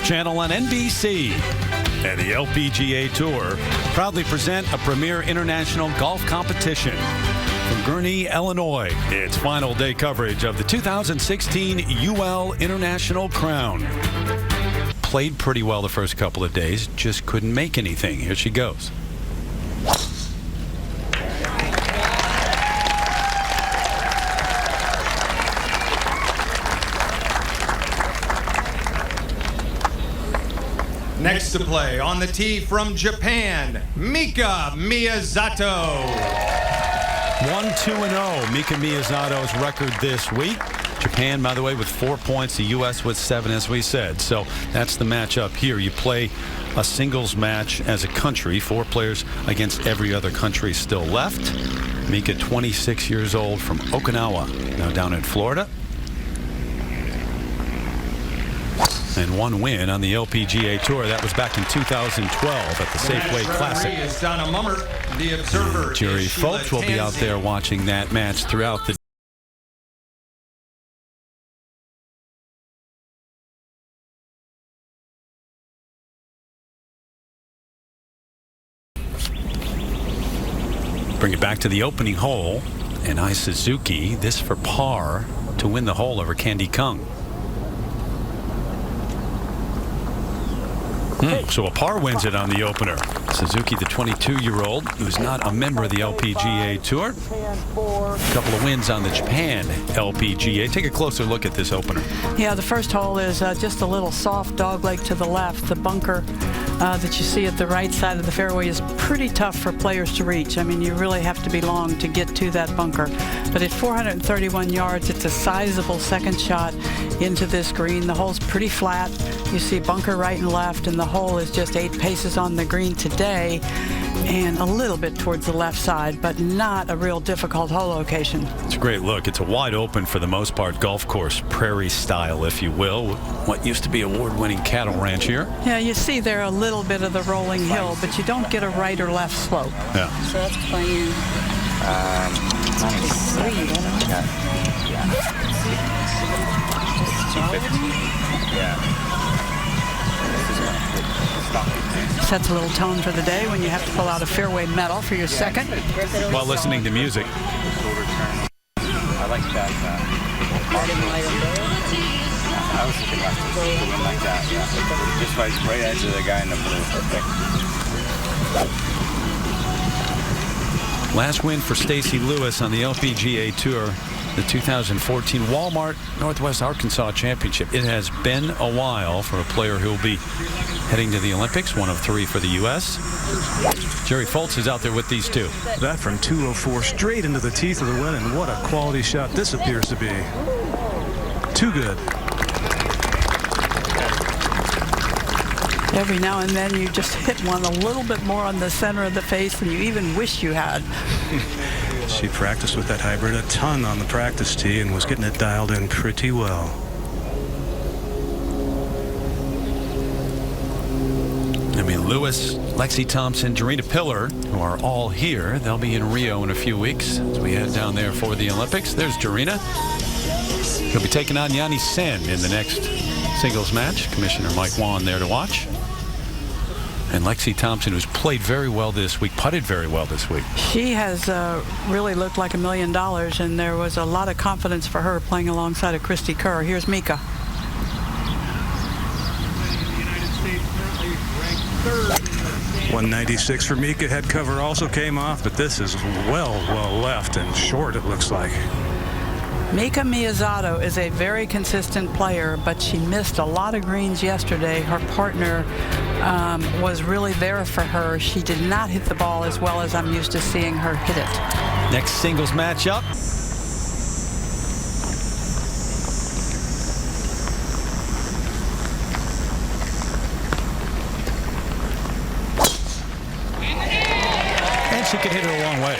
Channel on NBC. And the LPGA Tour proudly present a premier international golf competition. From Gurnee, Illinois, it's final day coverage of the 2016 UL International Crown. Played pretty well the first couple of days, just couldn't make anything. Here she goes. Next to play on the tee from Japan, Mika Miyazato. 1-2-0, Mika Miyazato's record this week. Japan, by the way, with 4 points. The U.S. with 7, as we said. So that's the matchup here. You play a singles match as a country. 4 players against every other country still left. Mika, 26 years old, from Okinawa, now down in Florida. And 1 win on the LPGA Tour. That was back in 2012 at the Safeway Classic. The observer, Jerry Folks will be out there watching that match throughout the Bring it back to the opening hole. And Ai Suzuki, this for par to win the hole over Candy Kung. So a par wins it on the opener. Suzuki, the 22-year-old, who's not a member of the LPGA Tour. A couple of wins on the Japan LPGA. Take a closer look at this opener. Yeah, the first hole is just a little soft dogleg to the left. The bunker that you see at the right side of the fairway is pretty tough for players to reach. I mean, you really have to be long to get to that bunker. But at 431 yards, it's a sizable second shot into this green. The hole's pretty flat. You see bunker right and left, and the hole is just 8 paces on the green today and a little bit towards the left side, but not a real difficult hole location. It's a great look. It's a wide open, for the most part, golf course, prairie style, if you will. What used to be award-winning cattle ranch here. Yeah, you see there a little bit of the rolling hill, but you don't get a right or left slope. Yeah. So that's playing 93. Sets a little tone for the day when you have to pull out a fairway medal for your second. While listening to music. I like that. I was thinking about to win like that. Yeah. Just right edge of the guy in the blue. Last win for Stacy Lewis on the LPGA Tour, the 2014 Walmart Northwest Arkansas Championship. It has been a while for a player who will be heading to the Olympics, 1 of 3 for the U.S. Jerry Foltz is out there with these two. That from 204 straight into the teeth of the wind, and what a quality shot this appears to be. Too good. Every now and then you just hit one a little bit more on the center of the face than you even wish you had. She practiced with that hybrid a ton on the practice tee and was getting it dialed in pretty well. I mean, Lewis, Lexi Thompson, Jarena Pillar, who are all here. They'll be in Rio in a few weeks as we head down there for the Olympics. There's Jarena. He'll be taking on Yanni Sen in the next singles match. Commissioner Mike Wan there to watch. And Lexi Thompson, who's played very well this week, putted very well this week. She has really looked like $1 million, and there was a lot of confidence for her playing alongside of Christy Kerr. Here's Mika. 196 for Mika. Head cover also came off, but this is well left and short, it looks like. Mika Miyazato is a very consistent player, but she missed a lot of greens yesterday. Her partner was really there for her. She did not hit the ball as well as I'm used to seeing her hit it. Next singles matchup. And she can hit it a long way.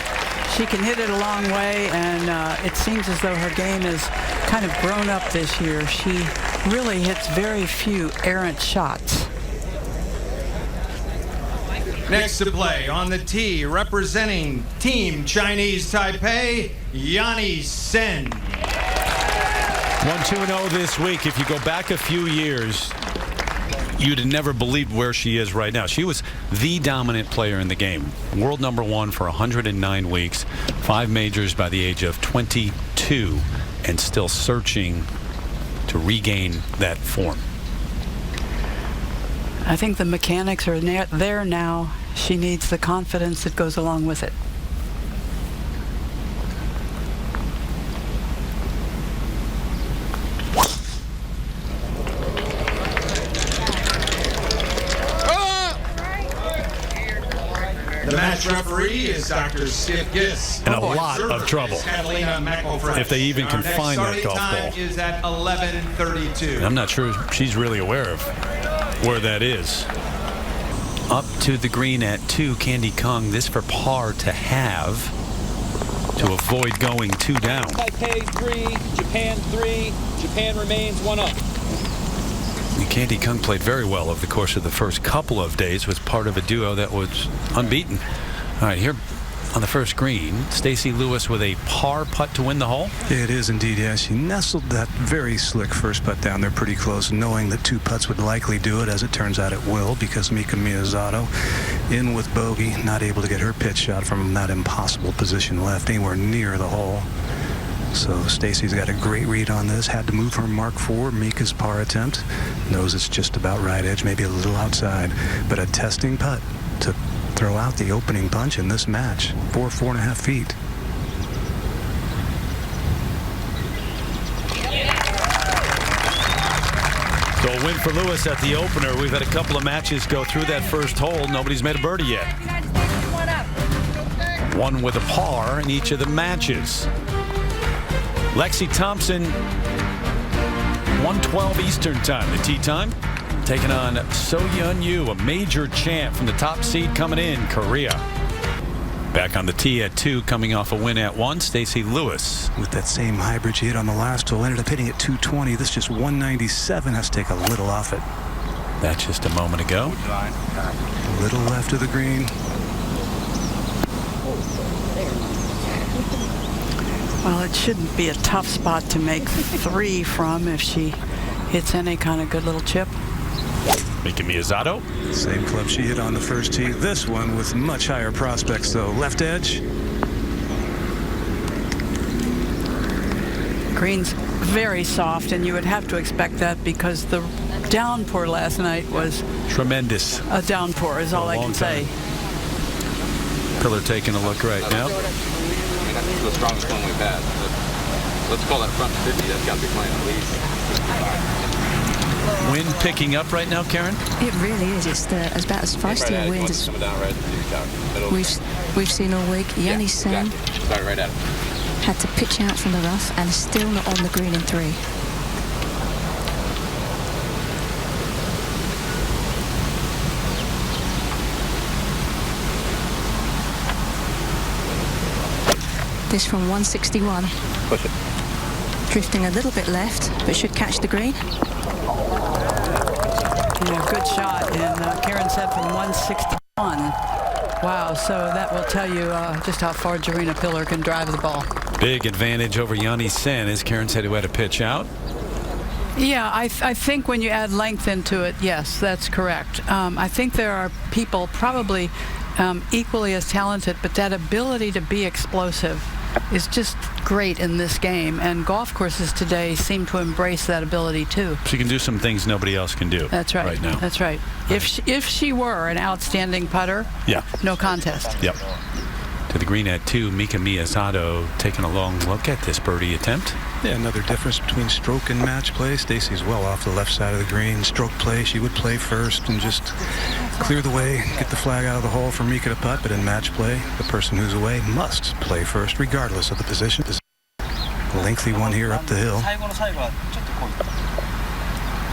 She can hit it a long way, and it seems as though her game has kind of grown up this year. She really hits very few errant shots. Next to play on the tee, representing Team Chinese Taipei, Yanni Sen. 1-2-0 this week. If you go back a few years, you'd have never believed where she is right now. She was the dominant player in the game. World number 1 for 109 weeks, 5 majors by the age of 22, and still searching to regain that form. I think the mechanics are there now. She needs the confidence that goes along with it. The match referee is Dr. Skip Giss. In a lot of trouble. If they even can find that golf ball. Time is at 11:32. I'm not sure she's really aware of where that is. Up to the green at 2, Candy Kung. This for par to have to avoid going 2 down. Taipei 3, Japan 3. Japan remains 1 up. Candy Kung played very well over the course of the first couple of days. Was part of a duo that was unbeaten. All right, here on the first green, Stacey Lewis with a par putt to win the hole. It is indeed, yeah. She nestled that very slick first putt down there pretty close, knowing that 2 putts would likely do it. As it turns out, it will, because Mika Miyazato in with bogey, not able to get her pitch shot from that impossible position left anywhere near the hole. So Stacey's got a great read on this. Had to move her mark for Mika's par attempt. Knows it's just about right edge, maybe a little outside. But a testing putt to throw out the opening punch in this match. 4.5 feet. So a win for Lewis at the opener. We've had a couple of matches go through that first hole. Nobody's made a birdie yet. One with a par in each of the matches. Lexi Thompson, 1:12 Eastern time, the tee time, taking on So-Yeon Yu, a major champ from the top seed coming in, Korea. Back on the tee at 2, coming off a win at 1, Stacey Lewis. With that same hybrid she hit on the last hole, ended up hitting at 220. This just 197, has to take a little off it. That's just a moment ago. A little left of the green. Well, it shouldn't be a tough spot to make 3 from if she hits any kind of good little chip. Mika Miyazato. Same club she hit on the first tee. This one with much higher prospects, though. Left edge. Green's very soft, and you would have to expect that because the downpour last night was Tremendous. a downpour, is all I can say. Pillar taking a look right now. That's the strongest one we've had. Let's call that front 50. That's got to be playing at least 55. Wind picking up right now, Karen? It really is. It's about as feisty a wind as we've seen all week. Yanni Sen Start right at it. had to pitch out from the rough and is still not on the green in 3. This from 161. Push it. Drifting a little bit left, but should catch the green. Yeah, good shot. And Karen said from 161. Wow, so that will tell you just how far Jarena Pillar can drive the ball. Big advantage over Yanni Sen, as Karen said, who had to pitch out. Yeah, I think when you add length into it, yes, that's correct. I think there are people probably equally as talented, but that ability to be explosive is just great in this game, and golf courses today seem to embrace that ability too. She can do some things nobody else can do. That's right. Right now. That's right. If she were an outstanding putter, Yeah. no contest. Yep. To the green at 2, Mika Miyazato taking a long look at this birdie attempt. Yeah, another difference between stroke and match play. Stacey's well off the left side of the green. Stroke play, she would play first and just clear the way, get the flag out of the hole for Mika to putt. But in match play, the person who's away must play first, regardless of the position. A lengthy one here up the hill.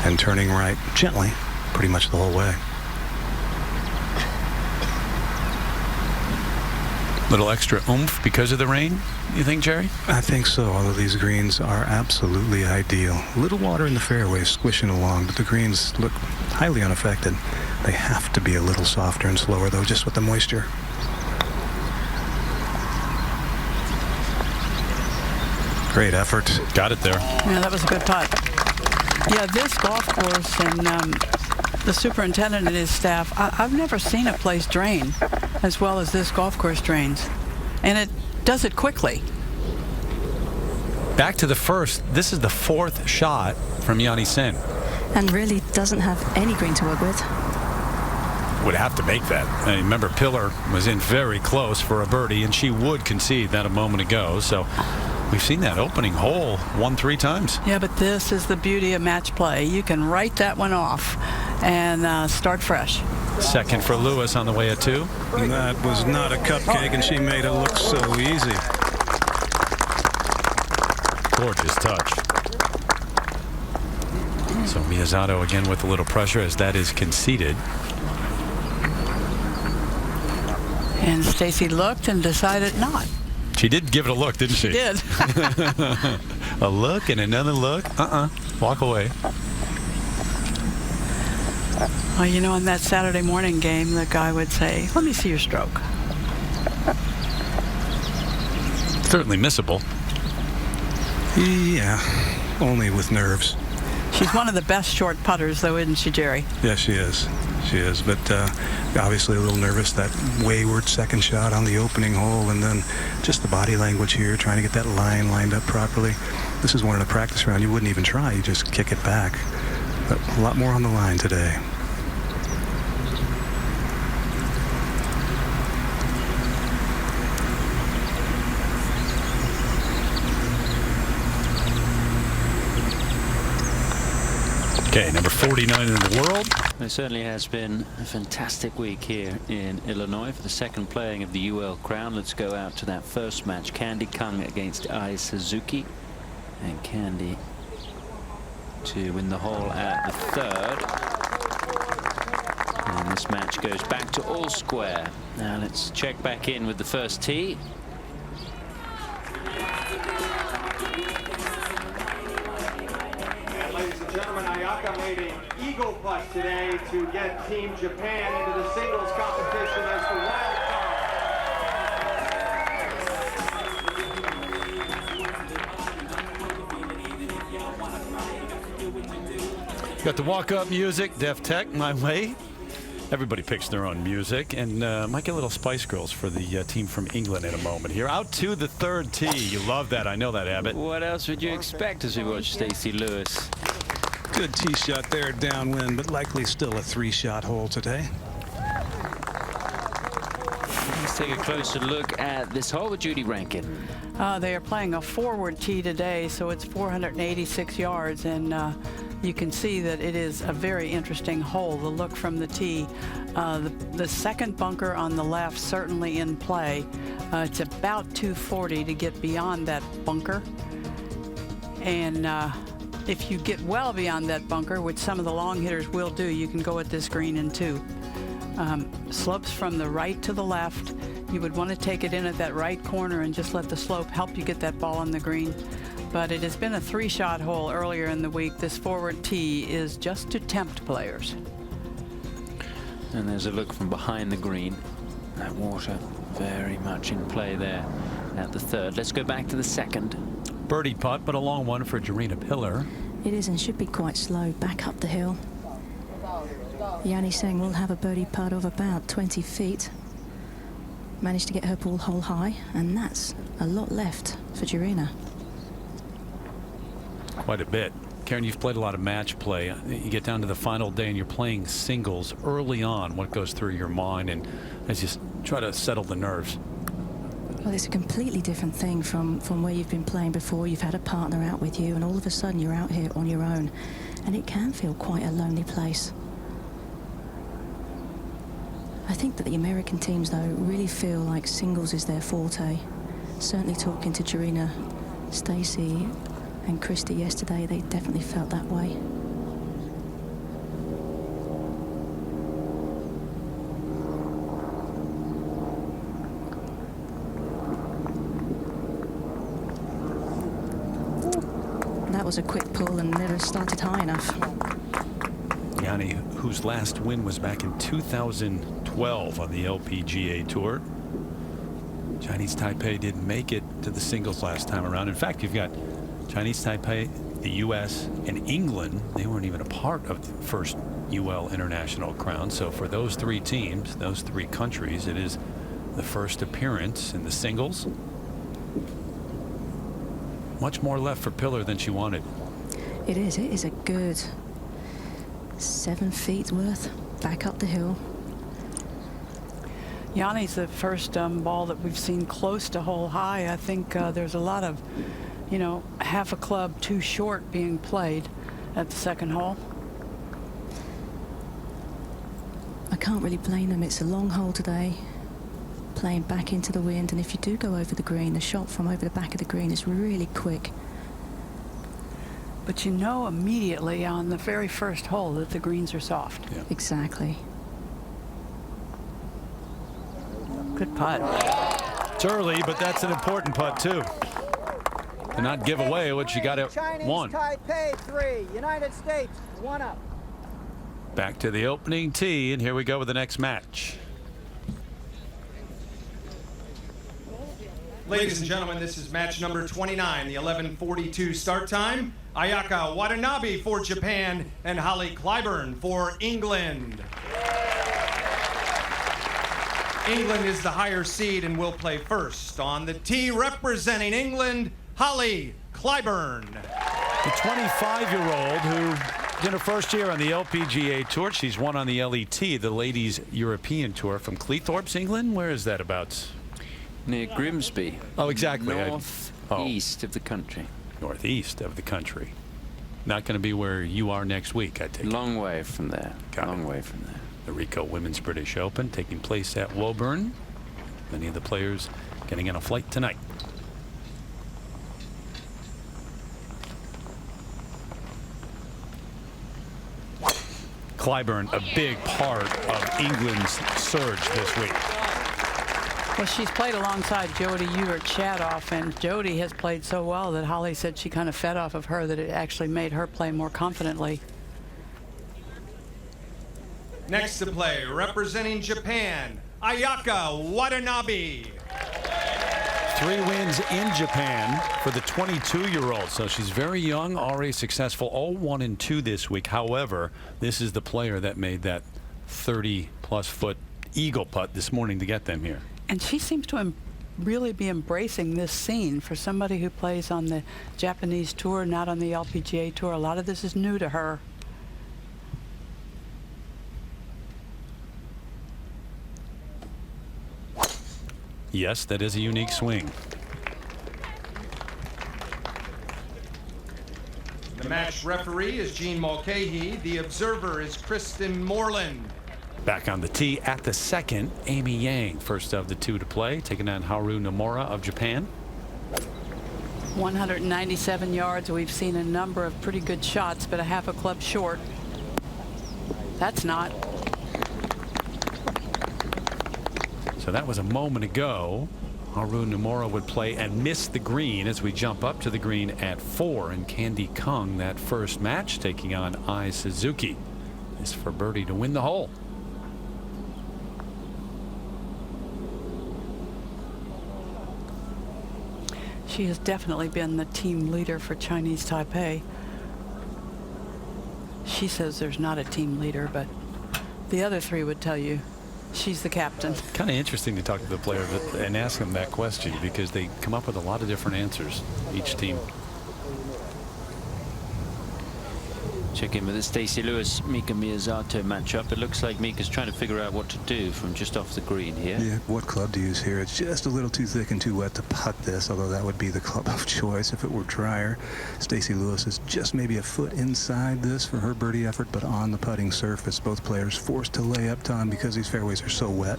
And turning right gently, pretty much the whole way. Little extra oomph because of the rain, you think, Jerry? I think so, although these greens are absolutely ideal. Little water in the fairway squishing along, but the greens look highly unaffected. They have to be a little softer and slower, though, just with the moisture. Great effort. Got it there. Yeah, that was a good putt. Yeah, this golf course and the superintendent and his staff, I've never seen a place drain as well as this golf course drains. And it does it quickly. Back to the first. This is the 4th shot from Yanni Sen. And really doesn't have any green to work with. Would have to make that. And remember, Pillar was in very close for a birdie, and she would concede that a moment ago. So we've seen that opening hole 1-3 times. Yeah, but this is the beauty of match play. You can write that one off and start fresh. Second for Lewis on the way at 2. That was not a cupcake, and she made it look so easy. Gorgeous touch. So Miyazato again with a little pressure as that is conceded. And Stacy looked and decided not. She did give it a look, didn't she? She did. A look and another look. Walk away. Well, you know, in that Saturday morning game, the guy would say, "Let me see your stroke." Certainly missable. Yeah, only with nerves. She's one of the best short putters, though, isn't she, Jerry? Yes, she is. She is, but obviously a little nervous. That wayward second shot on the opening hole, and then just the body language here, trying to get that line lined up properly. This is one in a practice round. You wouldn't even try. You just kick it back. But a lot more on the line today. Okay, number 49 in the world. It certainly has been a fantastic week here in Illinois for the second playing of the UL Crown. Let's go out to that first match. Candy Kung against Ai Suzuki. And Candy to win the hole at the 3rd. And this match goes back to all square. Now let's check back in with the first tee. Made an eagle putt today to get Team Japan into the singles competition as the wild card. Got the walk-up music, Def Tech, my way. Everybody picks their own music, and might get little Spice Girls for the team from England in a moment here. Out to the 3rd tee. You love that. I know that, Abbott. What else would you expect as we watch Stacey Lewis? Good tee shot there downwind, but likely still a 3-shot hole today. Let's take a closer look at this hole with Judy Rankin. They are playing a forward tee today, so it's 486 yards, and you can see that it is a very interesting hole. The look from the tee. The second bunker on the left certainly in play. It's about 240 to get beyond that bunker, and if you get well beyond that bunker, which some of the long hitters will do, you can go at this green in 2. Slopes from the right to the left. You would want to take it in at that right corner and just let the slope help you get that ball on the green. But it has been a 3-shot hole earlier in the week. This forward tee is just to tempt players. And there's a look from behind the green. That water very much in play there at the 3rd. Let's go back to the 2nd. Birdie putt, but a long one for Jarena Pillar. It is and should be quite slow back up the hill. Yanni Sen will have a birdie putt of about 20 feet. Managed to get her ball hole high, and that's a lot left for Jarena. Quite a bit. Karen, you've played a lot of match play. You get down to the final day and you're playing singles early on. What goes through your mind and as you try to settle the nerves? Well, it's a completely different thing from where you've been playing before. You've had a partner out with you, and all of a sudden you're out here on your own, and it can feel quite a lonely place. I think that the American teams, though, really feel like singles is their forte. Certainly talking to Jarena, Stacey, and Christy yesterday, they definitely felt that way. That was a quick pull and never started high enough. Yanni, whose last win was back in 2012 on the LPGA Tour. Chinese Taipei didn't make it to the singles last time around. In fact, you've got Chinese Taipei, the U.S., and England. They weren't even a part of the first UL International crown. So for those 3 teams, those 3 countries, it is the first appearance in the singles. Much more left for Pillar than she wanted. It is. It is a good 7 feet worth back up the hill. Yanni's the first ball that we've seen close to hole high. I think there's a lot of, you know, half a club too short being played at the second hole. I can't really blame them. It's a long hole today, playing back into the wind, and if you do go over the green, the shot from over the back of the green is really quick. But you know immediately on the very first hole that the greens are soft. Yeah. Exactly. Good putt. It's early, but that's an important putt too. To not give away what you got at Chinese 1. Taipei 3, United States 1 up. Back to the opening tee, and here we go with the next match. Ladies and gentlemen, this is match number 29, the 11:42 start time. Ayaka Watanabe for Japan and Holly Clyburn for England. England is the higher seed and will play first. On the tee, representing England, Holly Clyburn. The 25-year-old who in her first year on the LPGA Tour. She's won on the LET, the Ladies European Tour, from Cleethorpes, England. Where is that about? Near Grimsby. Oh, exactly. Northeast of the country. Northeast of the country. Not going to be where you are next week, I take it. Long way from there. Long way from there. The Ricoh Women's British Open taking place at Woburn. Many of the players getting on a flight tonight. Clyburn, a big part of England's surge this week. Well, she's played alongside Jody Ewart-Shadoff, and Jody has played so well that Holly said she kind of fed off of her, that it actually made her play more confidently. Next to play, representing Japan, Ayaka Watanabe. 3 wins in Japan for the 22-year-old, so she's very young, already successful, all 1-2 this week. However, this is the player that made that 30-plus foot eagle putt this morning to get them here. And she seems to really be embracing this scene for somebody who plays on the Japanese tour, not on the LPGA Tour. A lot of this is new to her. Yes, that is a unique swing. The match referee is Gene Mulcahy. The observer is Kristen Moreland. Back on the tee at the second, Amy Yang, first of the 2 to play, taking on Haru Nomura of Japan. 197 yards. We've seen a number of pretty good shots, but a half a club short. That's not. So that was a moment ago. Haru Nomura would play and miss the green as we jump up to the green at 4. And Candy Kung, that first match, taking on Ai Suzuki. Is for birdie to win the hole. She has definitely been the team leader for Chinese Taipei. She says there's not a team leader, but the other 3 would tell you she's the captain. Kind of interesting to talk to the player and ask them that question, because they come up with a lot of different answers, each team. Check in with the Stacey Lewis Mika Miyazato matchup. It looks like Mika's trying to figure out what to do from just off the green here. Yeah, what club to use here? It's just a little too thick and too wet to putt this, although that would be the club of choice if it were drier. Stacey Lewis is just maybe a foot inside this for her birdie effort, but on the putting surface. Both players forced to lay up ton because these fairways are so wet.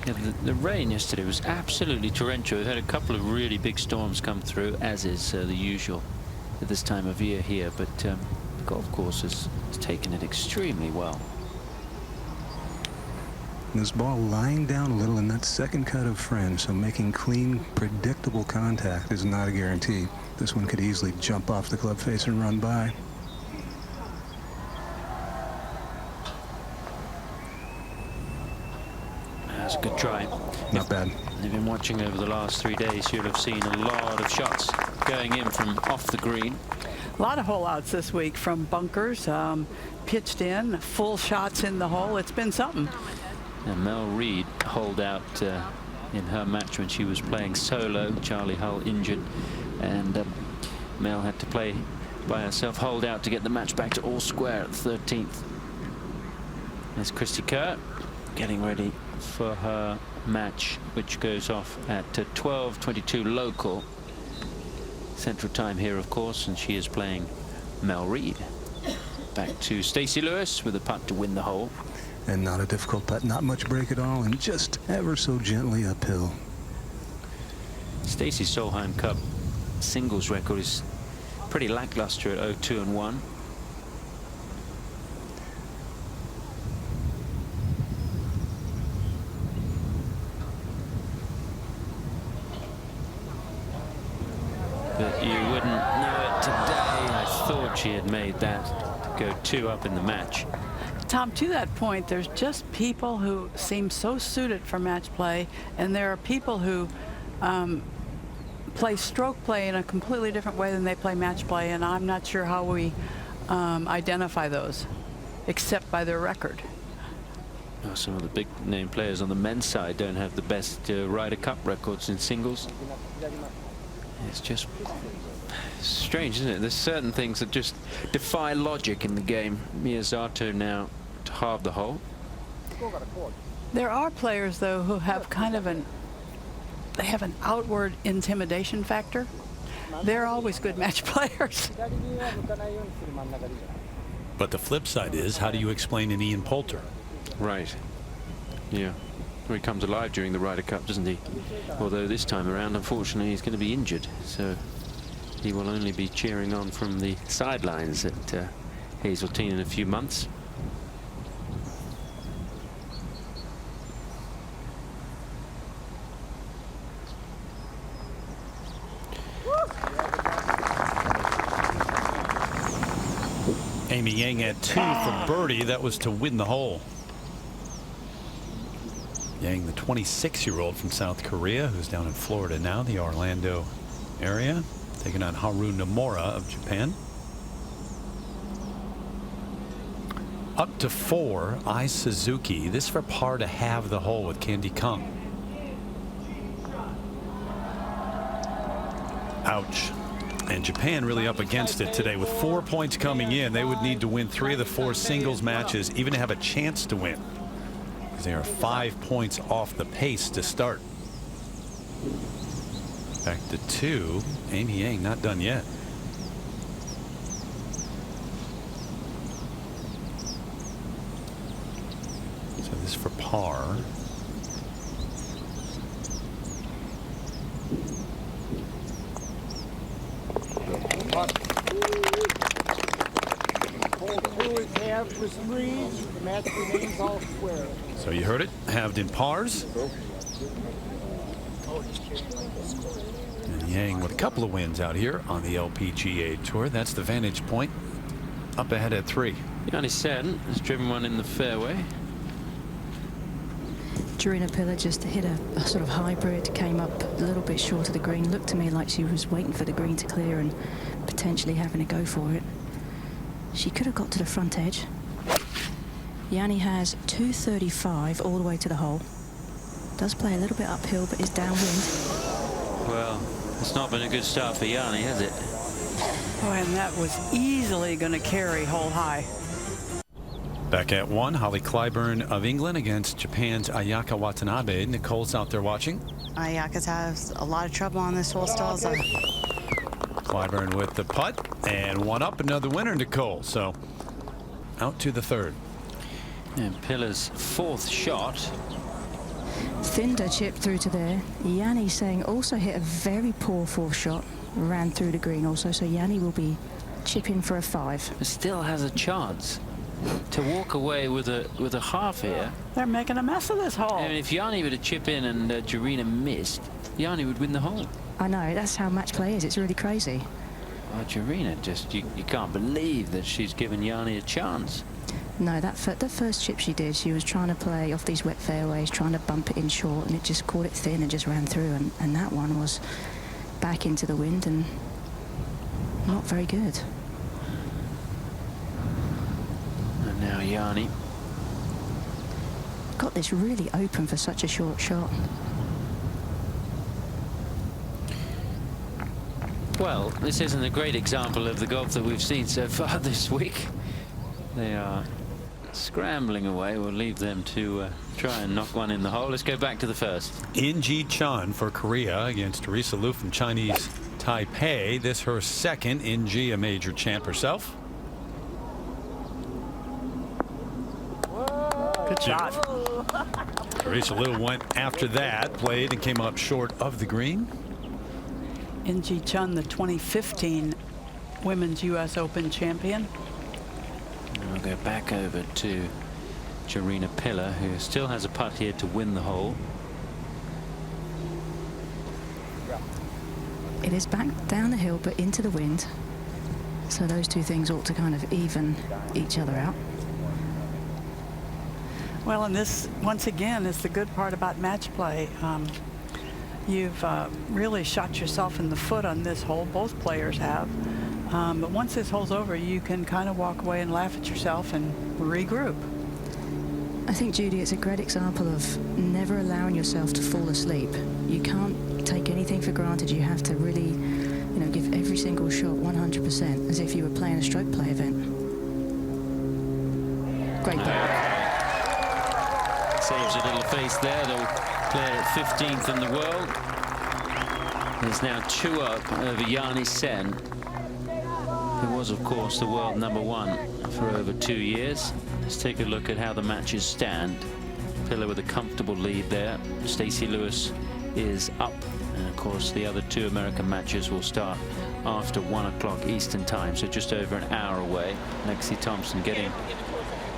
Yeah, the rain yesterday was absolutely torrential. We've had a couple of really big storms come through, as is the usual at this time of year here, but the golf course has taken it extremely well. This ball lying down a little in that second cut of fringe, so making clean, predictable contact is not a guarantee. This one could easily jump off the club face and run by. That's a good try. Not bad. If you've been watching over the last 3 days, you'll have seen a lot of shots going in from off the green. A lot of hole outs this week from bunkers, pitched in, full shots in the hole. It's been something. And Mel Reid holed out in her match when she was playing solo. Charlie Hull injured, and Mel had to play by herself, hold out to get the match back to all square at 13th. There's Christy Kerr getting ready for her match, which goes off at 12:22 local Central Time here, of course, and she is playing Mel Reid. Back to Stacey Lewis with a putt to win the hole. And not a difficult putt, not much break at all, and just ever so gently uphill. Stacey Solheim Cup singles record is pretty lackluster at 0-2-1. But you wouldn't know it today. I thought she had made that to go 2 up in the match. Tom, to that point, there's just people who seem so suited for match play, and there are people who play stroke play in a completely different way than they play match play, and I'm not sure how we identify those, except by their record. Well, some of the big name players on the men's side don't have the best Ryder Cup records in singles. It's just strange, isn't it? There's certain things that just defy logic in the game. Miyazato now to halve the hole. There are players, though, who have kind of an outward intimidation factor. They're always good match players. But the flip side is, how do you explain an Ian Poulter? Right. Yeah. Well, he comes alive during the Ryder Cup, doesn't he? Although this time around, unfortunately, he's going to be injured. So he will only be cheering on from the sidelines at Hazeltine in a few months. Amy Yang had 2 for birdie. That was to win the hole. Yang, the 26-year-old from South Korea, who's down in Florida now, the Orlando area, taking on Haru Nomura of Japan. Up to 4, Ai Suzuki. This for par to have the hole with Candy Kung. Ouch. And Japan really up against it today with 4 points coming in. They would need to win 3 of the 4 singles matches, even to have a chance to win. They are 5 points off the pace to start. Back to 2. Amy Yang not done yet. So this for par. So you heard it, halved in pars. And Yang with a couple of wins out here on the LPGA Tour. That's the vantage point. Up ahead at 3. Yanni Sadden has driven one in the fairway. Jarina Pillar just hit a sort of hybrid, came up a little bit short of the green. Looked to me like she was waiting for the green to clear and potentially having to go for it. She could have got to the front edge. Yanni has 235 all the way to the hole. Does play a little bit uphill, but is downwind. Well, it's not been a good start for Yanni, has it? Oh, and that was easily going to carry hole high. Back at 1, Holly Clyburn of England against Japan's Ayaka Watanabe. Nicole's out there watching. Ayaka's has a lot of trouble on this hole still. So. Clyburn with the putt, and 1 up, another winner, Nicole. So out to the 3rd. And Pillar's 4th shot. Thinder chipped through to there. Yanni saying also hit a very poor 4th shot. Ran through the green also, so Yanni will be chipping for a 5. But still has a chance to walk away with a half here. They're making a mess of this hole. I mean, if Yanni were to chip in and Jarina missed, Yanni would win the hole. I know, that's how match play is. It's really crazy. Well, Jarina just, you can't believe that she's given Yanni a chance. No, the first chip she did, she was trying to play off these wet fairways, trying to bump it in short, and it just caught it thin and just ran through. And that one was back into the wind and not very good. Now Yanni. Got this really open for such a short shot. Well, this isn't a great example of the golf that we've seen so far this week. They are scrambling away. We'll leave them to try and knock one in the hole. Let's go back to the first. In-Ji Chun for Korea against Teresa Liu from Chinese Taipei. This her second. In-Ji, a major champ herself. Good shot. Teresa Liu went after that, played and came up short of the green. In-Ji Chun, the 2015 Women's U.S. Open champion. And we'll go back over to Jarina Piller, who still has a putt here to win the hole. It is back down the hill, but into the wind. So those two things ought to kind of even each other out. Well, and this, once again, is the good part about match play. You've really shot yourself in the foot on this hole. Both players have. But once this hole's over, you can kind of walk away and laugh at yourself and regroup. I think, Judy, it's a great example of never allowing yourself to fall asleep. You can't take anything for granted. You have to really, you know, give every single shot 100%, as if you were playing a stroke play event. Great ball. Saves a little face there. They'll play at 15th in the world. There's now 2 up over Yanni Sen, who was, of course, the world #1 for over 2 years. Let's take a look at how the matches stand. Piller with a comfortable lead there. Stacey Lewis is up. And, of course, the other 2 American matches will start after 1 o'clock Eastern time, so just over an hour away. Lexi Thompson getting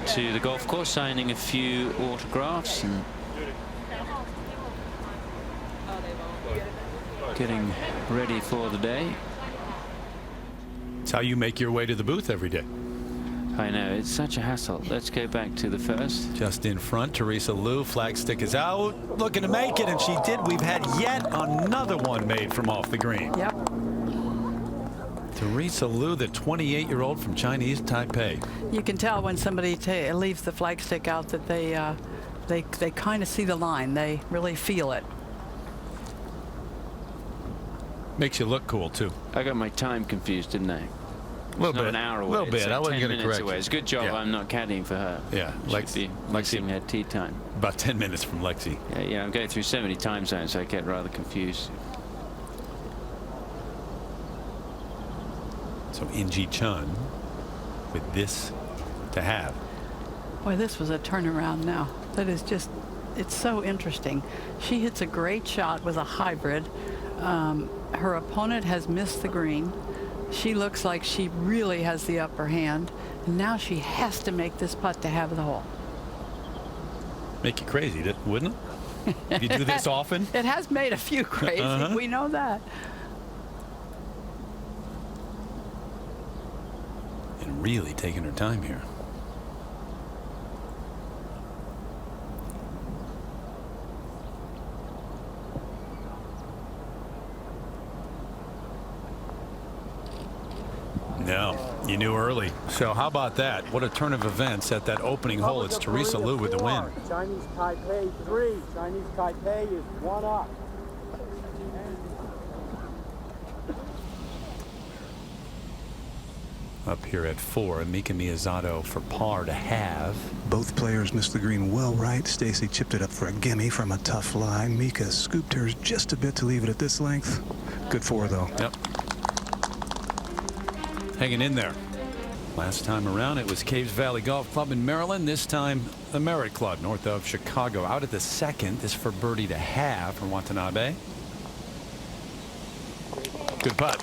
to the golf course, signing a few autographs and getting ready for the day. It's how you make your way to the booth every day. I know, it's such a hassle. Let's go back to the first. Just in front, Teresa Liu. Flag stick is out, looking to make it, and she did. We've had yet another one made from off the green. Yep. Teresa Liu, the 28-year-old from Chinese Taipei. You can tell when somebody leaves the flag stick out that they kind of see the line. They really feel it. Makes you look cool too. I got my time confused, didn't I? A little bit. An hour away. A little bit. It's like I wasn't 10 going to minutes correct away. you. It's a good job I'm not caddying for her. Yeah, Lexi missing her tea time. About 10 minutes from Lexi. Yeah, I'm going through so many time zones, so I get rather confused. So In-Ji Chun with this to have. Boy, this was a turnaround now. That is just, it's so interesting. She hits a great shot with a hybrid. Her opponent has missed the green. She looks like she really has the upper hand. And now she has to make this putt to have the hole. Make you crazy, wouldn't it? If you do this often? It has made a few crazy. We know that. And really taking her time here. No, you knew early. So how about that? What a turn of events at that opening hole. It's Teresa Liu with the win. Chinese Taipei 3. Chinese Taipei is 1 up. Up here at 4, Mika Miyazato for par to have. Both players missed the green well right. Stacey chipped it up for a gimme from a tough lie. Mika scooped hers just a bit to leave it at this length. Good for, though. Yep. Hanging in there. Last time around, it was Caves Valley Golf Club in Maryland. This time, the Merritt Club north of Chicago. Out at the second. This for birdie to have for Watanabe. Good putt.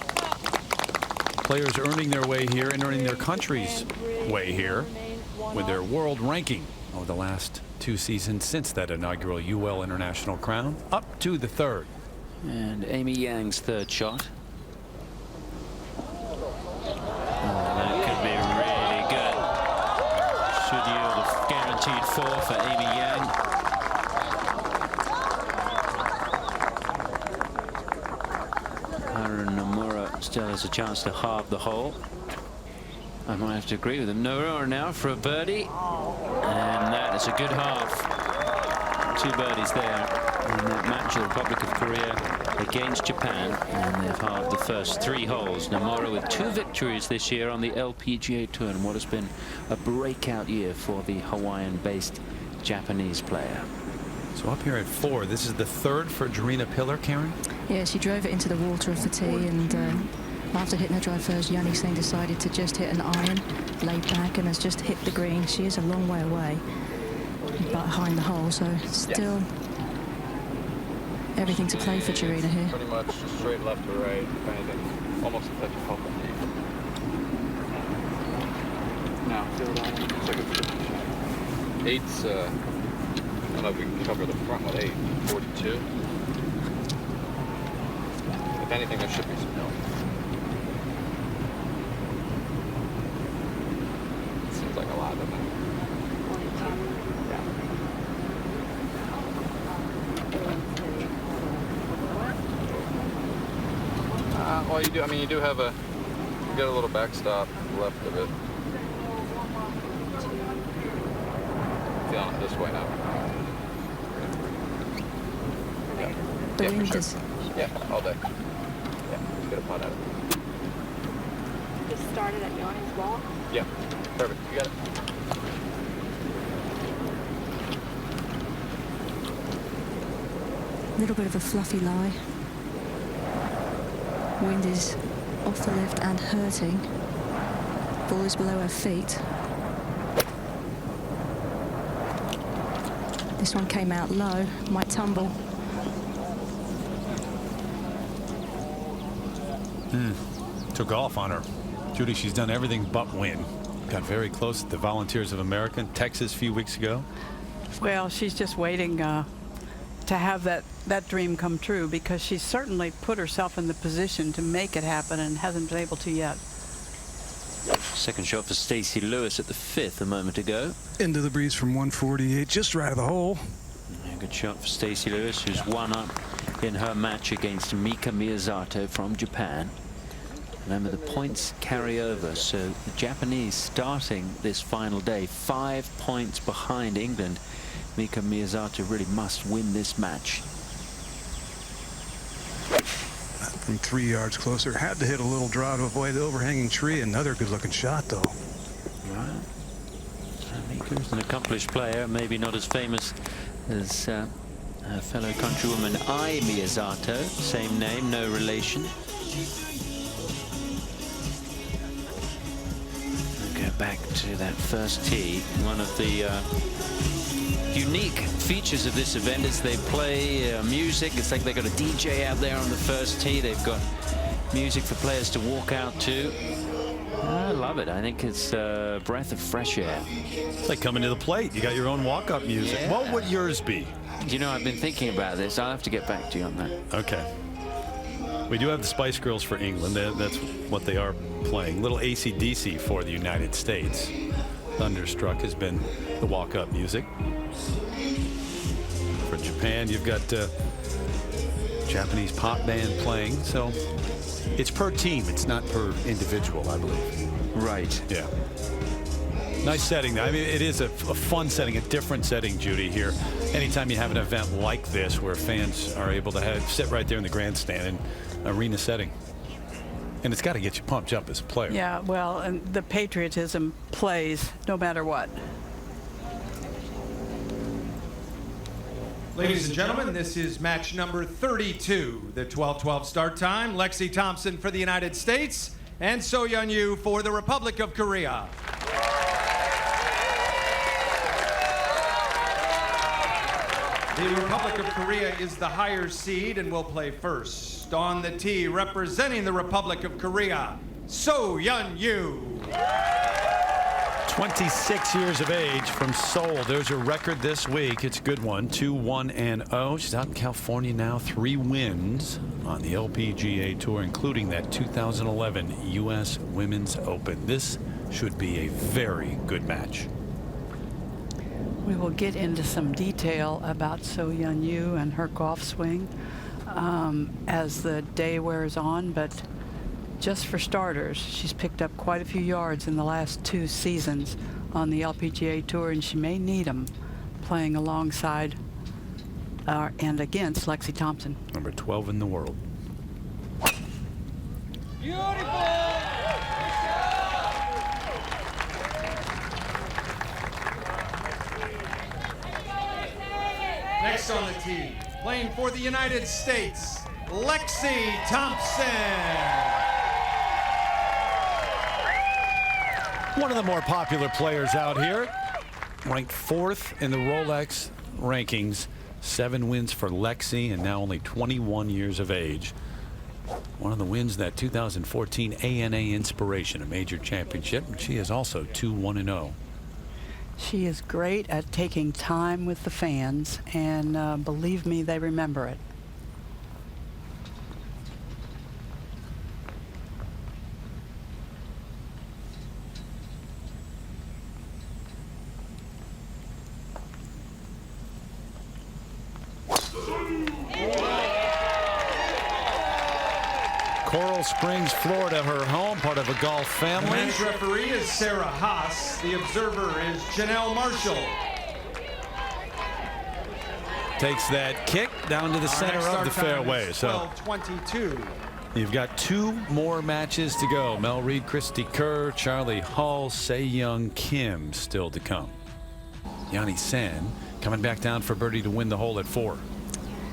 Players earning their way here and earning their country's way here with their world ranking over the last 2 seasons since that inaugural UL International crown. Up to the third. And Amy Yang's third shot. That could be really good. Should yield a guaranteed 4 for Amy Yang. Haru Nomura still has a chance to halve the hole. I might have to agree with him. Noah now for a birdie. And that is a good half. 2 birdies there in that match of the Republic of Korea against Japan. And they've halved the first 3 holes. Nomura with 2 victories this year on the LPGA Tour in what has been a breakout year for the Hawaiian-based Japanese player. So up here at 4, this is the 3rd for Jarina Pillar, Karen? Yeah, she drove it into the water off the tee, and after hitting her drive first, Yanni Singh decided to just hit an iron, laid back, and has just hit the green. She is a long way away behind the hole, so still everything to play for Jarina here. Pretty much straight left to right, if anything, almost a touch of help. Now, feel that. It's like a 8's, I don't know if we can cover the front with 8, 42. If anything, there should be some help. Seems like a lot, doesn't it? Yeah. Well, you do. I mean, you do have a. You get a little backstop left of it. Feeling it this way now. The wind is. Yeah, all day. Yeah, get a putt at it. Just started at Yanni's wall? Yeah, perfect. You got it. A little bit of a fluffy lie. Wind is off the left and hurting. Ball is below her feet. This one came out low, might tumble. Took off on her. Judy, she's done everything but win. Got very close at the Volunteers of America in Texas a few weeks ago. Well, she's just waiting to have that dream come true, because she's certainly put herself in the position to make it happen and hasn't been able to yet. Second shot for Stacey Lewis at the 5th a moment ago. Into the breeze from 148, just right of the hole. Yeah, good shot for Stacey Lewis, who's won up in her match against Mika Miyazato from Japan. Remember, the points carry over, so the Japanese starting this final day 5 points behind England. Mika Miyazato really must win this match. From 3 yards closer, had to hit a little draw to avoid the overhanging tree. Another good-looking shot, though. Right. Mika's an accomplished player, maybe not as famous as her fellow countrywoman Ai Miyazato. Same name, no relation. We'll go back to that first tee. One of the unique features of this event is they play music. It's like they've got a DJ out there on the first tee. They've got music for players to walk out to. I love it. I think it's a breath of fresh air. It's like coming to the plate. You got your own walk-up music. Yeah. What would yours be? You know, I've been thinking about this. I'll have to get back to you on that. Okay. We do have the Spice Girls for England. That's what they are playing. Little AC/DC for the United States. Thunderstruck has been the walk-up music. For Japan, you've got Japanese pop band playing. So it's per team. It's not per individual, I believe. Right. Yeah. Nice setting. I mean, it is a fun setting, a different setting, Judy, here. Anytime you have an event like this where fans are able to sit right there in the grandstand in arena setting. And it's got to get you pumped up as a player. Yeah, well, and the patriotism plays no matter what. Ladies and gentlemen, this is match number 32. The 12:12 start time. Lexi Thompson for the United States and So Yeon-Yu for the Republic of Korea. The Republic of Korea is the higher seed and will play first. On the tee, representing the Republic of Korea, So Yeon-Yu. 26 years of age from Seoul. There's her record this week. It's a good one. 2-1-0. She's out in California now. 3 wins on the LPGA Tour, including that 2011 U.S. Women's Open. This should be a very good match. We will get into some detail about So Yeon-Yu and her golf swing as the day wears on, but just for starters, she's picked up quite a few yards in the last 2 seasons on the LPGA Tour, and she may need them playing alongside and against Lexi Thompson. Number 12 in the world. Beautiful! Next on the tee, playing for the United States, Lexi Thompson. One of the more popular players out here, ranked 4th in the Rolex rankings. 7 wins for Lexi, and now only 21 years of age. One of the wins that 2014 ANA Inspiration, a major championship, and she is also 2-1-0. She is great at taking time with the fans, and believe me, they remember it. Coral Springs, Florida, her home, part of a golf The family. men's referee is Sarah Haas. The observer is Janelle Marshall. Takes that kick down to the center of the fairway. So 12:22. you've got 2 more matches to go. Mel Reed, Christy Kerr, Charlie Hull, Se Young Kim still to come. Yanni Sen coming back down for birdie to win the hole at 4.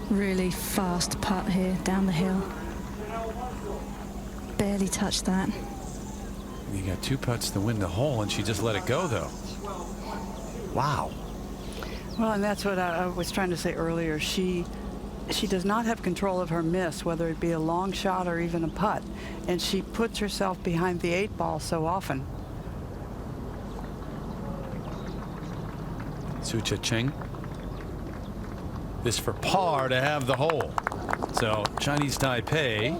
Really fast putt here down the hill. Barely touched that. You got 2 putts to win the hole, and she just let it go, though. Wow. Well, and that's what I was trying to say earlier. She does not have control of her miss, whether it be a long shot or even a putt, and she puts herself behind the 8 ball so often. Sucha Cheng. This for par to have the hole. So Chinese Taipei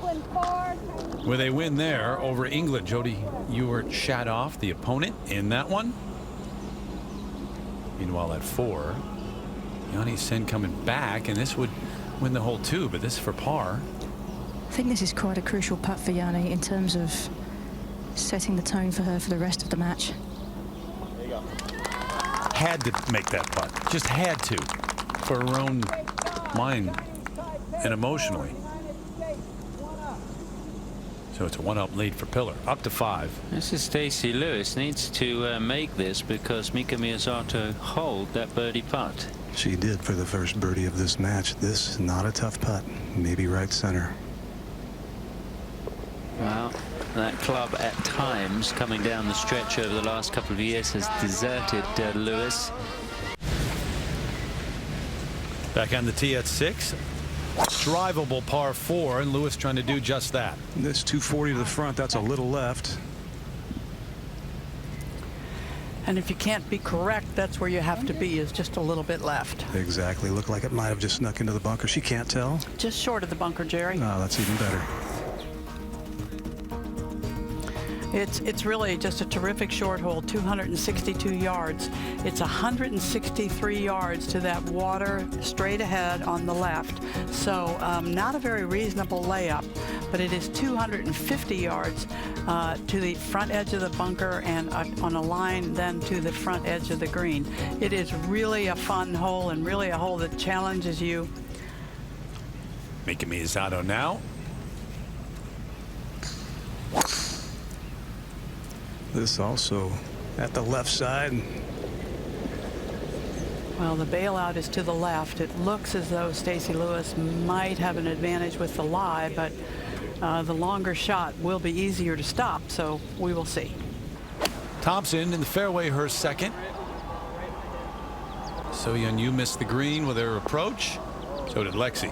with a win there over England. Jody Ewart Shadoff, the opponent in that one. Meanwhile, at 4, Yanni Sen coming back, and this would win the hole too, but this is for par. I think this is quite a crucial putt for Yanni in terms of setting the tone for her for the rest of the match. Had to make that putt. Just had to, for her own mind and emotionally. So it's a 1-up lead for Pillar, up to 5. This is Stacey Lewis needs to make this because Mika Miyazato hold that birdie putt. She did for the first birdie of this match. This is not a tough putt. Maybe right center. Well, that club at times coming down the stretch over the last couple of years has deserted Lewis. Back on the tee at 6. Drivable par 4, and Lewis trying to do just that. This 240 to the front, that's a little left. And if you can't be correct, that's where you have to be, is just a little bit left. Exactly. Looked like it might have just snuck into the bunker. She can't tell. Just short of the bunker, Jerry. Oh, that's even better. It's really just a terrific short hole, 262 yards. It's 163 yards to that water straight ahead on the left. So not a very reasonable layup, but it is 250 yards to the front edge of the bunker and on a line then to the front edge of the green. It is really a fun hole and really a hole that challenges you. Mika Miyazato now. This also at the left side. Well, the bailout is to the left. It looks as though Stacey Lewis might have an advantage with the lie, but the longer shot will be easier to stop, so we will see. Thompson in the fairway, her second. So Yeon Yu missed the green with her approach. So did Lexi.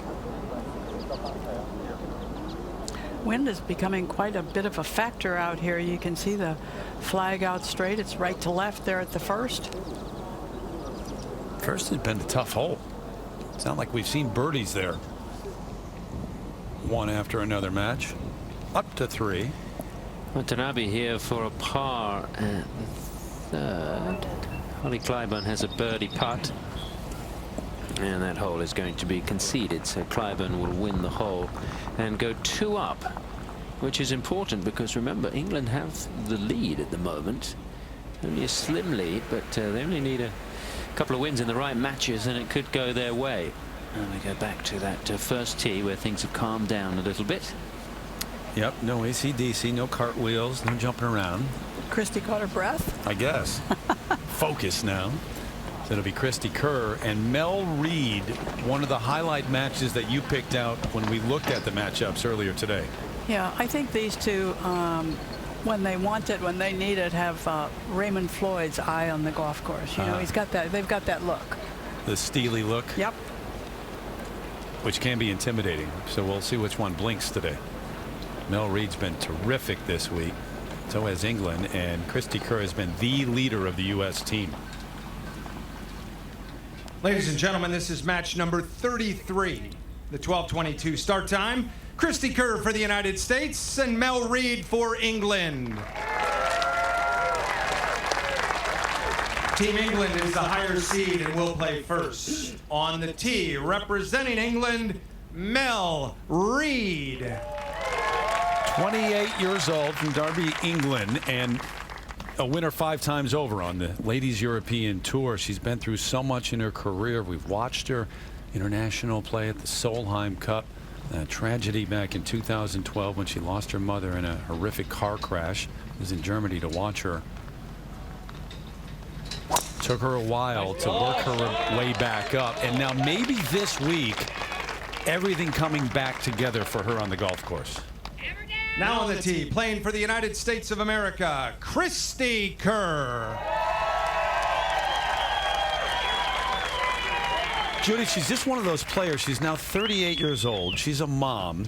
Wind is becoming quite a bit of a factor out here. You can see the flag out straight. It's right to left there at the first. First has been a tough hole. It's not like we've seen birdies there. One after another match. Up to 3. Watanabe here for a par at the 3rd. Holly Clyburn has a birdie putt. And that hole is going to be conceded, so Clyburn will win the hole and go 2 up which is important because remember, England have the lead at the moment. Only a slim lead, but they only need a couple of wins in the right matches and it could go their way. And we go back to that first tee where things have calmed down a little bit. Yep, no AC/DC, no cartwheels, no jumping around. Christy caught her breath. I guess. Focus now. So it'll be Christy Kerr and Mel Reid, one of the highlight matches that you picked out when we looked at the matchups earlier today. Yeah, I think these two, when they want it, when they need it, have Raymond Floyd's eye on the golf course. You know, he's got that. They've got that look. The steely look. Yep. Which can be intimidating. So we'll see which one blinks today. Mel Reid's been terrific this week. So has England, and Christy Kerr has been the leader of the U.S. team. Ladies and gentlemen, this is match number 33. The 12:22 start time. Christy Kerr for the United States and Mel Reid for England. Team England is the higher seed and will play first. On the tee, representing England, Mel Reid. 28 years old from Derby, England, and a winner 5 times over on the Ladies European Tour. She's been through so much in her career. We've watched her international play at the Solheim Cup. A tragedy back in 2012 when she lost her mother in a horrific car crash. I was in Germany to watch her. Took her a while to work her way back up, and now maybe this week everything coming back together for her on the golf course. Now on the tee, playing for the United States of America, Christy Kerr. Judy, she's just one of those players. She's now 38 years old. She's a mom.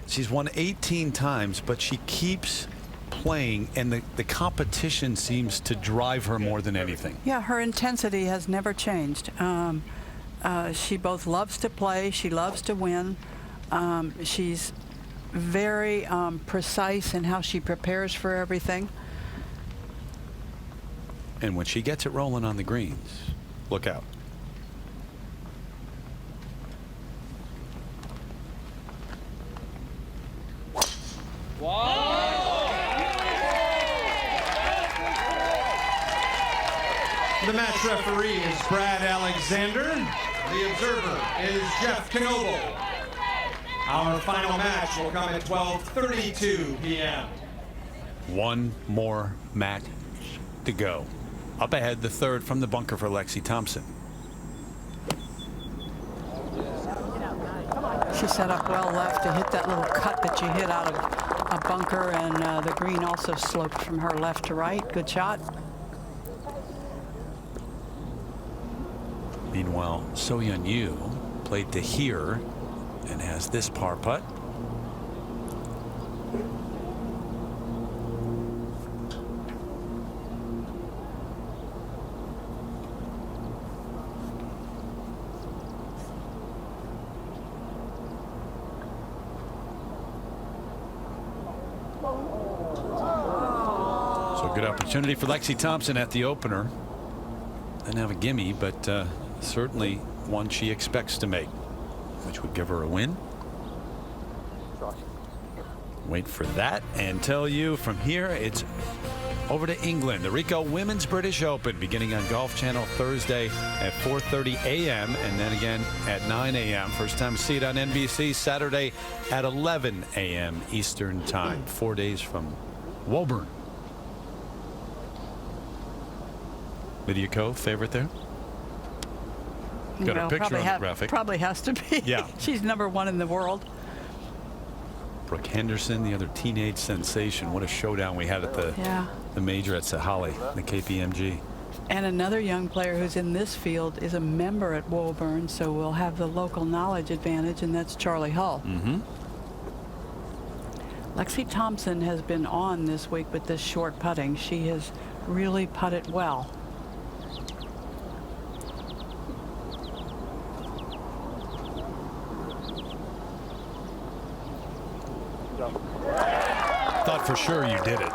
She's won 18 times, but she keeps playing, and the competition seems to drive her more than anything. Yeah, her intensity has never changed. She both loves to play, she loves to win. She's very precise in how she prepares for everything. And when she gets it rolling on the greens, look out. The match referee is Brad Alexander. The observer is Jeff Knoble. Our final match will come at 12:32 p.m. One more match to go. Up ahead, the third from the bunker for Lexi Thompson. She set up well left to hit that little cut that you hit out of a bunker, and the green also sloped from her left to right. Good shot. Meanwhile, So Yeon Yu played to here and has this par putt. So good opportunity for Lexi Thompson at the opener. Didn't have a gimme, but certainly one she expects to make, which would give her a win. Wait for that and tell you from here it's over to England. The Ricoh Women's British Open beginning on Golf Channel Thursday at 4:30 a.m. and then again at 9 a.m. First time to see it on NBC Saturday at 11 a.m. Eastern Time. 4 days from Woburn. Lydia Ko, favorite there? Got a picture on the graphic. Probably has to be. Yeah. She's #1 in the world. Brooke Henderson, the other teenage sensation. What a showdown we had at the major at Sahalee, the KPMG. And another young player who's in this field is a member at Woburn, so we'll have the local knowledge advantage, and that's Charlie Hull. Lexi Thompson has been on this week with this short putting. She has really putted well. Thought for sure you did it.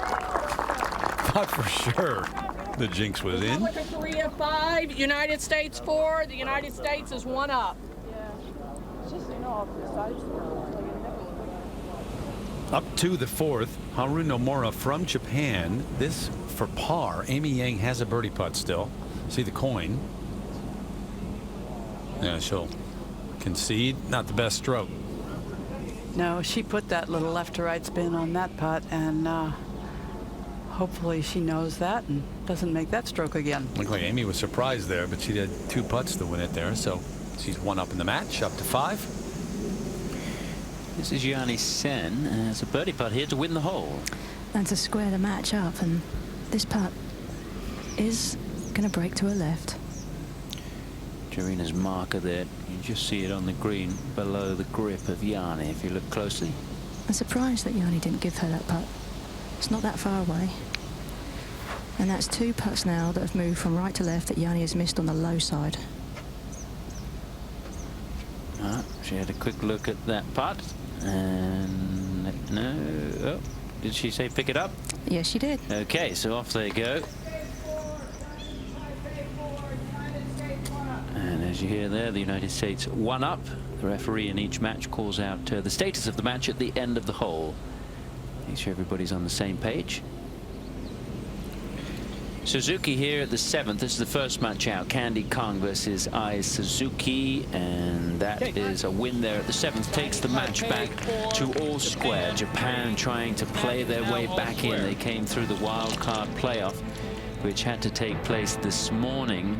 Thought for sure the jinx was in. Republic of Korea 5, United States 4. The United States is 1 up. Up to the fourth, Haru Nomura from Japan. This for par. Amy Yang has a birdie putt still. See the coin. Yeah, she'll concede. Not the best stroke. No, she put that little left to right spin on that putt, and hopefully she knows that and doesn't make that stroke again. Looked like Amy was surprised there, but she did 2 putts to win it there, so she's 1 up in the match, up to 5. This is Yanni Sen. It's a birdie putt here to win the hole. And to square the match up, and this putt is going to break to her left. Jarina's marker there, you just see it on the green below the grip of Yanni if you look closely. I'm surprised that Yanni didn't give her that putt. It's not that far away. And that's 2 putts now that have moved from right to left that Yanni has missed on the low side. She had a quick look at that putt, and no, oh, did she say pick it up? Yes, she did. Okay, so off they go. And as you hear there, the United States 1 up. The referee in each match calls out the status of the match at the end of the hole. Make sure everybody's on the same page. Suzuki here at the 7th. This is the first match out. Candy Kong versus Ai Suzuki, and that is a win there at the 7th. Takes the match back to all square. Japan trying to play their way back in. They came through the wild card playoff, which had to take place this morning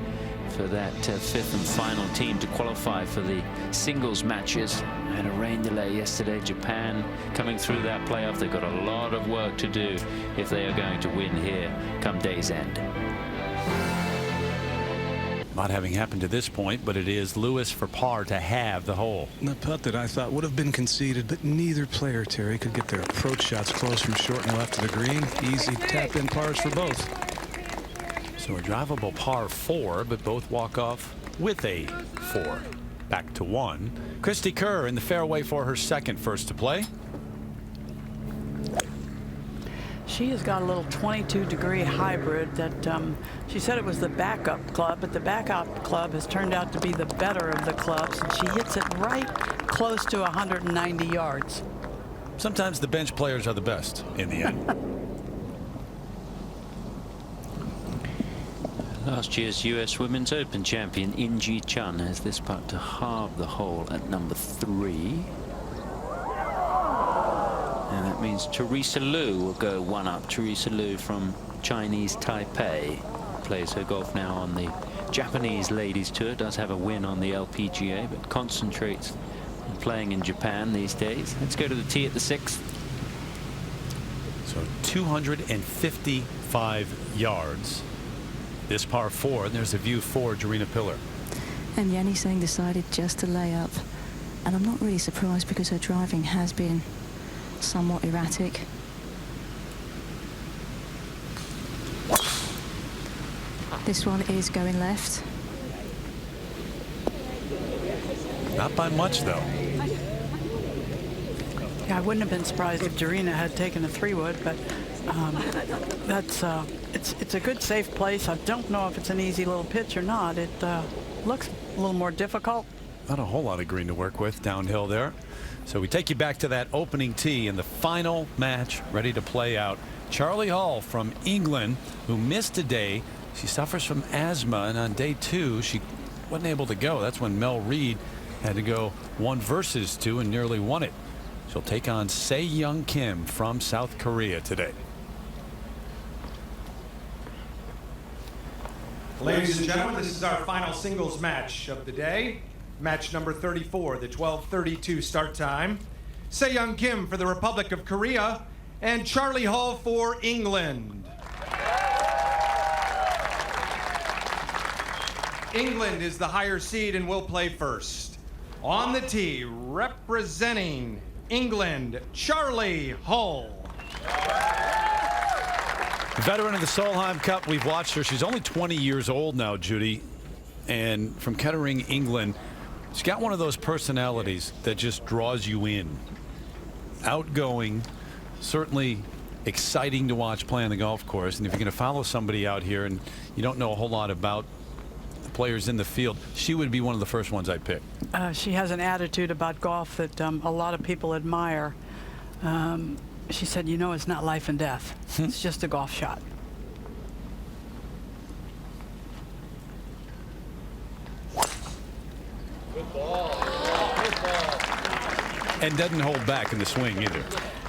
for that 5th and final team to qualify for the singles matches. Had a rain delay yesterday. Japan coming through that playoff. They've got a lot of work to do if they are going to win here come day's end. Not having happened to this point, but it is Lewis for par to have the hole. The putt that I thought would have been conceded, but neither player, Terry, could get their approach shots close from short and left of the green. Easy tap-in pars for both. So a drivable par 4, but both walk off with a 4. Back to 1. Christy Kerr in the fairway for her second first to play. She has got a little 22-degree hybrid that she said it was the backup club, but the backup club has turned out to be the better of the clubs, and she hits it right close to 190 yards. Sometimes the bench players are the best in the end. Last year's US Women's Open champion In-Ji Chun has this putt to halve the hole at number 3. And that means Teresa Liu will go 1 up. Teresa Liu from Chinese Taipei plays her golf now on the Japanese Ladies Tour. Does have a win on the LPGA, but concentrates on playing in Japan these days. Let's go to the tee at the 6th. So 255 yards. This par 4, and there's a view for Jarina Pillar. And Yanni Tseng decided just to lay up. And I'm not really surprised because her driving has been somewhat erratic. This one is going left. Not by much, though. Yeah, I wouldn't have been surprised if Jarina had taken a 3-wood, but that's it's a good safe place. I don't know if it's an easy little pitch or not. It looks a little more difficult. Not a whole lot of green to work with downhill there. So we take you back to that opening tee in the final match ready to play out. Charlie Hall from England, who missed a day. She suffers from asthma, and on day 2 she wasn't able to go. That's when Mel Reid had to go 1 versus 2 and nearly won it. She'll take on Se-Young Kim from South Korea today. Ladies and gentlemen, this is our final singles match of the day. Match number 34, the 12:32 start time. Se-Young Kim for the Republic of Korea and Charlie Hall for England. England is the higher seed and will play first. On the tee, representing England, Charlie Hall. Veteran of the Solheim Cup, we've watched her. She's only 20 years old now, Judy, and from Kettering, England. She's got one of those personalities that just draws you in. Outgoing, certainly exciting to watch play on the golf course. And if you're going to follow somebody out here and you don't know a whole lot about the players in the field, she would be one of the first ones I'd pick. She has an attitude about golf that a lot of people admire. She said, you know, it's not life and death. It's just a golf shot. Good ball. Good ball. And doesn't hold back in the swing either.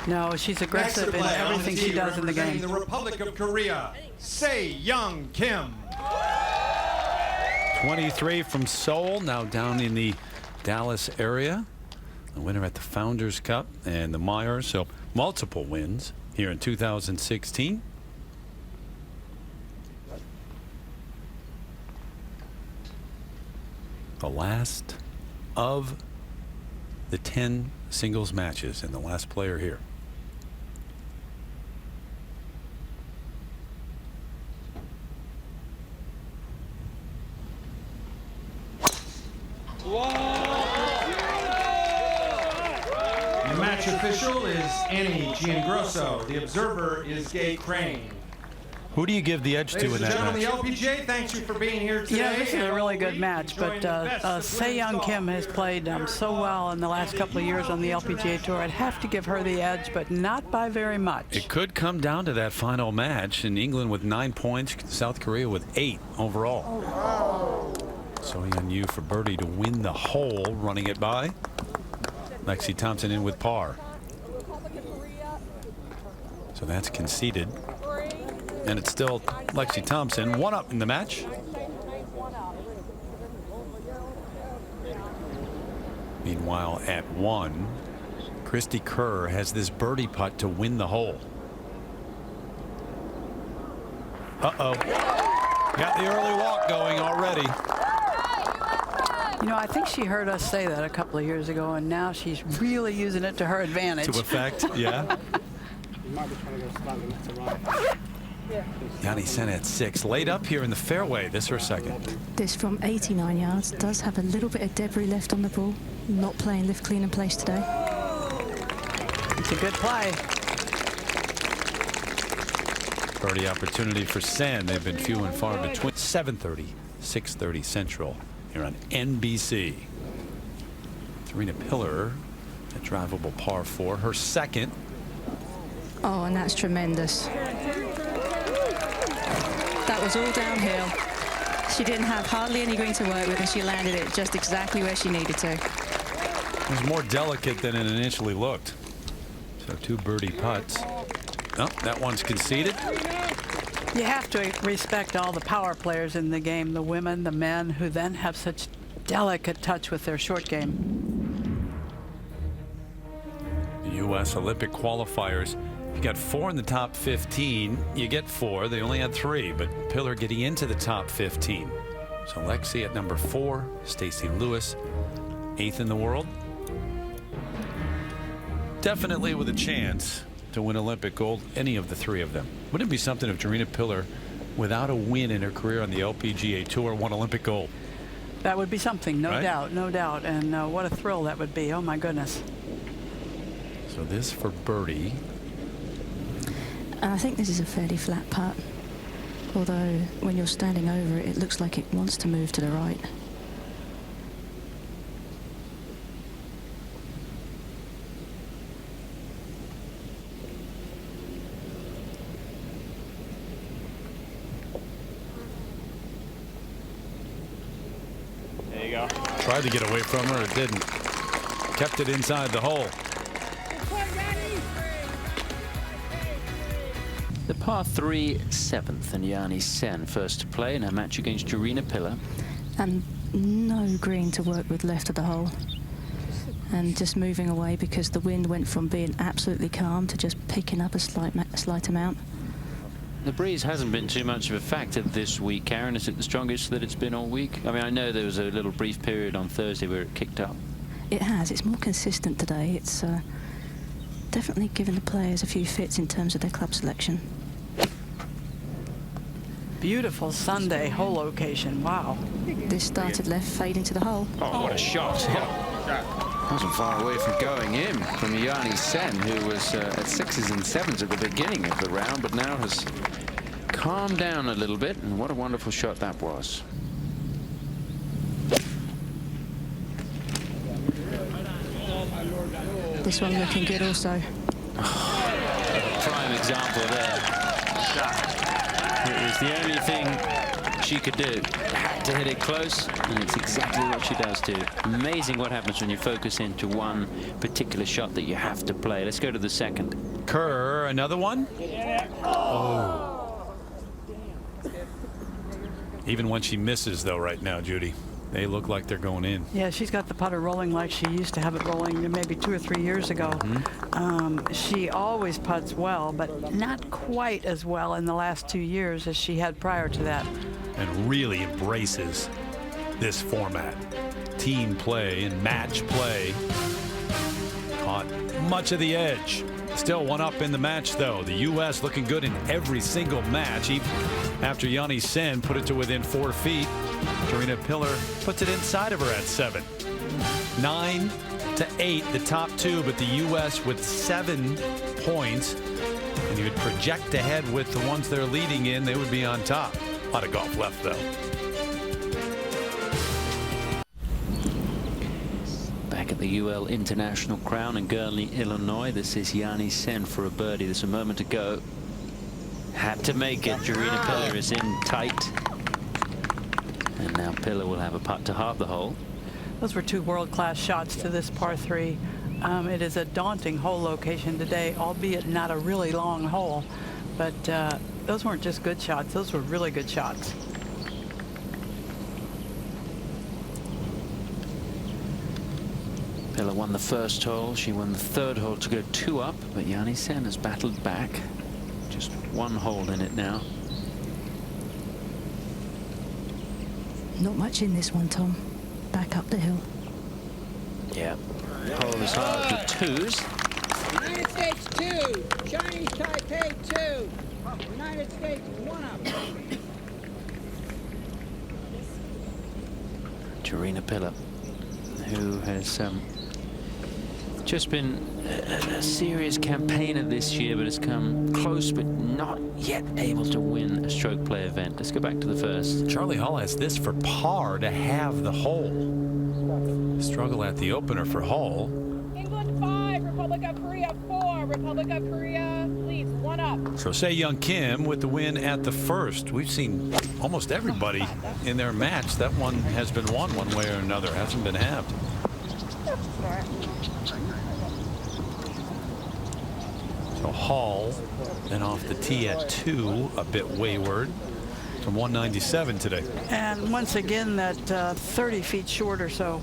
No, she's aggressive in everything she does in the game. The Republic of Korea, Se-Young Kim. 23 from Seoul, now down in the Dallas area. The winner at the Founders Cup and the Myers, so multiple wins here in 2016. The last of the 10 singles matches and the last player here. The match official is Annie Giangrosso. The observer is Gay Crane. Who do you give the edge to in that match? Ladies and gentlemen, the LPGA, thanks you for being here today. Yeah, this is a really good match, but Se-Young Kim has played so well in the last couple of years on the LPGA Tour. I'd have to give her the edge, but not by very much. It could come down to that final match in England with 9 points, South Korea with 8 overall. So-Yeon Yu for birdie to win the hole, running it by. Lexi Thompson in with par. So that's conceded. And it's still Lexi Thompson, 1 up in the match. Meanwhile, at 1, Christy Kerr has this birdie putt to win the hole. Uh-oh. Got the early walk going already. You know, I think she heard us say that a couple of years ago, and now she's really using it to her advantage. To effect, yeah. You might be trying to go slightly left to right. Yanni Sen at 6, laid up here in the fairway. This her second. This from 89 yards does have a little bit of debris left on the ball. Not playing lift clean in place today. It's a good play. Birdie opportunity for Sen. They've been few and far between. 7:30, 6:30 Central here on NBC. Serena Pillar, a drivable par 4, her second. Oh, and that's tremendous. That was all downhill. She didn't have hardly any green to work with, and she landed it just exactly where she needed to. It was more delicate than it initially looked. So 2 birdie putts. Oh, that one's conceded. You have to respect all the power players in the game, the women, the men, who then have such delicate touch with their short game. The U.S. Olympic qualifiers. You got 4 in the top 15. You get 4. They only had 3, but Pillar getting into the top 15. So Lexi at number 4, Stacey Lewis 8th in the world. Definitely with a chance to win Olympic gold, any of the 3 of them. Wouldn't it be something if Serena Pillar, without a win in her career on the LPGA Tour, won Olympic gold? That would be something, no Right? doubt, no doubt. And what a thrill that would be. Oh, my goodness. So this for birdie. And I think this is a fairly flat putt. Although when you're standing over it, it looks like it wants to move to the right. There you go. Tried to get away from her, it didn't. Kept it inside the hole. The par 3 7th, and Yanni Sen first to play in her match against Serena Pillar. And no green to work with left of the hole. And just moving away because the wind went from being absolutely calm to just picking up a slight amount. The breeze hasn't been too much of a factor this week, Karen. Is it the strongest that it's been all week? I mean, I know there was a little brief period on Thursday where it kicked up. It has. It's more consistent today. It's definitely given the players a few fits in terms of their club selection. Beautiful Sunday hole location. Wow. This started left, fade into the hole. Oh, what a shot. Wasn't far away from going in from Yanni Sen, who was at 6s and 7s at the beginning of the round, but now has calmed down a little bit, and what a wonderful shot that was. This one looking good also. Prime example there. It was the only thing she could do. Had to hit it close, and it's exactly what she does too. Amazing what happens when you focus into one particular shot that you have to play. Let's go to the second. Kerr, another one. Oh. Even when she misses, though, right now, Judy, they look like they're going in. Yeah, she's got the putter rolling like she used to have it rolling maybe 2 or 3 years ago. She always putts well, but not quite as well in the last 2 years as she had prior to that. And really embraces this format. Team play and match play. Caught much of the edge. Still one up in the match, though. The U.S. looking good in every single match. Even after Yanni Sen put it to within 4 feet, Karina Pillar puts it inside of her at 7. 9 to 8, the top two, but the U.S. with 7 points. And you would project ahead with the ones they're leading in, they would be on top. A lot of golf left, though. Back at the UL International Crown in Gurney, Illinois. This is Yanni Sen for a birdie. There's a moment to go. Had to make it. Karina Pillar is in tight. And now Pillar will have a putt to halve the hole. Those were 2 world-class shots to this par 3. It is a daunting hole location today, albeit not a really long hole. But those weren't just good shots. Those were really good shots. Pillar won the first hole. She won the third hole to go 2 up. But Yanni Sen has battled back. Just 1 hole in it now. Not much in this one, Tom. Back up the hill. Yeah. Hole is hard with 2s. United States 2, Chinese Taipei 2, United States 1 up. Karina Pillar, who has just been a serious campaigner this year, but has come close but not yet able to win a stroke play event. Let's go back to the first. Charlie Hull has this for par to have the hole. Struggle at the opener for Hull. England 5, Republic of Korea 4, Republic of Korea leads 1 up. So Se-Young Kim with the win at the first. We've seen almost everybody in their match. That one has been won one way or another. Hasn't been halved. So Hall then off the tee at 2, a bit wayward from 197 today. And once again, that 30 feet short or so.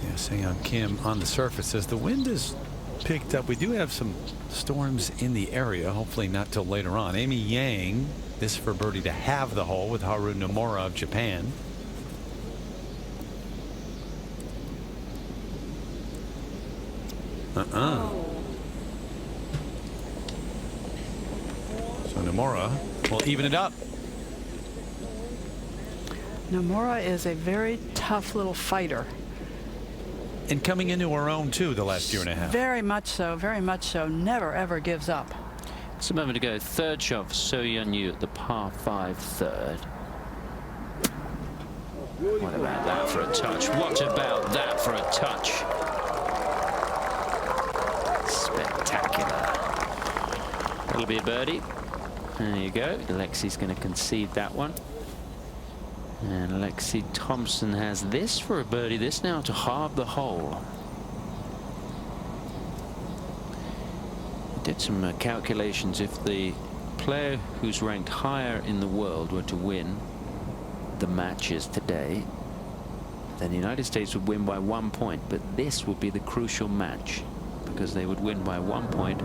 Yeah, Se-Young Kim on the surface as the wind is picked up. We do have some storms in the area, hopefully not till later on. Amy Yang, this for birdie to have the hole with Haru Nomura of Japan. So Nomura will even it up. Nomura is a very tough little fighter. And coming into her own, too, the last year and a half. Very much so, very much so. Never, ever gives up. It's a moment to go. Third shot for So-Yeon Yu at the par 5 third. What about that for a touch? What about that for a touch? Spectacular. That'll be a birdie. There you go. Alexi's going to concede that one. And Lexi Thompson has this for a birdie. This now to halve the hole. I did some calculations. If the player who's ranked higher in the world were to win the matches today, then the United States would win by 1 point. But this would be the crucial match because they would win by 1 point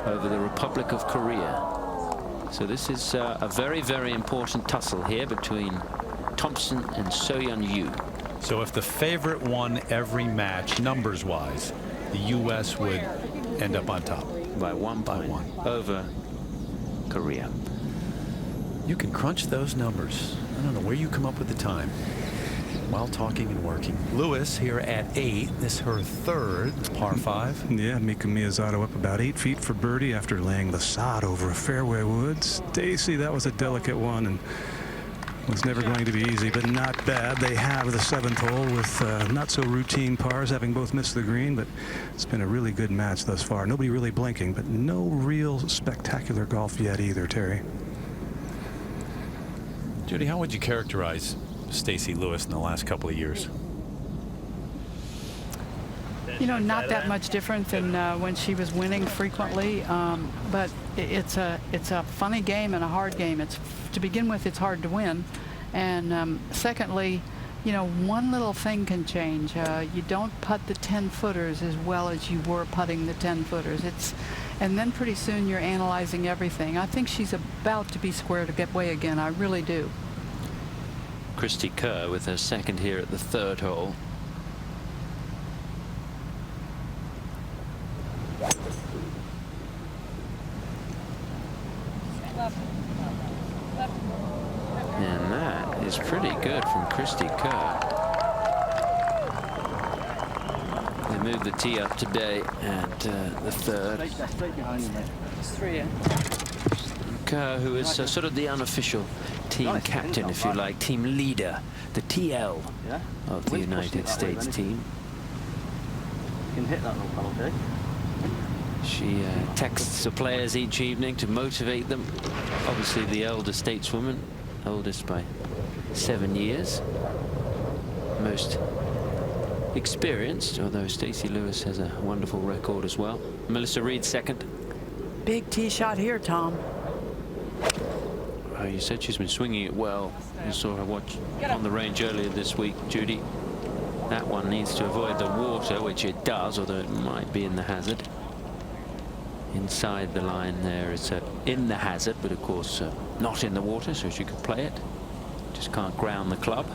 over the Republic of Korea. So this is a very, very important tussle here between Thompson and So-Yeon Yu. So if the favorite won every match, numbers-wise, the U.S. would end up on top. By 1 point over Korea. You can crunch those numbers. I don't know where you come up with the time while talking and working. Lewis here at 8. This her third, par 5. Yeah, Mika Miyazato up about 8 feet for birdie after laying the sod over a fairway wood. Stacy, that was a delicate one, and was never going to be easy, but not bad. They have the 7th hole with not so routine pars, having both missed the green, but it's been a really good match thus far. Nobody really blinking, but no real spectacular golf yet either, Terry. Judy, how would you characterize Stacey Lewis in the last couple of years? You know, not that much different than when she was winning frequently, but it's a funny game and a hard game. It's, to begin with, it's hard to win, and secondly, you know, one little thing can change. You don't putt the 10-footers as well as you were putting the 10-footers. And then pretty soon you're analyzing everything. I think she's about to be squared away again. I really do. Christy Kerr with her second here at the 3rd hole. And that is pretty good from Christy Kerr. They moved the tee up today at the 3rd. Kerr, who is sort of the unofficial team captain, if you like, team leader, the TL of the United States team. You can hit that little okay? She texts the players each evening to motivate them. Obviously the elder stateswoman, oldest by 7 years, most experienced, although Stacey Lewis has a wonderful record as well. Melissa Reed second. Big tee shot here, Tom. You said she's been swinging it well. You saw her watch on the range earlier this week, Judy. That one needs to avoid the water, which it does, although it might be in the hazard. Inside the line there is in the hazard, but of course not in the water, so she could play it. Just can't ground the club.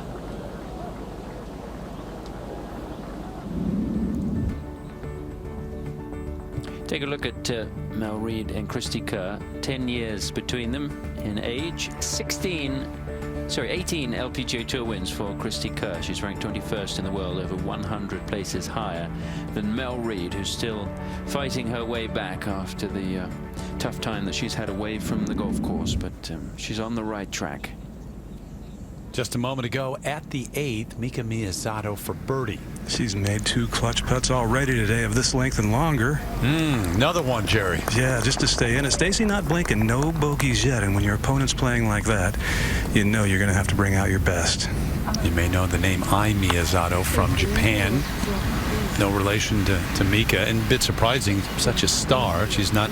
Take a look at Mel Reid and Christy Kerr. 10 years between them in age. 18 LPGA Tour wins for Christy Kerr. She's ranked 21st in the world, over 100 places higher than Mel Reid, who's still fighting her way back after the tough time that she's had away from the golf course, but she's on the right track. Just a moment ago at the 8th, Mika Miyazato for birdie. She's made 2 clutch putts already today of this length and longer. Another one, Jerry. Yeah, just to stay in it. Stacey not blinking, no bogeys yet, and when your opponent's playing like that, you know you're going to have to bring out your best. You may know the name Ai Miyazato from Japan. No relation to Mika, and a bit surprising, such a star. She's not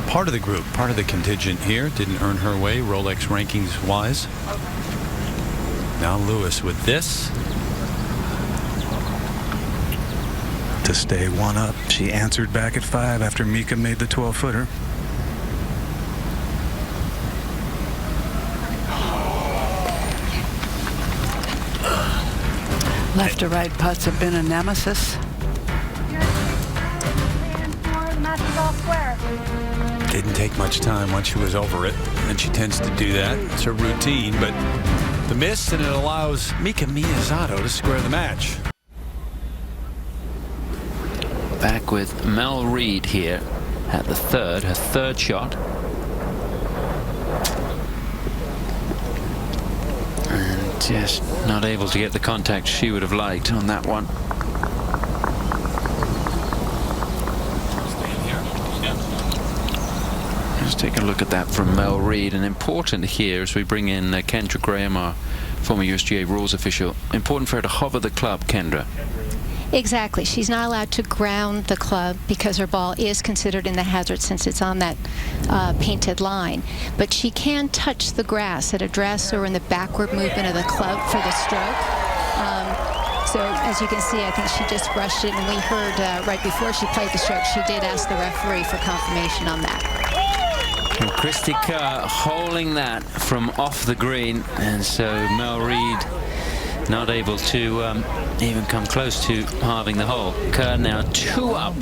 part of the group, part of the contingent here. Didn't earn her way Rolex rankings wise. Now Lewis with this. To stay 1 up, she answered back at 5 after Mika made the 12-footer. Left to right putts have been a nemesis. Didn't take much time once she was over it, and she tends to do that. It's her routine, but the miss, and it allows Mika Miyazato to square the match. Back with Mel Reid here at the 3rd, her 3rd shot. And just not able to get the contact she would have liked on that one. Let's take a look at that from Mel Reid. And important here as we bring in Kendra Graham, our former USGA rules official. Important for her to hover the club, Kendra. Exactly. She's not allowed to ground the club because her ball is considered in the hazard since it's on that painted line. But she can touch the grass at address or in the backward movement of the club for the stroke. So as you can see, I think she just brushed it, and we heard right before she played the stroke, she did ask the referee for confirmation on that. And Christy Kerr holding that from off the green, and so Mel Reid not able to even come close to halving the hole. Kerr now 2 up,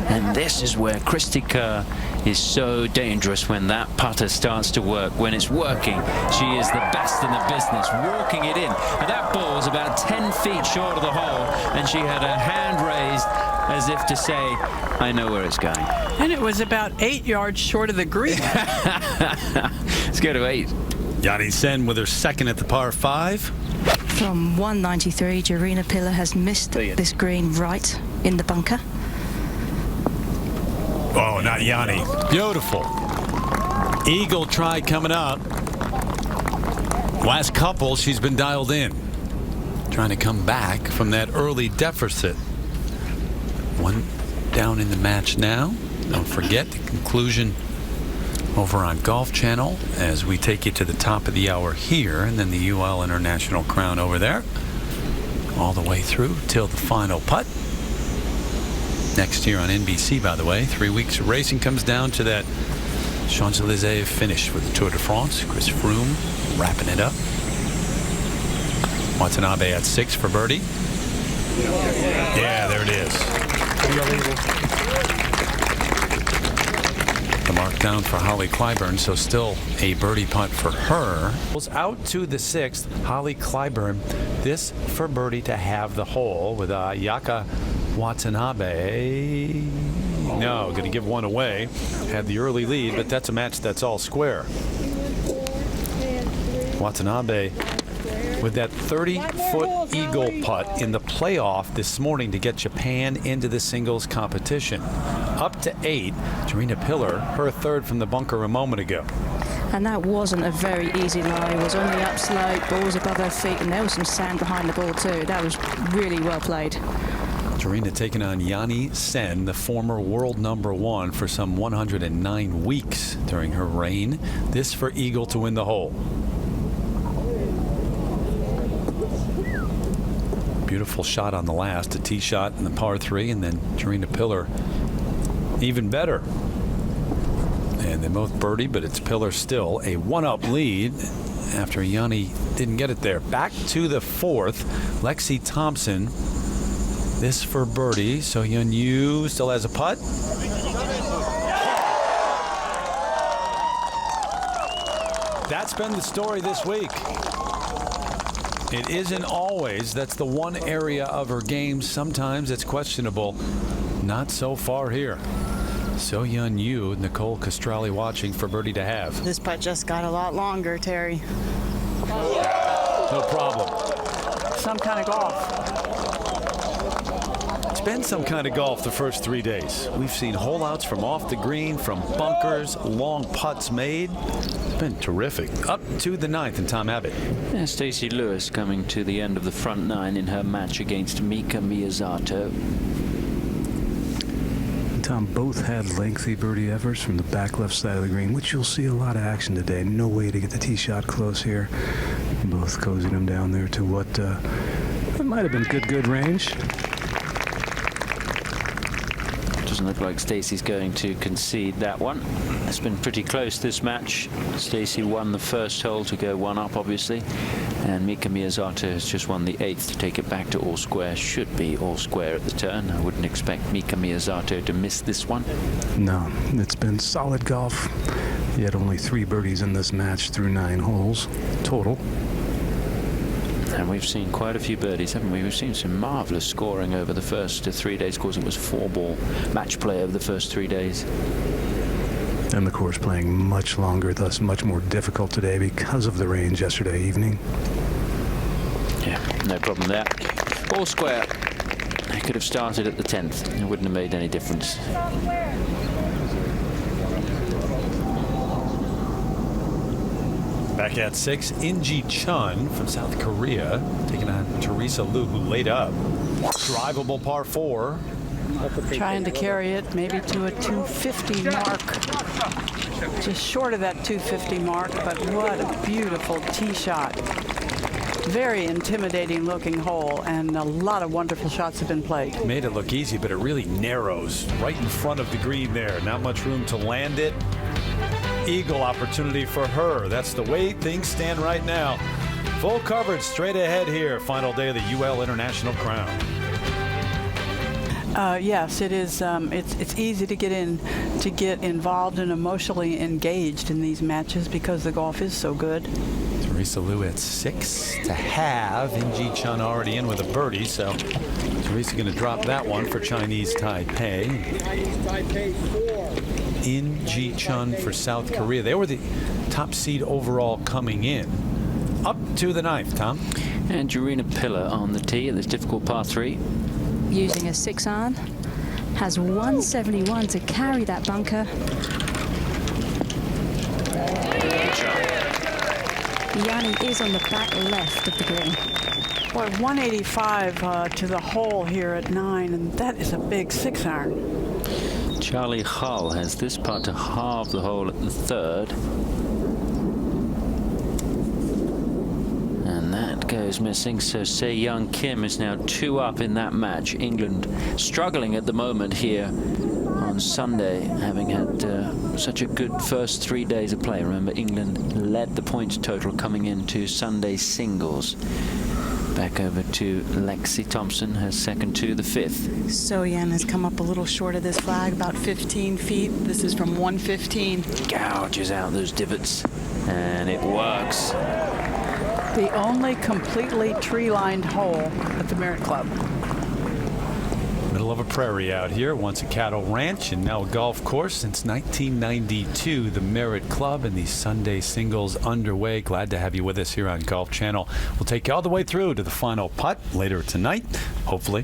and this is where Christy Kerr is so dangerous when that putter starts to work. When it's working, she is the best in the business, walking it in. And that ball was about 10 feet short of the hole, and she had her hand raised as if to say, I know where it's going. And it was about 8 yards short of the green. Let's go to 8. Yanni Sen with her second at the par 5. From 193, Jarina Pillar has missed this green right in the bunker. Oh, not Yanni. Beautiful. Eagle try coming up. Last couple, she's been dialed in. Trying to come back from that early deficit. One down in the match now. Don't forget the conclusion over on Golf Channel as we take you to the top of the hour here, and then the UL International Crown over there. All the way through till the final putt. Next year on NBC, by the way. 3 weeks of racing comes down to that Champs-Élysées finish with the Tour de France. Chris Froome wrapping it up. Watanabe at 6 for birdie. Yeah, there it is. The mark down for Holly Clyburn, so still a birdie putt for her. Out to the 6th, Holly Clyburn. This for birdie to have the hole with Ayaka Watanabe. No, going to give one away. Had the early lead, but that's a match that's all square. Watanabe with that 30-foot eagle putt in the playoff this morning to get Japan into the singles competition. Up to 8, Jarina Pillar, her third from the bunker a moment ago. And that wasn't a very easy lie. It was on the upslope, ball was above her feet, and there was some sand behind the ball too. That was really well played. Jarina taking on Yanni Sen, the former world #1 for some 109 weeks during her reign. This for eagle to win the hole. Beautiful shot on the last, a tee shot in the par 3, and then Jarina Pillar even better. And they both birdie, but it's Pillar still a 1-up lead after Yanni didn't get it there. Back to the 4th, Lexi Thompson. This for birdie, so Yun Yu still has a putt. That's been the story this week. It isn't always. That's the one area of her game. Sometimes it's questionable. Not so far here. So Yun Yu, Nicole Castrelli watching for birdie to have. This putt just got a lot longer, Terry. No problem. Some kind of golf. It's been some kind of golf the first 3 days. We've seen hole outs from off the green, from bunkers, long putts made. It's been terrific. Up to the 9th, and Tom Abbott. Yeah, Stacey Lewis coming to the end of the front 9 in her match against Mika Miyazato. Tom, both had lengthy birdie efforts from the back left side of the green, which you'll see a lot of action today. No way to get the tee shot close here. Both cozying them down there to what might have been good range. Doesn't look like Stacey's going to concede that one. It's been pretty close this match. Stacey won the first hole to go 1 up, obviously, and Mika Miyazato has just won the 8th to take it back to all square. Should be all square at the turn. I wouldn't expect Mika Miyazato to miss this one. No, it's been solid golf. He had only 3 birdies in this match through 9 holes total. And we've seen quite a few birdies, haven't we? We've seen some marvelous scoring over the first 3 days. Of course, it was 4-ball match play over the first 3 days. And the course playing much longer, thus much more difficult today because of the rain yesterday evening. Yeah, no problem there. All square. They could have started at the 10th. It wouldn't have made any difference. Back at 6, In-Ji Chun from South Korea taking on Teresa Liu, who laid up. Drivable par 4. Trying to carry it maybe to a 250 mark. Just short of that 250 mark, but what a beautiful tee shot. Very intimidating looking hole, and a lot of wonderful shots have been played. Made it look easy, but it really narrows right in front of the green there. Not much room to land it. Eagle opportunity for her. That's the way things stand right now. Full coverage straight ahead here. Final day of the UL International Crown. Yes, it is. It's easy to get involved and emotionally engaged in these matches because the golf is so good. Teresa Liu at 6 to have. In-Ji Chun already in with a birdie, so Teresa going to drop that one for Chinese Taipei. In-Ji Chun for South Korea. They were the top seed overall coming in. Up to the ninth, Tom. And Jarina Pillar on the tee at this difficult par 3. Using a 6-iron. Has 171 to carry that bunker. Yanni is on the back left of the green. Boy, 185 to the hole here at 9, and that is a big 6-iron. Charlie Hull has this putt to halve the hole at the 3rd. And that goes missing, so Se Young Kim is now 2 up in that match. England struggling at the moment here on Sunday, having had such a good first 3 days of play. Remember, England led the points total coming into Sunday singles. Back over to Lexi Thompson, her second to the 5th. So-Yan has come up a little short of this flag, about 15 feet. This is from 115. Gouges out those divots, and it works. The only completely tree-lined hole at the Merritt Club. Middle of a prairie out here, once a cattle ranch and now a golf course. Since 1992, the Merritt Club and the Sunday singles underway. Glad to have you with us here on Golf Channel. We'll take you all the way through to the final putt later tonight, hopefully.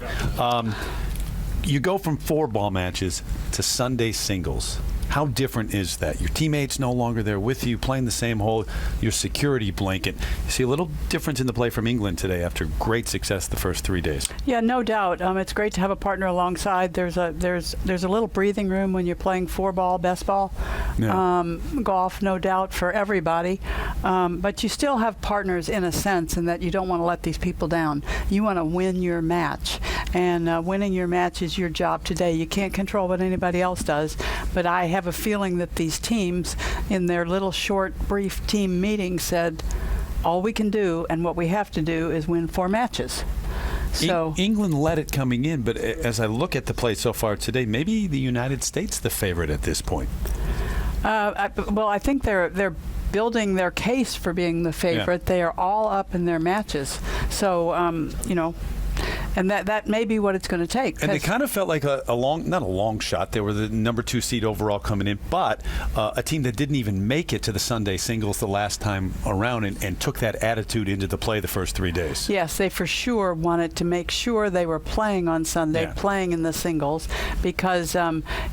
You go from 4-ball matches to Sunday singles. How different is that? Your teammates no longer there with you, playing the same hole, your security blanket. You see a little difference in the play from England today after great success the first 3 days. Yeah, no doubt. It's great to have a partner alongside. There's a little breathing room when you're playing 4-ball, best ball, golf, no doubt, for everybody. But you still have partners in a sense, in that you don't want to let these people down. You want to win your match. And winning your match is your job today. You can't control what anybody else does, but I have a feeling that these teams, in their little short, brief team meeting, said, all we can do and what we have to do is win 4 matches. So England led it coming in, but as I look at the play so far today, maybe the United States the favorite at this point. Well, I think they're building their case for being the favorite. Yeah. They are all up in their matches. So, you know, and that may be what it's going to take. And they kind of felt like not a long shot. They were the number 2 seed overall coming in, but a team that didn't even make it to the Sunday singles the last time around and took that attitude into the play the first 3 days. Yes, they for sure wanted to make sure they were playing on Sunday, playing in the singles, because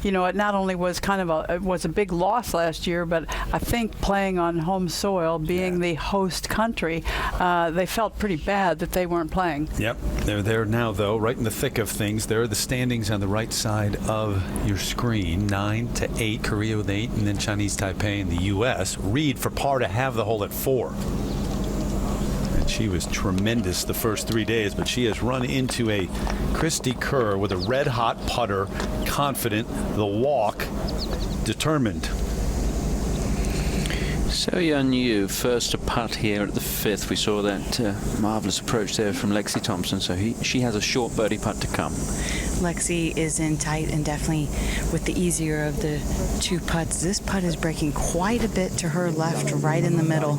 you know, it not only was it was a big loss last year, but I think playing on home soil, being the host country, they felt pretty bad that they weren't playing. Yep, they're there now, though, right in the thick of things. There are the standings on the right side of your screen. 9-8, Korea with 8, and then Chinese Taipei in the U.S. Reed for par to have the hole at 4. And she was tremendous the first 3 days, but she has run into a Christy Kerr with a red-hot putter, confident, the walk, determined. So Young Yu, first to putt here at the 5th. We saw that marvelous approach there from Lexi Thompson. So she has a short birdie putt to come. Lexi is in tight, and definitely with the easier of the 2 putts. This putt is breaking quite a bit to her left, right in the middle.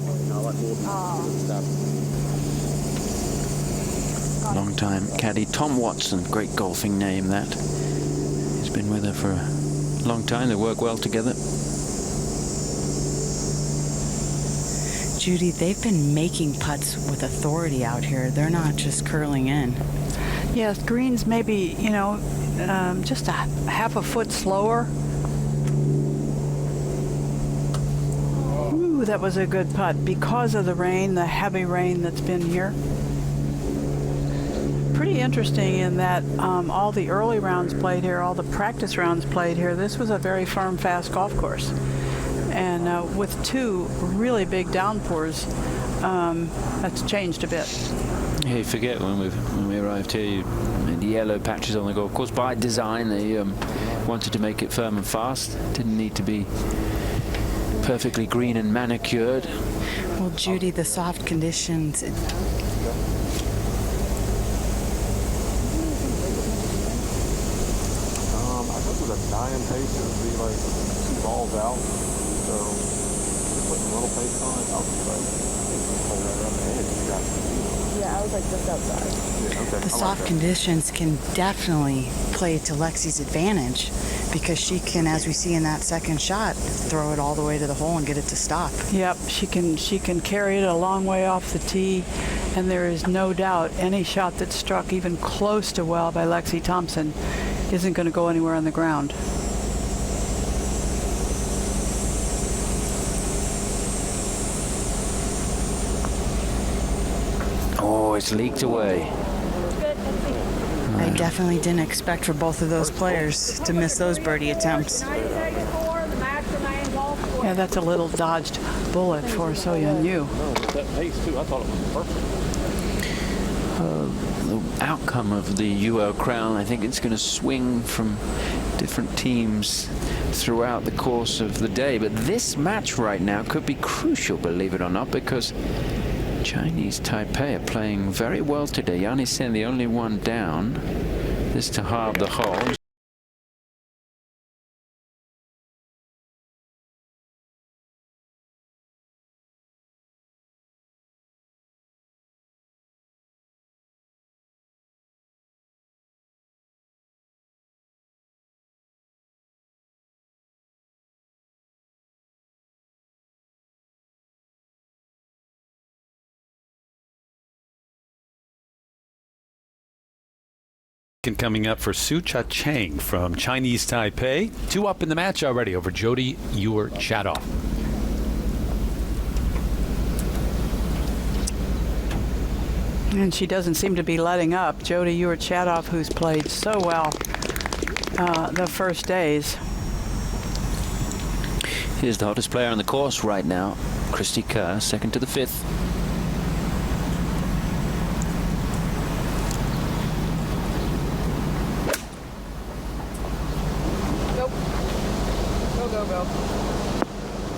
Long time caddy Tom Watson, great golfing name that. He's been with her for a long time. They work well together. Judy, they've been making putts with authority out here. They're not just curling in. Yes, greens maybe, you know, just a half a foot slower. Ooh, that was a good putt because of the rain, the heavy rain that's been here. Pretty interesting in that all the early rounds played here, all the practice rounds played here. This was a very firm, fast golf course. And with 2 really big downpours, that's changed a bit. Yeah, you forget when we arrived here, you had the yellow patches on the golf course. By design, they wanted to make it firm and fast. Didn't need to be perfectly green and manicured. Well, Judy, the soft conditions. I think with a dying pace, it would be like 2 balls out. So putting a little pace on it, I was like, hold that around the edge. Yeah, I was like just outside. The soft conditions can definitely play to Lexi's advantage, because she can, as we see in that second shot, throw it all the way to the hole and get it to stop. Yep, she can carry it a long way off the tee, and there is no doubt any shot that's struck even close to well by Lexi Thompson isn't going to go anywhere on the ground. Oh, it's leaked away. I definitely didn't expect for both of those players to miss those birdie attempts. Yeah, that's a little dodged bullet for So Yeon Yu. That pace too, I thought it was perfect. The outcome of the UL Crown, I think it's going to swing from different teams throughout the course of the day. But this match right now could be crucial, believe it or not, because Chinese Taipei are playing very well today. Yanni Sen, the only one down. This to halve the hole. Coming up for Su-Cha Chang from Chinese Taipei. 2 up in the match already over Jody Ewart-Chadoff. And she doesn't seem to be letting up. Jody Ewart-Chadoff, who's played so well the first days. Here's the hottest player on the course right now, Christy Kerr, second to the 5th.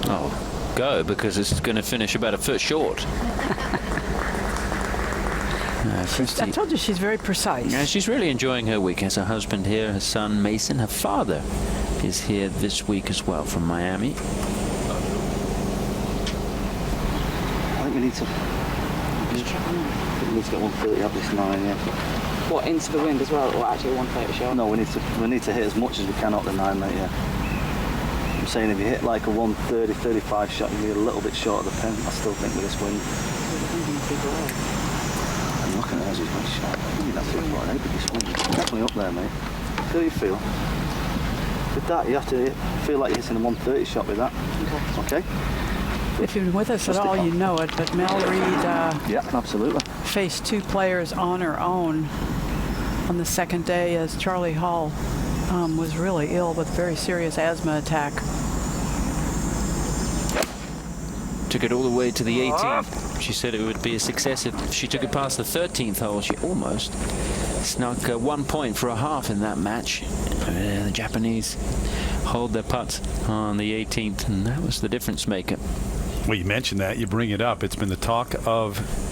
Oh, go, because it's going to finish about a foot short. I told you she's very precise. Yeah, she's really enjoying her week. Has her husband here, her son Mason. Her father is here this week as well from Miami. I think we need to get 130 up this 9, yeah. What, into the wind as well, or actually 130 shot? No, we need to hit as much as we can up the 9, mate, yeah. I'm saying if you hit like a 130, 35 shot, you'll be a little bit short of the pin. I still think with this wind. I'm looking at it as he's got shot. I think that's it for an 8 with this wind. Definitely up there, mate. Feel you feel. With that, you have to feel like you're hitting a 130 shot with that. Okay? If you've been with us at all, you know it, but Mel Reid yeah, absolutely. faced 2 players on her own on the second day as Charlie Hall was really ill with a very serious asthma attack. Took it all the way to the 18th. She said it would be a success if she took it past the 13th hole. She almost snuck 1 point for a half in that match. The Japanese hold their putts on the 18th, and that was the difference maker. Well, you mentioned that. You bring it up. It's been the talk of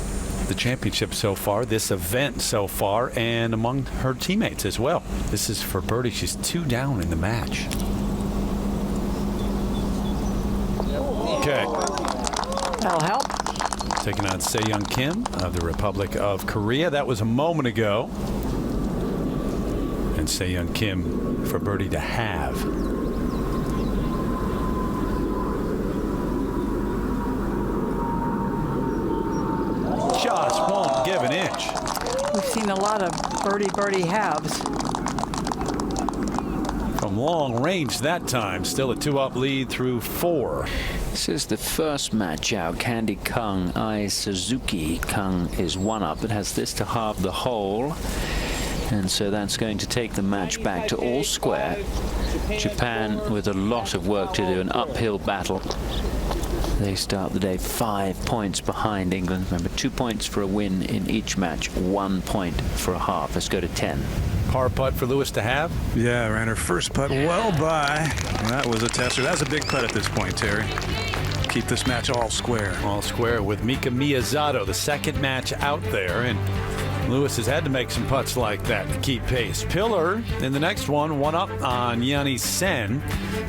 the championship so far, this event so far, and among her teammates as well. This is for birdie. She's 2 down in the match. Okay. That'll help. Taking on Se-Young Kim of the Republic of Korea. That was a moment ago. And Se-Young Kim for birdie to have. Just won't give an inch. We've seen a lot of birdie halves. From long range that time, still a 2-up lead through 4. This is the first match out. Candy Kung, Ai Suzuki. Kung is 1 up. It has this to halve the hole. And so that's going to take the match back to all square. Japan with a lot of work to do, an uphill battle. They start the day 5 points behind England. Remember, 2 points for a win in each match, 1 point for a half. Let's go to 10. Par putt for Lewis to have. Yeah, ran her first putt well by. That was a tester. That's a big putt at this point, Terry. Keep this match all square. All square with Mika Miyazato, the second match out there. And Lewis has had to make some putts like that to keep pace. Pillar in the next one, 1 up on Yanni Sen.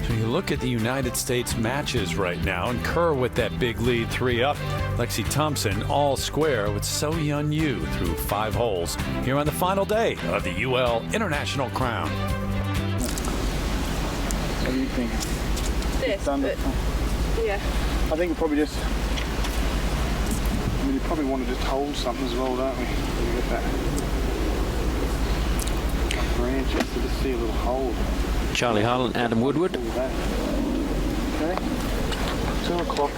So you look at the United States matches right now, and Kerr with that big lead, 3 up. Lexi Thompson all square with So Yeon Yu through 5 holes here on the final day of the UL International Crown. do you think? This, yeah. I think probably just, I mean, you probably want to just hold something as well, don't we? You get that branch just to see a little hold. Charlie Hull and Adam Woodward. Okay. 2 o'clock.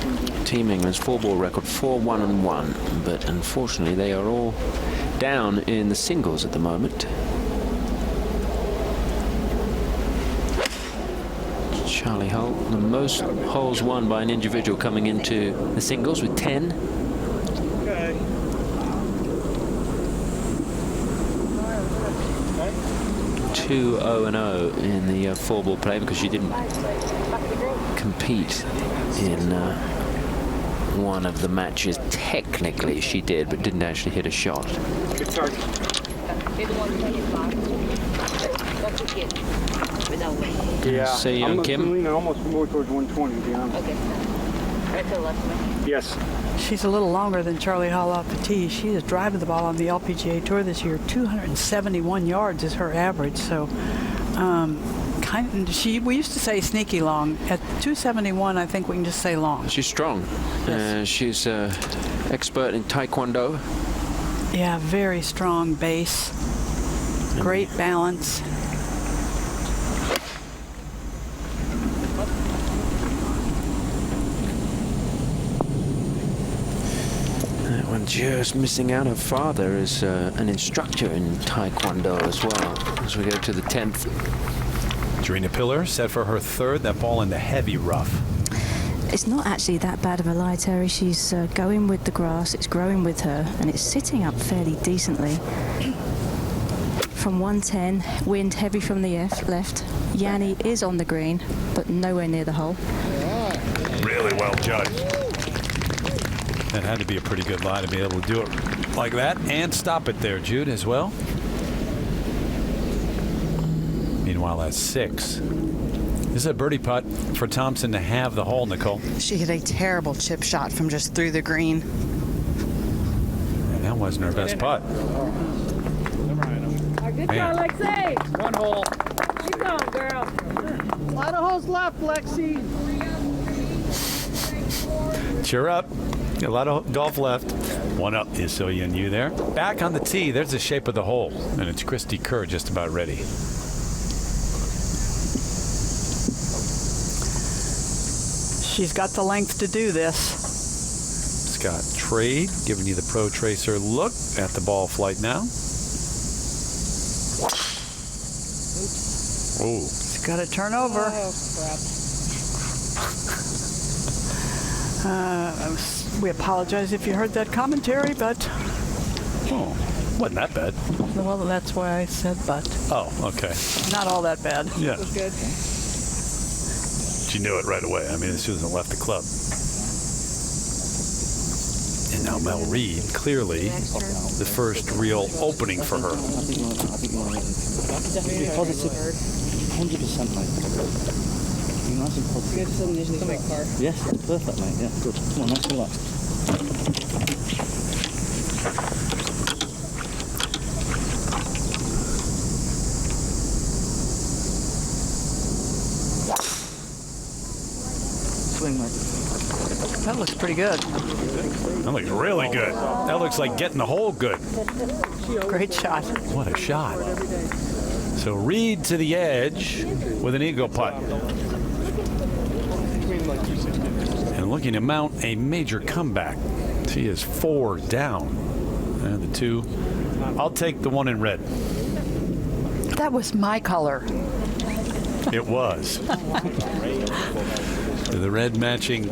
Team England's 4-ball record 4-1-1, but unfortunately they are all down in the singles at the moment. Charlie Hull, the most holes won by an individual coming into the singles with 10. Okay. 2-0-0 in the 4-ball play because she didn't compete in one of the matches. Technically she did, but didn't actually hit a shot. Yeah, See I'm Kim? leaning almost more towards 120, to be honest. Okay. Right to the left of me. Yes. She's a little longer than Charlie Hull off the tee. She is driving the ball on the LPGA Tour this year. 271 yards is her average. So, we used to say sneaky long. At 271, I think we can just say long. She's strong. Yes. She's expert in Taekwondo. Yeah, very strong base. Great balance. Just missing out. Her father is an instructor in Taekwondo as well. As we go to the 10th. Serena Pillar set for her 3rd. That ball in the heavy rough. It's not actually that bad of a lie, Terry. She's going with the grass. It's growing with her, and it's sitting up fairly decently. From 110, wind heavy from the left. Yanni is on the green, but nowhere near the hole. Really well judged. That had to be a pretty good lie to be able to do it like that and stop it there, Jude, as well. Meanwhile, that's 6. This is a birdie putt for Thompson to have the hole, Nicole. She hit a terrible chip shot from just through the green. And that wasn't her best putt. Good Man. job, Lexi. 1 hole. Keep going, girl. A lot of holes left, Lexi. Cheer up. A lot of golf left. 1 up is Soya and you there. Back on the tee, there's the shape of the hole. And it's Christy Kerr just about ready. She's got the length to do this. Scott Trade giving you the Pro Tracer look at the ball flight now. Oh. It's got to turn over. Oh, crap. We apologize if you heard that commentary, but... Oh, wasn't that bad. Well, that's why I said but. Oh, okay. Not all that bad. Yeah. That was good. She knew it right away. I mean, as soon as it left the club. And now Mel Reed, clearly the first real opening for her. Be positive. 100%, mate. Be nice and positive. Good submission. Yes, perfect, mate. Yeah, good. Come on, nice and relaxed. Swing, mate. That looks pretty good. That looks really good. That looks like getting the hole good. Great shot. What a shot. So Reed to the edge with an eagle putt. And looking to mount a major comeback. She is 4 down. And the 2. I'll take the 1 in red. That was my color. It was. The red matching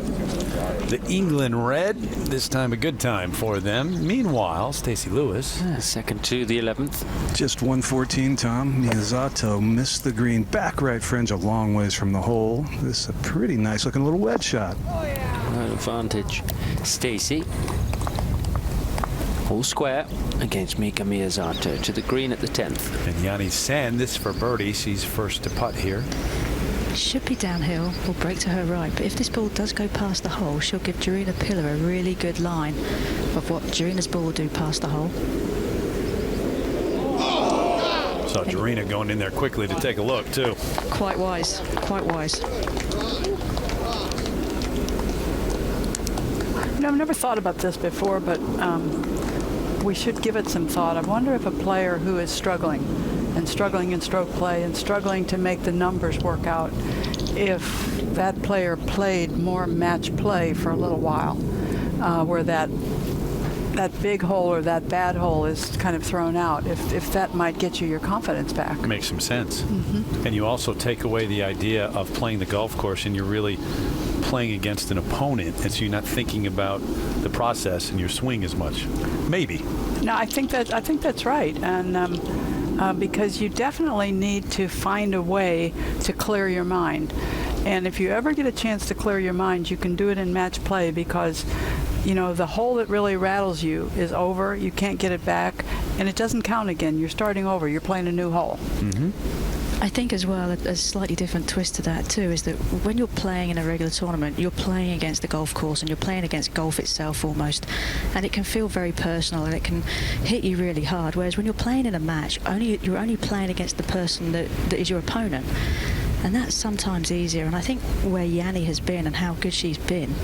the England red. This time a good time for them. Meanwhile, Stacey Lewis. Second to the 11th. Just 114, Tom. Miyazato missed the green back right fringe a long ways from the hole. This is a pretty nice looking little wedge shot. Right advantage. Stacey. All square against Mika Miyazato to the green at the 10th. And Yanni Sand, this for birdie. She's first to putt here. Should be downhill or break to her right, but if this ball does go past the hole, she'll give Jarina Pillar a really good line of what Jarina's ball will do past the hole. Saw Jarina going in there quickly to take a look, too. Quite wise, quite wise. You know, I've never thought about this before, but we should give it some thought. I wonder if a player who is struggling in stroke play and struggling to make the numbers work out, if that player played more match play for a little while, where that big hole or that bad hole is kind of thrown out, if that might get you your confidence back. Makes some sense. Mm-hmm. And you also take away the idea of playing the golf course and you're really playing against an opponent, and so you're not thinking about the process and your swing as much. Maybe. No, I think that's right, and because you definitely need to find a way to clear your mind. And if you ever get a chance to clear your mind, you can do it in match play, because you know the hole that really rattles you is over. You can't get it back, and it doesn't count again. You're starting over. You're playing a new hole. Mm-hmm. I think as well, a slightly different twist to that too is that when you're playing in a regular tournament, you're playing against the golf course and you're playing against golf itself almost, and it can feel very personal and it can hit you really hard. Whereas when you're playing in a match, you're only playing against the person that is your opponent, and that's sometimes easier. And I think where Yanni has been and how good she's been,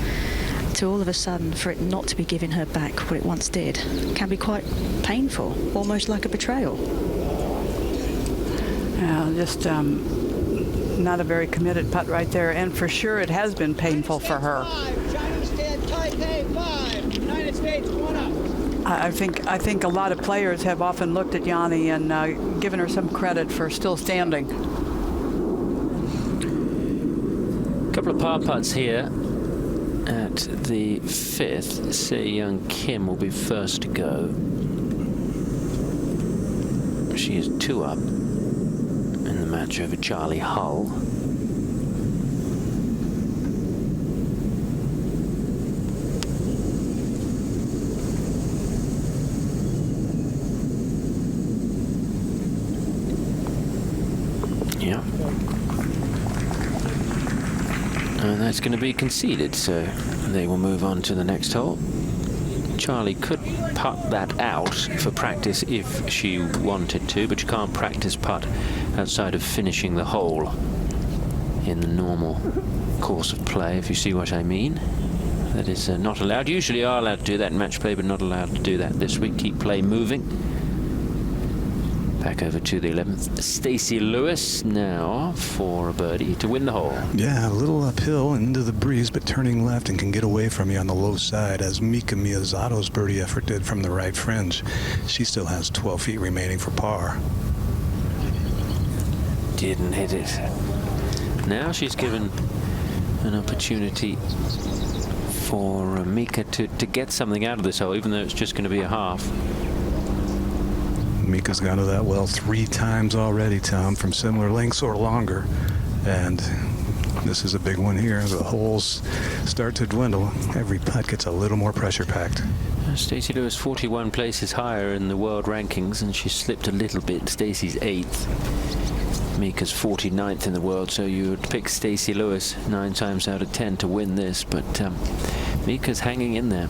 to all of a sudden for it not to be giving her back what it once did can be quite painful, almost like a betrayal. Just not a very committed putt right there, and for sure it has been painful for her. Chinese stand Taipei 5. United States 1 up. I think a lot of players have often looked at Yanni and given her some credit for still standing. A couple of par putts here at the 5th. Se Young Kim will be first to go. She is 2 up in the match over Charlie Hull. Yeah. And that's going to be conceded, so they will move on to the next hole. Charlie could putt that out for practice if she wanted to, but you can't practice putt outside of finishing the hole in the normal course of play, if you see what I mean. That is not allowed. Usually are allowed to do that in match play, but not allowed to do that this week. Keep play moving. Back over to the 11th. Stacey Lewis now for a birdie to win the hole. Yeah, a little uphill into the breeze, but turning left and can get away from you on the low side, as Mika Miyazato's birdie effort did from the right fringe. She still has 12 feet remaining for par. Didn't hit it. Now she's given an opportunity for Mika to get something out of this hole, even though it's just going to be a half. Mika's gone to that well 3 times already, Tom, from similar lengths or longer. And this is a big one here. The holes start to dwindle. Every putt gets a little more pressure packed. Stacey Lewis 41 places higher in the world rankings, and she slipped a little bit. Stacey's 8th. Mika's 49th in the world, so you would pick Stacey Lewis 9 times out of 10 to win this, but Mika's hanging in there.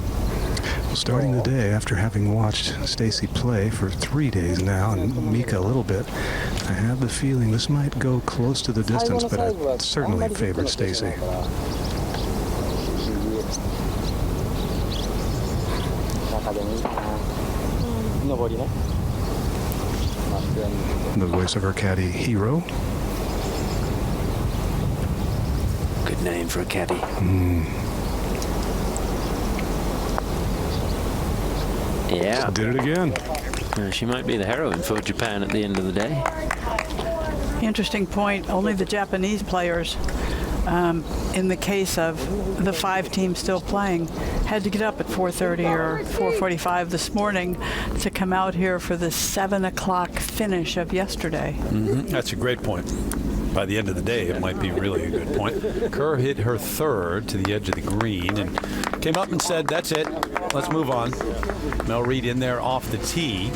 Starting the day after having watched Stacey play for 3 days now, and Mika a little bit, I have the feeling this might go close to the distance, but I certainly favored Stacey. The voice of her caddy, Hero. Good name for a caddy. Yeah. Did it again. She might be the heroine for Japan at the end of the day. Interesting point. Only the Japanese players, in the case of the 5 teams still playing, had to get up at 4:30 or 4:45 this morning to come out here for the 7 o'clock finish of yesterday. Mm-hmm. That's a great point. By the end of the day, it might be really a good point. Kerr hit her 3rd to the edge of the green and came up and said, that's it. Let's move on. Mel Reid in there off the tee.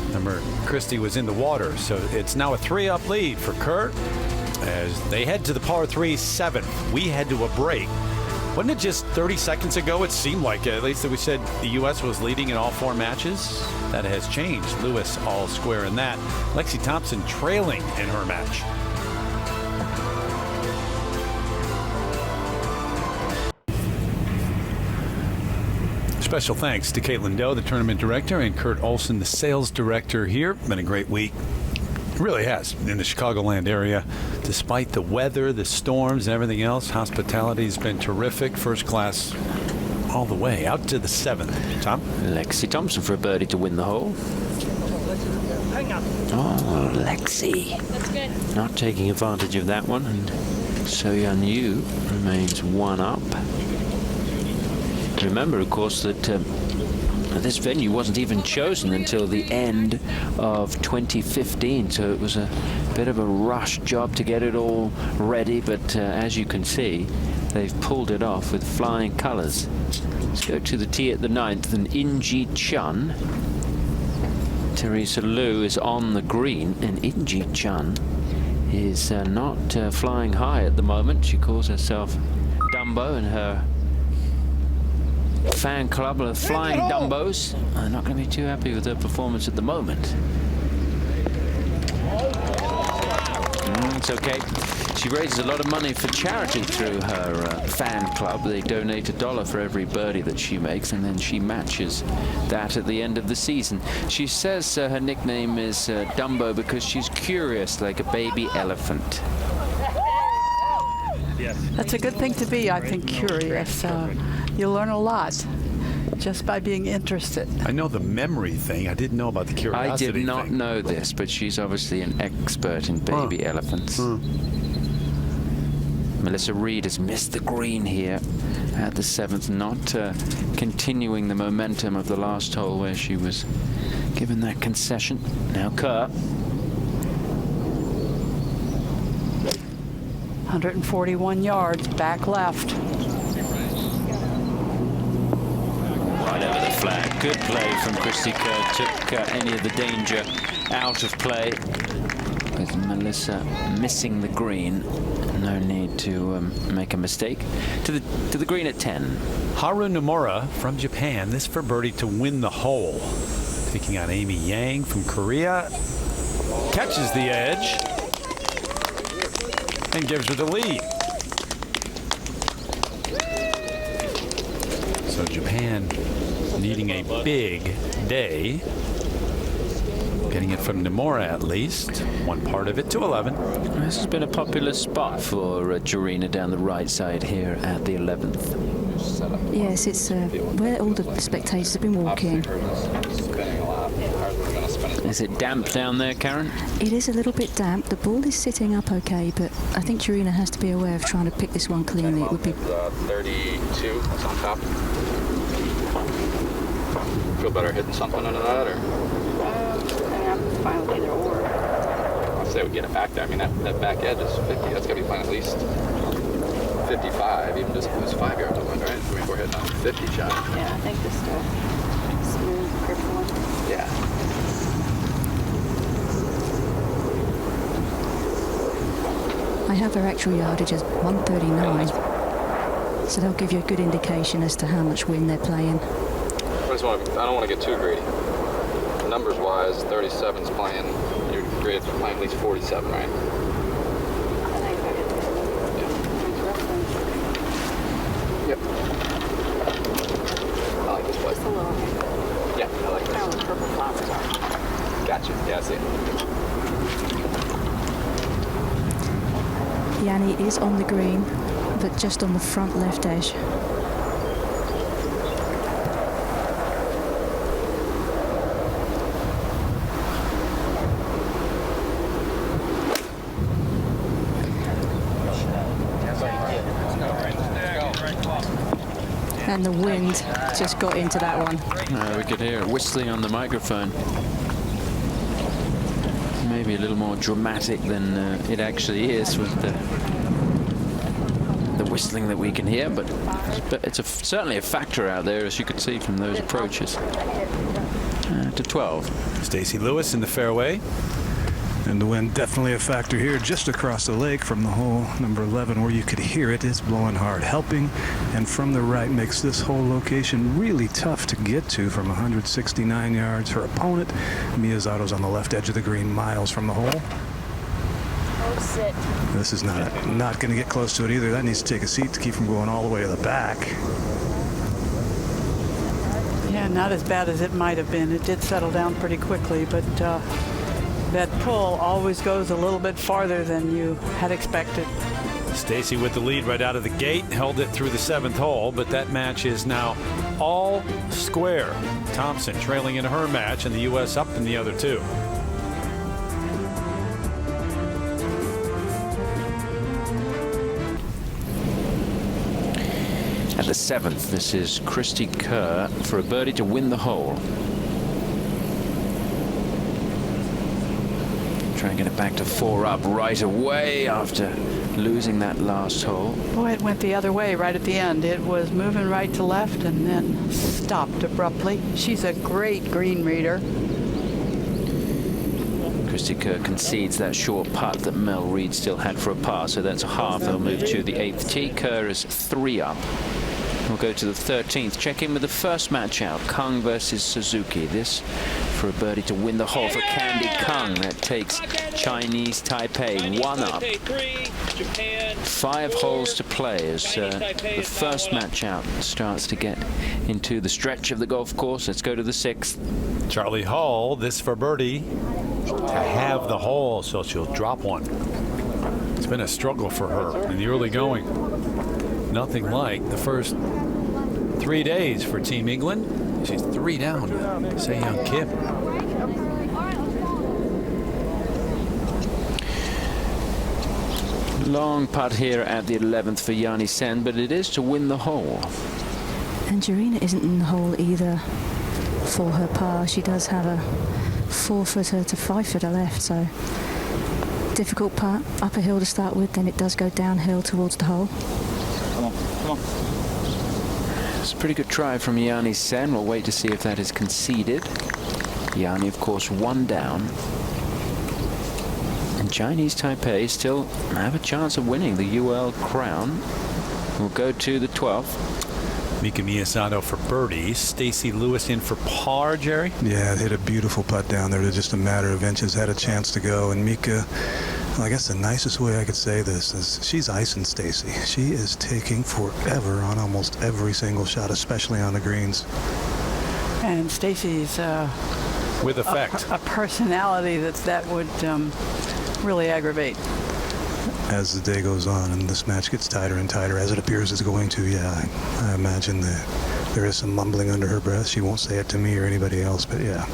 Remember, Christie was in the water, so it's now a 3-up lead for Kerr as they head to the par 3 7th. We head to a break. Wasn't it just 30 seconds ago? It seemed like it. At least that we said the U.S. was leading in all 4 matches. That has changed. Lewis all square in that. Lexi Thompson trailing in her match. Special thanks to Caitlin Doe, the tournament director, and Kurt Olson, the sales director here. Been a great week. It really has in the Chicagoland area. Despite the weather, the storms, and everything else, hospitality has been terrific. First class all the way out to the 7th. Tom? Lexi Thompson for a birdie to win the hole. Oh, Lexi. That's good. Not taking advantage of that one. And So-Yeon Yu remains 1 up. Remember, of course, that this venue wasn't even chosen until the end of 2015, so it was a bit of a rush job to get it all ready, but as you can see, they've pulled it off with flying colors. Let's go to the tee at the 9th, and In-Ji Chun. Teresa Liu is on the green, and In-Ji Chun is not flying high at the moment. She calls herself Dumbo, and her fan club of Flying Dumbos are not going to be too happy with her performance at the moment. It's okay. She raises a lot of money for charity through her fan club. They donate $1 for every birdie that she makes, and then she matches that at the end of the season. She says her nickname is Dumbo because she's curious like a baby elephant. That's a good thing to be, I think, curious. You learn a lot just by being interested. I know the memory thing. I didn't know about the curiosity I did not thing. know this, but she's obviously an expert in baby elephants. Melissa Reed has missed the green here at the 7th, not continuing the momentum of the last hole where she was given that concession. Now Kerr. 141 yards, back left. Right over the flag. Good play from Christy Kerr. Took any of the danger out of play. With Melissa missing the green, no need to make a mistake. To the green at 10. Haru Nomura from Japan. This for birdie to win the hole. Taking on Amy Yang from Korea. Catches the edge and gives her the lead. So Japan needing a big day. Getting it from Nomura at least. One part of it to 11. This has been a popular spot for Jorina down the right side here at the 11th. Yes, it's where all the spectators have been walking. Is it damp down there, Karen? It is a little bit damp. The ball is sitting up okay, but I think Jorina has to be aware of trying to pick this one cleanly. It would be 32. That's on top. Feel better hitting something under that, or? I'm fine with either or. I'd say we get it back there. I mean, that back edge is 50. That's got to be playing at least 55, even just lose 5 yards on it, right? I mean, we're hitting a 50 shot. Yeah, I think just a smooth grip one. Yeah. I have her actual yardage as 139, so they'll give you a good indication as to how much wind they're playing. I don't want to get too greedy. Numbers wise, 37's playing, your grade's playing at least 47, right? Yep. I like this place. Just a little. Yeah, I like this. How the purple flowers are. Gotcha. Yeah, I see it. Yanni is on the green, but just on the front left edge. And the wind just got into that one. We could hear it whistling on the microphone. Maybe a little more dramatic than it actually is with the whistling that we can hear, but it's certainly a factor out there, as you could see from those approaches. To 12. Stacey Lewis in the fairway. And the wind definitely a factor here, just across the lake from the hole number 11, where you could hear it. It's blowing hard, helping, and from the right makes this whole location really tough to get to from 169 yards. Her opponent, Miyazato's on the left edge of the green, miles from the hole. Sit. This is not going to get close to it either. That needs to take a seat to keep from going all the way to the back. Yeah, not as bad as it might have been. It did settle down pretty quickly, but that pull always goes a little bit farther than you had expected. Stacy with the lead right out of the gate, held it through the 7th hole, but that match is now all square. Thompson trailing in her match, and the U.S. up in the other two. At the 7th, this is Christy Kerr for a birdie to win the hole. Try and get it back to 4 up right away after losing that last hole. Boy, it went the other way right at the end. It was moving right to left and then stopped abruptly. She's a great green reader. Christy Kerr concedes that short putt that Mel Reid still had for a par, so that's a half. They'll move to the 8th tee. Kerr is 3 up. We'll go to the 13th. Check in with the first match out. Kang versus Suzuki. This for a birdie to win the hole for Candy Kang. That takes Chinese Taipei 1 up. 5 holes to play as the first match out starts to get into the stretch of the golf course. Let's go to the 6th. Charlie Hall, this for birdie to have the hole, so she'll drop one. It's been a struggle for her in the early going. Nothing like the first 3 days for Team England. She's 3 down to Se Young Kim. Long putt here at the 11th for Yani Sen, but it is to win the hole. And Jarina isn't in the hole either for her par. She does have a 4-footer to 5-footer left, so difficult putt, up a hill to start with, then it does go downhill towards the hole. Come on. It's a pretty good try from Yani Sen. We'll wait to see if that is conceded. Yani, of course, 1 down. And Chinese Taipei still have a chance of winning the UL crown. We'll go to the 12th. Mika Miyasato for birdie. Stacy Lewis in for par, Jerry? Yeah, hit a beautiful putt down there. Just a matter of inches. Had a chance to go. And Mika, well, I guess the nicest way I could say this is she's icing Stacy. She is taking forever on almost every single shot, especially on the greens. And Stacy's with effect. A personality that would really aggravate. As the day goes on and this match gets tighter and tighter, as it appears it's going to, yeah, I imagine that there is some mumbling under her breath. She won't say it to me or anybody else, but yeah.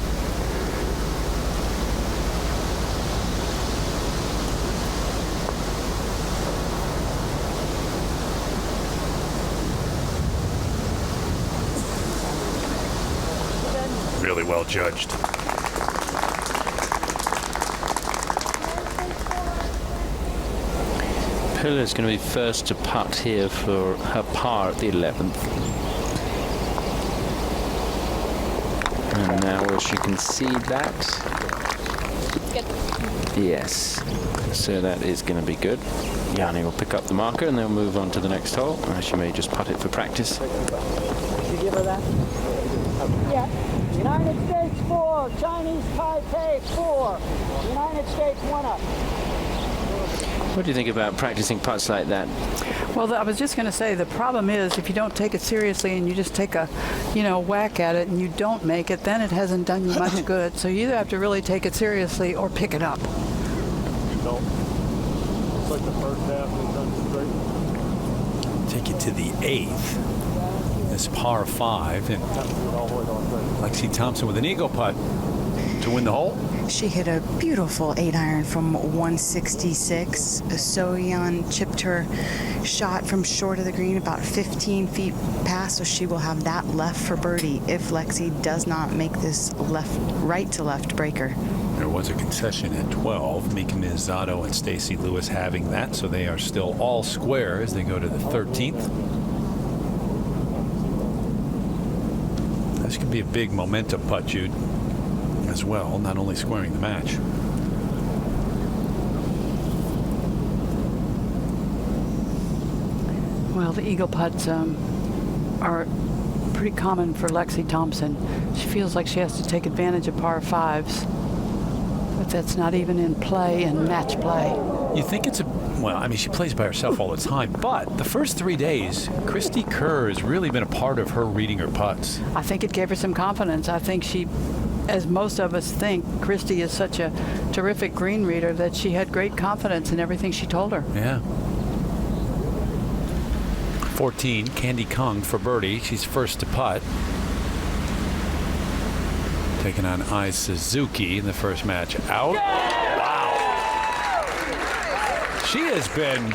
Really well judged. Pillar's going to be first to putt here for her par at the 11th. And now will she concede that? Yes. So that is going to be good. Yani will pick up the marker and they'll move on to the next hole. She may just putt it for practice. Did you give her that? Yeah. United States 4, Chinese Taipei 4. United States 1 up. What do you think about practicing putts like that? Well, I was just going to say, the problem is if you don't take it seriously and you just take a, whack at it and you don't make it, then it hasn't done you much good. So you either have to really take it seriously or pick it up. No. It's like the first half we've done straight. Take it to the 8th. This par 5. And Lexi Thompson with an eagle putt to win the hole. She hit a beautiful 8-iron from 166. So-Yeon chipped her shot from short of the green about 15 feet past, so she will have that left for birdie if Lexi does not make this right to left breaker. There was a concession at 12. Mika Miyasato and Stacy Lewis having that, so they are still all square as they go to the 13th. This could be a big momentum putt, Jude, as well, not only squaring the match. Well, the eagle putts are pretty common for Lexi Thompson. She feels like she has to take advantage of par fives, but that's not even in play and match play. You think it's well, I mean, she plays by herself all the time, but the first 3 days, Christy Kerr has really been a part of her reading her putts. I think it gave her some confidence. I think she, as most of us think, Christy is such a terrific green reader that she had great confidence in everything she told her. Yeah. 14, Candy Kung for birdie. She's first to putt. Taking on Ai Suzuki in the first match out. Wow. She has been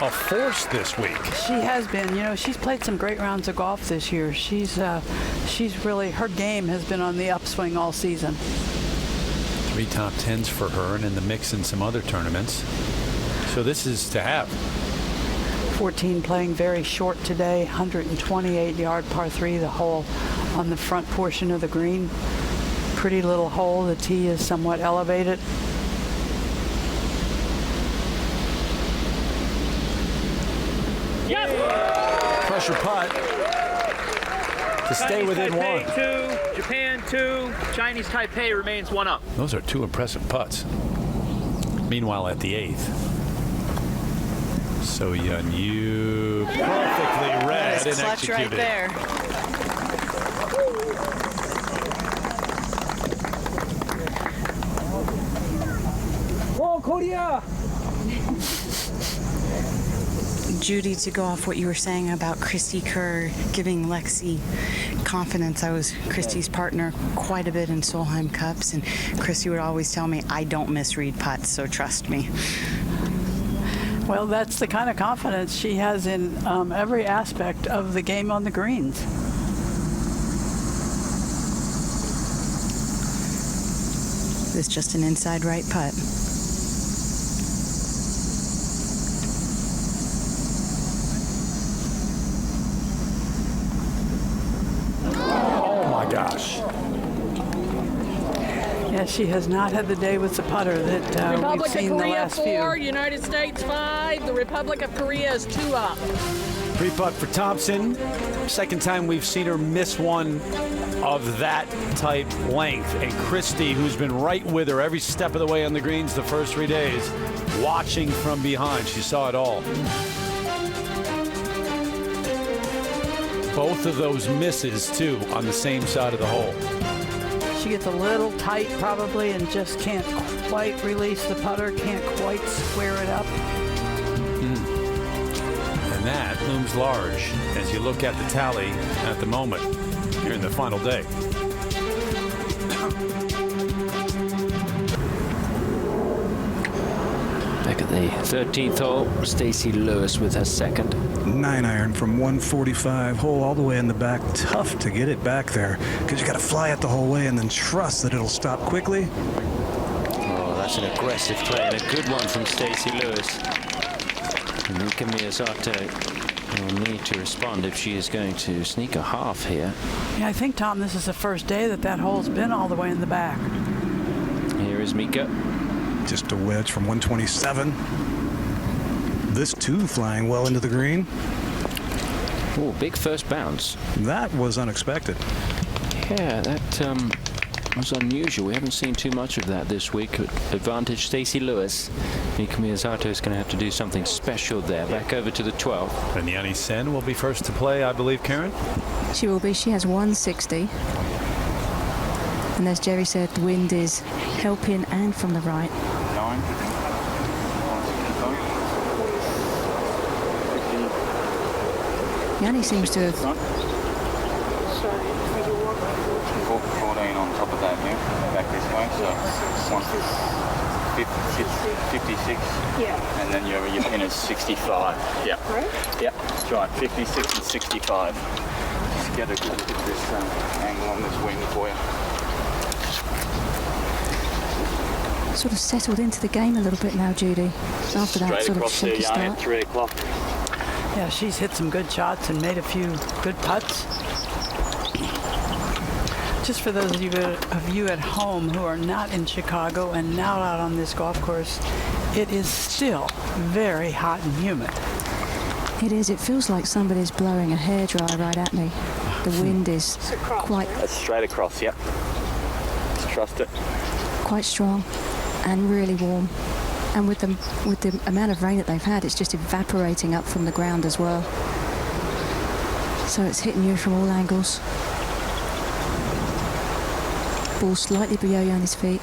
a force this week. She has been. You know, she's played some great rounds of golf this year. She's really, her game has been on the upswing all season. 3 top 10s for her and in the mix in some other tournaments. So this is to have. 14 playing very short today, 128-yard par 3, the hole on the front portion of the green. Pretty little hole. The tee is somewhat elevated. Pressure putt to stay Chinese within Taipei one. 2, Japan 2, Chinese Taipei remains 1 up. Those are 2 impressive putts. Meanwhile, at the 8th, So Yeon perfectly read and clutch executed. right there. Whoa, Korea! Judy, to go off what you were saying about Christy Kerr giving Lexi confidence, I was Christy's partner quite a bit in Solheim Cups, and Christy would always tell me, I don't misread putts, so trust me. Well, that's the kind of confidence she has in every aspect of the game on the greens. It's just an inside right putt. Oh my gosh. Yeah, she has not had the day with the putter that we've Republic seen of the Korea last 4, few. United States 5. The Republic of Korea is 2 up. Free putt for Thompson. Second time we've seen her miss one of that type length. And Christy, who's been right with her every step of the way on the greens the first 3 days, watching from behind. She saw it all. Both of those misses, too, on the same side of the hole. She gets a little tight probably and just can't quite release the putter, can't quite square it up. And that looms large as you look at the tally at the moment here in the final day. Back at the 13th hole, Stacey Lewis with her second. 9-iron from 145, hole all the way in the back. Tough to get it back there because you got to fly it the whole way and then trust that it'll stop quickly. Oh, that's an aggressive play and a good one from Stacey Lewis. Mika Miyazato will need to respond if she is going to sneak a half here. Yeah, I think, Tom, this is the first day that hole's been all the way in the back. Here is Mika. Just a wedge from 127. This too flying well into the green. Oh, big first bounce. That was unexpected. Yeah, that was unusual. We haven't seen too much of that this week. Advantage Stacey Lewis. Mika Miyazato is going to have to do something special there. Back over to the 12th. And Yanni Sen will be first to play, I believe, Karen? She will be. She has 160. And as Jerry said, the wind is helping and from the right. 9. Yanni seems to have 14 on top of that here, back this way, so 56. Yeah. And then your pin is 65. Yeah. Right? Yeah, that's right. 56 and 65. Just get a good look at this angle on this wing for you. sort of settled into the game a little bit now, Judy, after that sort of shaky start. At 3 o'clock. Yeah, she's hit some good shots and made a few good putts. Just for those of you at home who are not in Chicago and not out on this golf course, it is still very hot and humid. It is. It feels like somebody's blowing a hairdryer right at me. The wind is quite... That's straight across, yep. Just trust it. Quite strong and really warm. And with the amount of rain that they've had, it's just evaporating up from the ground as well. So it's hitting you from all angles. Ball slightly below Yanni's feet.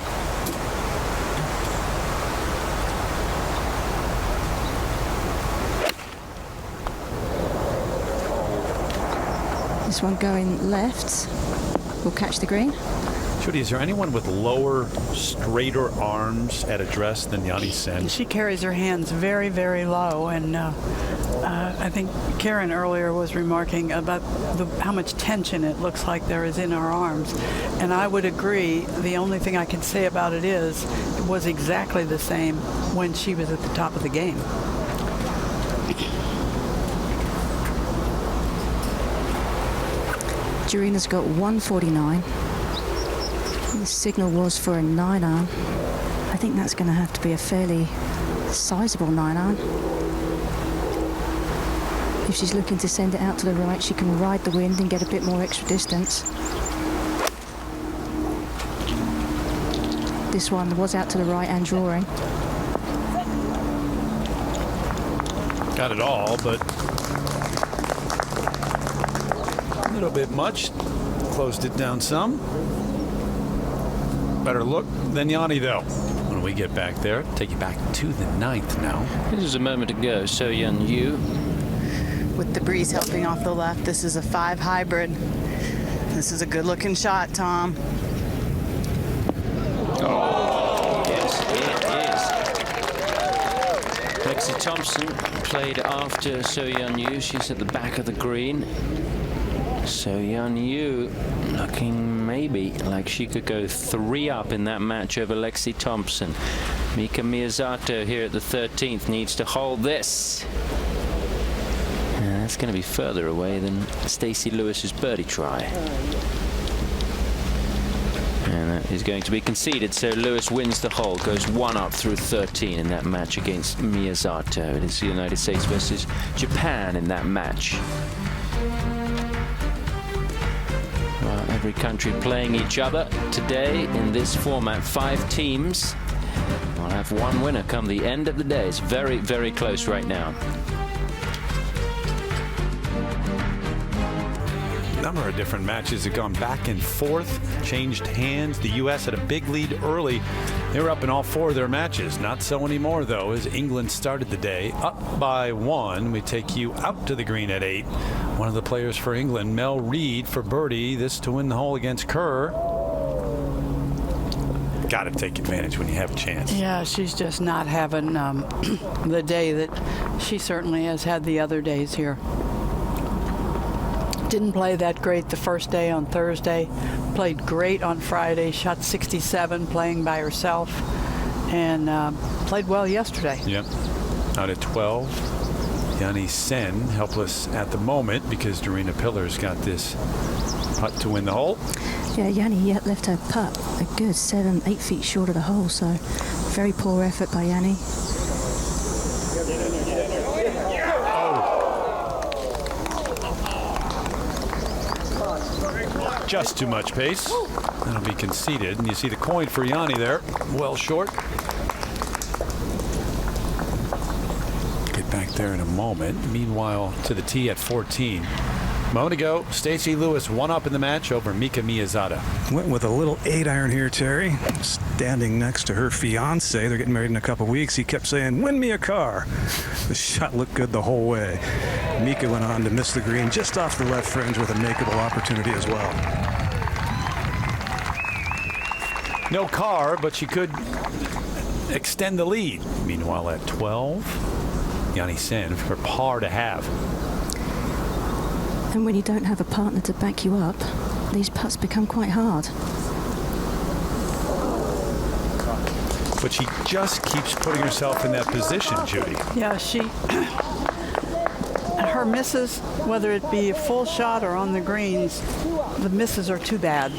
This one going left will catch the green. Judy, is there anyone with lower, straighter arms at address than Yanni Sen? She carries her hands very, very low, and I think Karen earlier was remarking about how much tension it looks like there is in her arms, and I would agree. The only thing I can say about it is it was exactly the same when she was at the top of the game. Jarina's got 149. The signal was for a 9-iron. I think that's going to have to be a fairly sizable 9-iron. If she's looking to send it out to the right, she can ride the wind and get a bit more extra distance. This one was out to the right and drawing. Got it all, but a little bit much. Closed it down some. Better look than Yanni, though. When we get back there, take you back to the 9th now. This is a moment to go. So Yeon Yu. With the breeze helping off the left, this is a 5 hybrid. This is a good-looking shot, Tom. Oh, yes, it is. Lexi Thompson played after So Yeon Yu. She's at the back of the green. So Yeon Yu looking maybe like she could go 3 up in that match over Lexi Thompson. Mika Miyazato here at the 13th needs to hold this. And that's going to be further away than Stacey Lewis's birdie try. And that is going to be conceded, so Lewis wins the hole, goes 1 up through 13 in that match against Miyazato. It is the United States versus Japan in that match. Every country playing each other today in this format. 5 teams will have 1 winner come the end of the day. It's very, very close right now. A number of different matches have gone back and forth, changed hands. The U.S. had a big lead early. They were up in all 4 of their matches. Not so anymore, though, as England started the day up by 1. We take you out to the green at 8. One of the players for England, Mel Reid, for birdie. This to win the hole against Kerr. Got to take advantage when you have a chance. Yeah, she's just not having the day that she certainly has had the other days here. Didn't play that great the first day on Thursday. Played great on Friday. Shot 67 playing by herself. And played well yesterday. Yep. Out at 12. Yanni Sen helpless at the moment because Jarina Pillar's got this putt to win the hole. Yeah, Yanni left her putt a good 7-8 feet short of the hole, so very poor effort by Yanni. Just too much pace. That'll be conceded. And you see the coin for Yanni there. Well short. Get back there in a moment. Meanwhile, to the tee at 14. A moment ago, Stacey Lewis 1 up in the match over Mika Miyazato. Went with a little 8-iron here, Terry. Standing next to her fiance. They're getting married in a couple weeks. He kept saying, "Win me a car." The shot looked good the whole way. Mika went on to miss the green just off the left fringe with a makeable opportunity as well. No car, but she could extend the lead. Meanwhile, at 12, Yanni Sen, her par to have. And when you don't have a partner to back you up, these putts become quite hard. But she just keeps putting herself in that position, Judy. Yeah, her misses, whether it be a full shot or on the greens, the misses are too bad.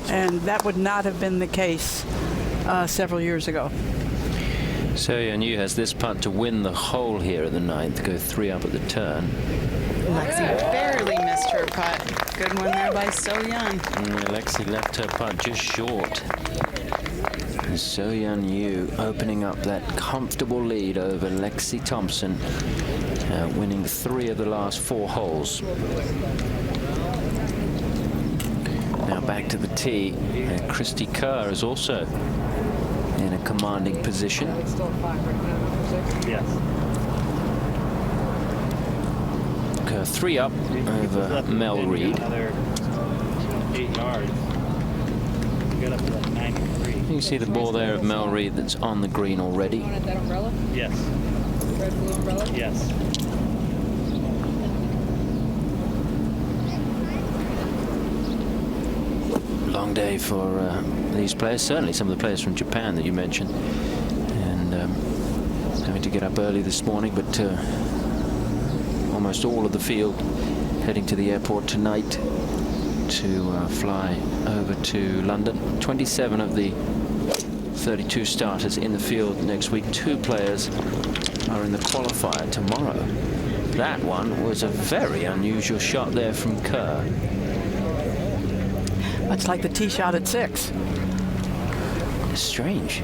And that would not have been the case several years ago. So Yu has this putt to win the hole here at the 9th, go 3 up at the turn. Lexi barely missed her putt. Good one there by So Yeon. Lexi left her putt just short. And So Yu opening up that comfortable lead over Lexi Thompson, winning 3 of the last 4 holes. Now back to the tee. Christy Kerr is also in a commanding position. Yes. Kerr 3 up over Mel Reid. Another 8 yards. Get up to like 93. You can see the ball there of Mel Reid that's on the green already. That umbrella? Yes. Red blue umbrella? Yes. Long day for these players, certainly some of the players from Japan that you mentioned, and having to get up early this morning, but almost all of the field heading to the airport tonight to fly over to London. 27 of the 32 starters in the field next week. 2 players are in the qualifier tomorrow. That one was a very unusual shot there from Kerr. Much like the tee shot at 6. Strange.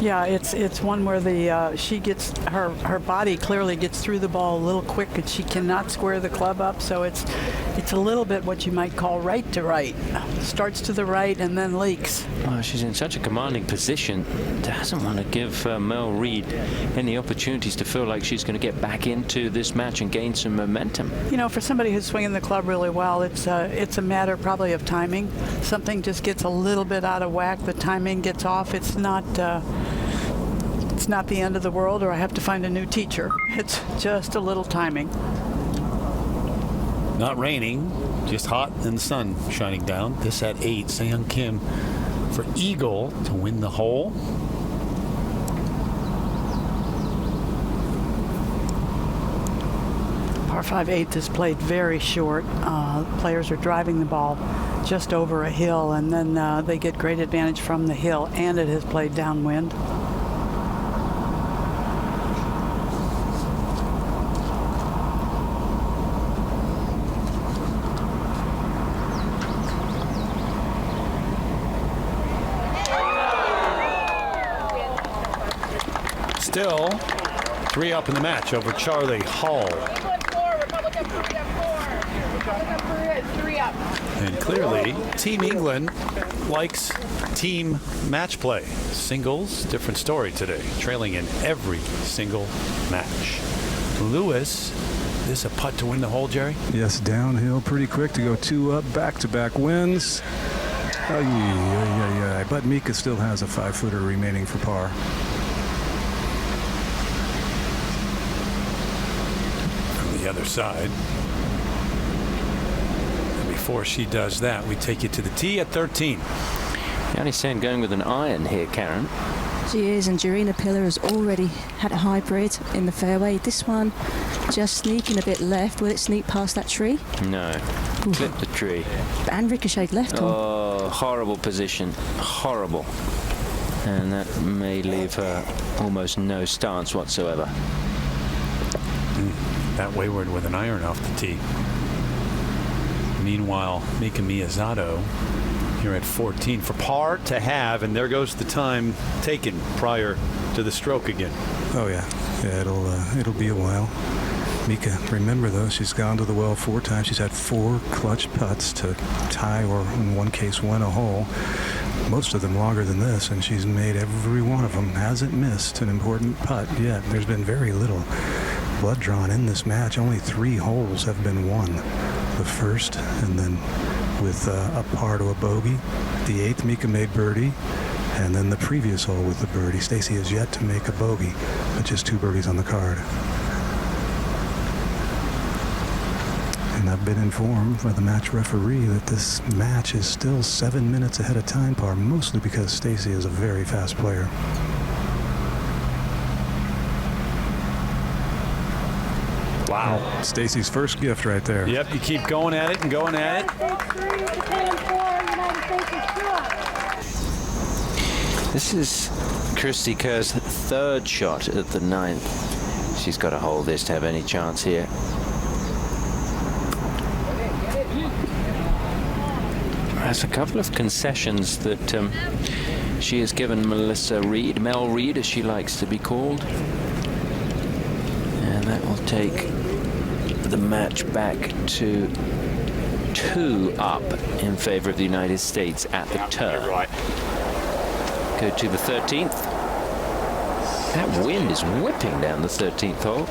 Yeah, it's one where the she gets her body clearly gets through the ball a little quick, and she cannot square the club up. So it's a little bit what you might call right to right. Starts to the right and then leaks. Well, she's in such a commanding position. Doesn't want to give Mel Reid any opportunities to feel like she's going to get back into this match and gain some momentum. You know, for somebody who's swinging the club really well, it's a matter probably of timing. Something just gets a little bit out of whack. The timing gets off. It's not the end of the world, or I have to find a new teacher. It's just a little timing. Not raining, just hot and the sun shining down. This at 8. Seung Kim for eagle to win the hole. Par 5 8th is played very short. Players are driving the ball just over a hill, and then they get great advantage from the hill, and it has played downwind. Still 3 up in the match over Charlie Hall. England 4, Republic of Korea 4. Republic of Korea is 3 up. And clearly, Team England likes team match play. Singles, different story today. Trailing in every single match. Lewis, this a putt to win the hole, Jerry? Yes, downhill pretty quick to go 2 up, back-to-back wins. But Mika still has a 5-footer remaining for par. The other side. And before she does that, we take you to the tee at 13. Yanni Sen going with an iron here, Karen. She is, and Jarina Pillar has already had a hybrid in the fairway. This one just sneaking a bit left. Will it sneak past that tree? No. Clip the tree. And ricocheted left. Oh, horrible position. Horrible. And that may leave her almost no stance whatsoever. That wayward with an iron off the tee. Meanwhile, Mika Miyazato here at 14 for par to have, and there goes the time taken prior to the stroke again. Oh yeah, it'll be a while. Mika, remember though, she's gone to the well 4 times. She's had 4 clutch putts to tie, or in one case win a hole. Most of them longer than this, and she's made every one of them. Hasn't missed an important putt yet. There's been very little blood drawn in this match. Only 3 holes have been won. The first, and then with a par to a bogey. The 8th, Mika made birdie, and then the previous hole with the birdie. Stacy has yet to make a bogey, but just 2 birdies on the card. And I've been informed by the match referee that this match is still 7 minutes ahead of time par, mostly because Stacy is a very fast player. Wow. Stacy's first gift right there. Yep, you keep going at it and going at it. This is Christy Kerr's third shot at the 9th. She's got to hold this to have any chance here. There's a couple of concessions that she has given Melissa Reed, Mel Reed as she likes to be called. And that will take the match back to 2 up in favor of the United States at the turn. Go to the 13th. That wind is whipping down the 13th hole.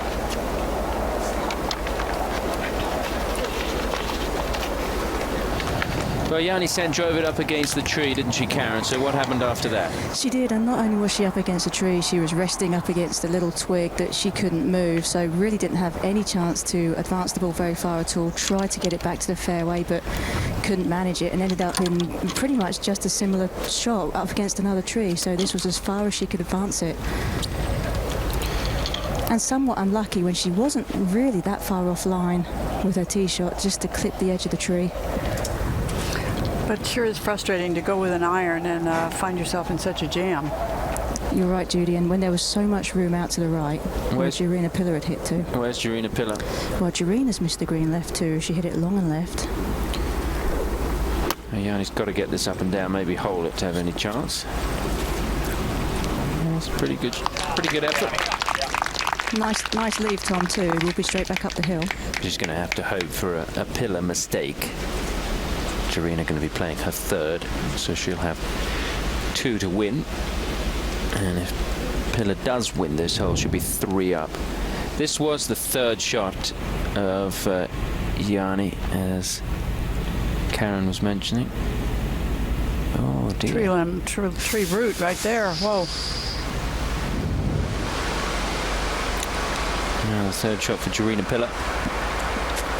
Well, Yanni Sen drove it up against the tree, didn't she, Karen? So what happened after that? She did, and not only was she up against a tree, she was resting up against a little twig that she couldn't move, so really didn't have any chance to advance the ball very far at all. Tried to get it back to the fairway, but couldn't manage it, and ended up in pretty much just a similar shot up against another tree, so this was as far as she could advance it. And somewhat unlucky when she wasn't really that far offline with her tee shot, just to clip the edge of the tree. But it sure is frustrating to go with an iron and find yourself in such a jam. You're right, Judy, and when there was so much room out to the right, where Jarina Pillar had hit to. Where's Jarina Pillar? Well, Jarina's missed the green left too. She hit it long and left. Yanni's got to get this up and down, maybe hole it to have any chance. That's pretty good effort. Nice leave, Tom, too. We'll be straight back up the hill. She's going to have to hope for a Pillar mistake. Jarina going to be playing her third, so she'll have 2 to win. And if Pillar does win this hole, she'll be 3 up. This was the third shot of Yanni, as Karen was mentioning. Oh dear. Tree root right there. Whoa. Now the third shot for Jarina Pillar.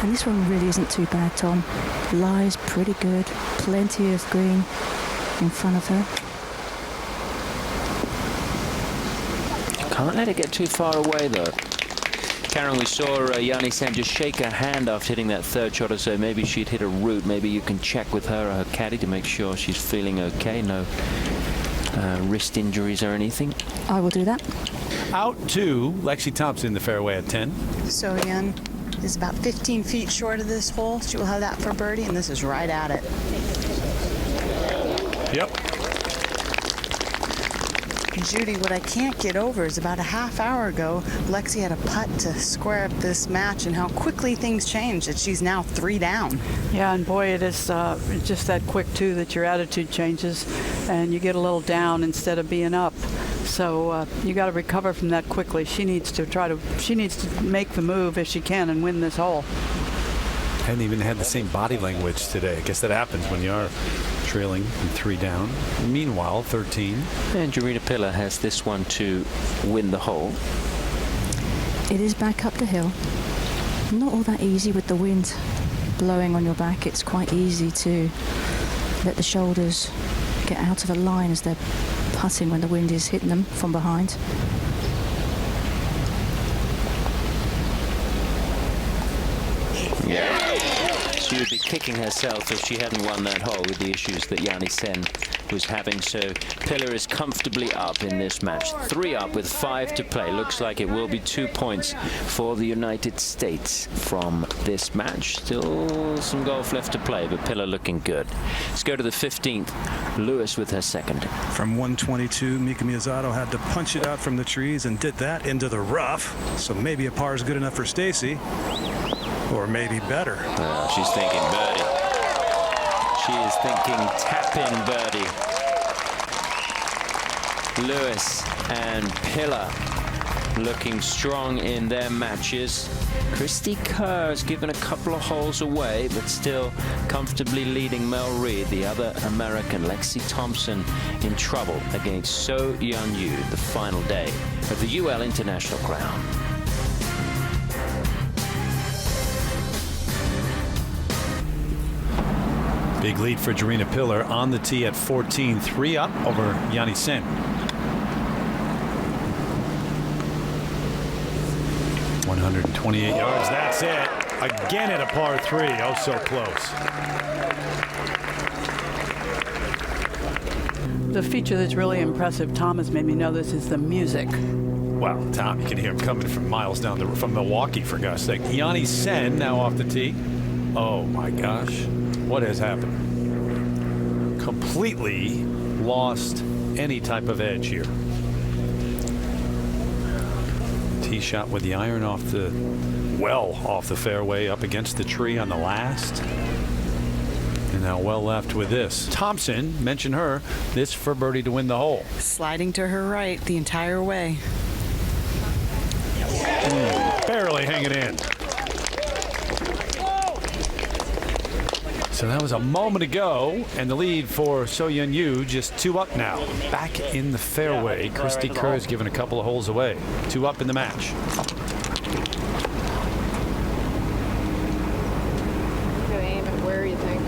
And this one really isn't too bad, Tom. Lies pretty good. Plenty of green in front of her. Can't let it get too far away, though. Karen, we saw Yanni Sen just shake her hand after hitting that third shot or so. Maybe she'd hit a root. Maybe you can check with her or her caddy to make sure she's feeling okay. No wrist injuries or anything. I will do that. Out to Lexi Thompson, the fairway at 10. So Yan is about 15 feet short of this hole. She will have that for birdie, and this is right at it. Yep. Judy, what I can't get over is about a half hour ago, Lexi had a putt to square up this match, and how quickly things changed, that she's now 3 down. Yeah, and boy, it is just that quick, too, that your attitude changes and you get a little down instead of being up. So you got to recover from that quickly. She needs to make the move if she can and win this hole. Hadn't even had the same body language today. I guess that happens when you are trailing and 3 down. Meanwhile, 13. And Jarina Pillar has this one to win the hole. It is back up the hill. Not all that easy with the wind blowing on your back. It's quite easy to let the shoulders get out of a line as they're putting when the wind is hitting them from behind. Yeah. She would be kicking herself if she hadn't won that hole with the issues that Yanni Sen was having. So Pillar is comfortably up in this match. 3 up with 5 to play. Looks like it will be 2 points for the United States from this match. Still some golf left to play, but Pillar looking good. Let's go to the 15th. Lewis with her second. From 122, Mika Miyazato had to punch it out from the trees and did that into the rough. So maybe a par is good enough for Stacy. Or maybe better. She's thinking birdie. She is thinking tap-in birdie. Lewis and Pillar looking strong in their matches. Christy Kerr has given a couple of holes away, but still comfortably leading Mel Reid. The other American, Lexi Thompson, in trouble against So Yeon Yu, the final day of the UL International Crown. Big lead for Jarina Pillar on the tee at 14, 3 up over Yanni Sen. .128 yards, that's it. Again at a par 3, oh so close. The feature that's really impressive, Tom has made me know this, is the music. Wow, Tom, you can hear him coming from miles down from Milwaukee, for God's sake. Yanni Sen now off the tee. Oh my gosh, what has happened? Completely lost any type of edge here. Tee shot with the iron off the fairway up against the tree on the last. And now well left with this. Thompson, mentioned her, this for birdie to win the hole. Sliding to her right the entire way. Barely hanging in. So that was a moment ago, and the lead for So-Yeon Yu just 2 up now. Back in the fairway. Christy Kerr is given a couple of holes away. 2 up in the match. Good aim at where you think?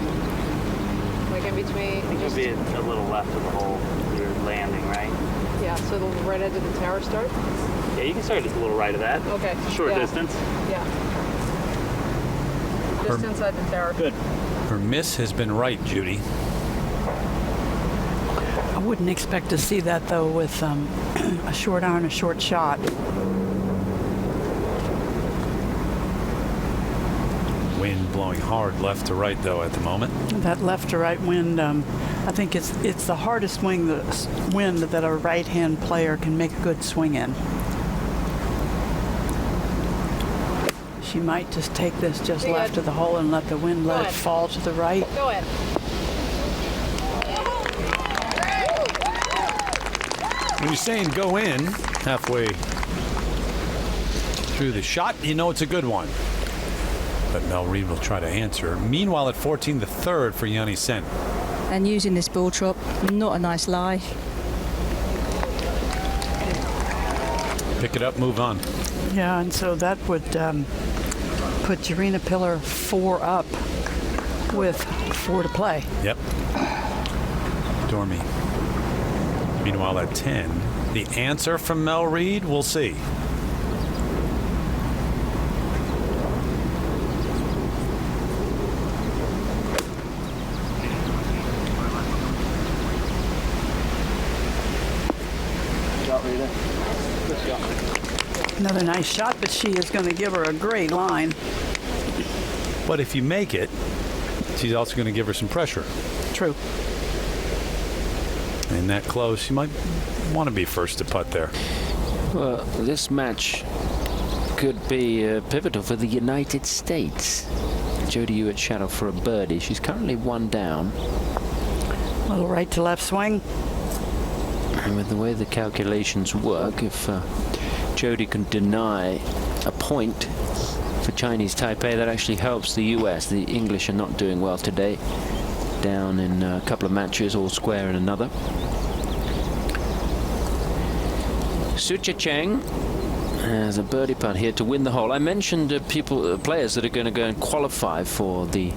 Like in between? It could be a little left of the hole. You're landing, right? Yeah, so the right edge of the tower start? Yeah, you can start just a little right of that. Okay. Short yeah. distance. Yeah. Just inside the tower. Good. Her miss has been right, Judy. I wouldn't expect to see that, though, with a short iron, a short shot. Wind blowing hard left to right, though, at the moment. That left to right wind, I think it's the hardest wind that a right-hand player can make a good swing in. She might just take this just left of the hole and let the wind let it fall to the right. Go ahead. When you're saying go in halfway through the shot, you know it's a good one. But Mel Reid will try to answer. Meanwhile, at 14, the third for Yanni Sen. And using this ball drop, not a nice lie. Pick it up, move on. Yeah, and so that would put Jarena Pillar 4 up with 4 to play. Yep. Dormy. Meanwhile, at 10, the answer from Mel Reid, we'll see. Another nice shot, but she is going to give her a great line. But if you make it, she's also going to give her some pressure. True. And that close, you might want to be first to putt there. Well, this match could be pivotal for the United States. Jodie Hewitt shadow for a birdie. She's currently 1 down. Little right to left swing. And with the way the calculations work, if Jodie can deny a point for Chinese Taipei, that actually helps the US. The English are not doing well today. Down in a couple of matches, all square in another. Sucha Cheng has a birdie putt here to win the hole. I mentioned players that are going to go and qualify for the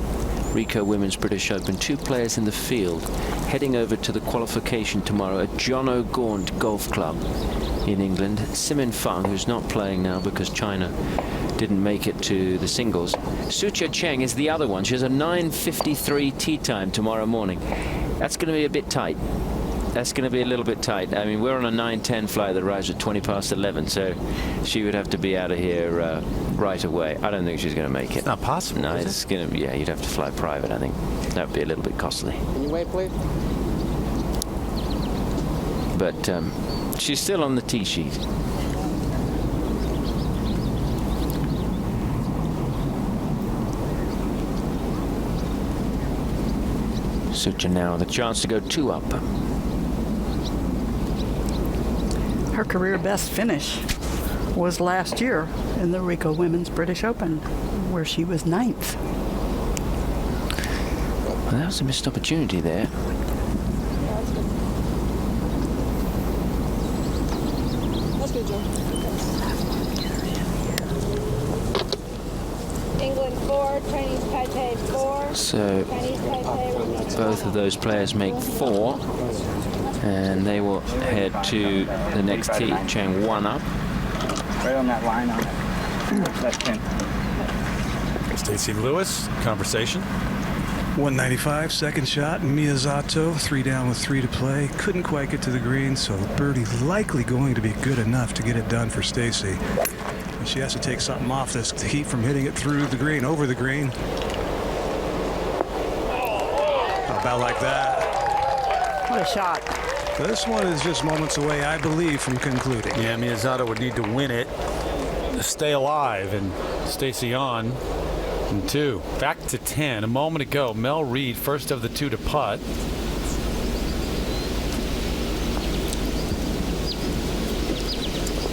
Ricoh Women's British Open. 2 players in the field heading over to the qualification tomorrow at John O'Gaunt Golf Club in England. Simin Fang, who's not playing now because China didn't make it to the singles. Sucha Cheng is the other one. She has a 9:53 tee time tomorrow morning. That's going to be a bit tight. That's going to be a little bit tight. I mean, we're on a 9:10 flight that arrives at 11:20, so she would have to be out of here right away. I don't think she's going to make it. It's not possible. No, it's going to. Yeah, you'd have to fly private. I think that would be a little bit costly. Can you wait, please? But she's still on the tee sheet. Sucha now the chance to go 2 up. Her career best finish was last year in the Ricoh Women's British Open, where she was 9th. Well, that was a missed opportunity there. That's good, Joe. England 4, Chinese Taipei 4. So Chinese Taipei both of those players make 4, and they will head to the next tee. Cheng 1 up. Right on that line on it. That pin. Stacey Lewis, conversation. 195, second shot. Miyazato, 3 down with 3 to play. Couldn't quite get to the green, so birdie likely going to be good enough to get it done for Stacy. And she has to take something off this to keep from hitting it through the green, over the green. About like that. What a shot. This one is just moments away, I believe, from concluding. Yeah, Miyazato would need to win it to stay alive, and Stacy on in 2. Back to 10. A moment ago, Mel Reid, first of the 2 to putt.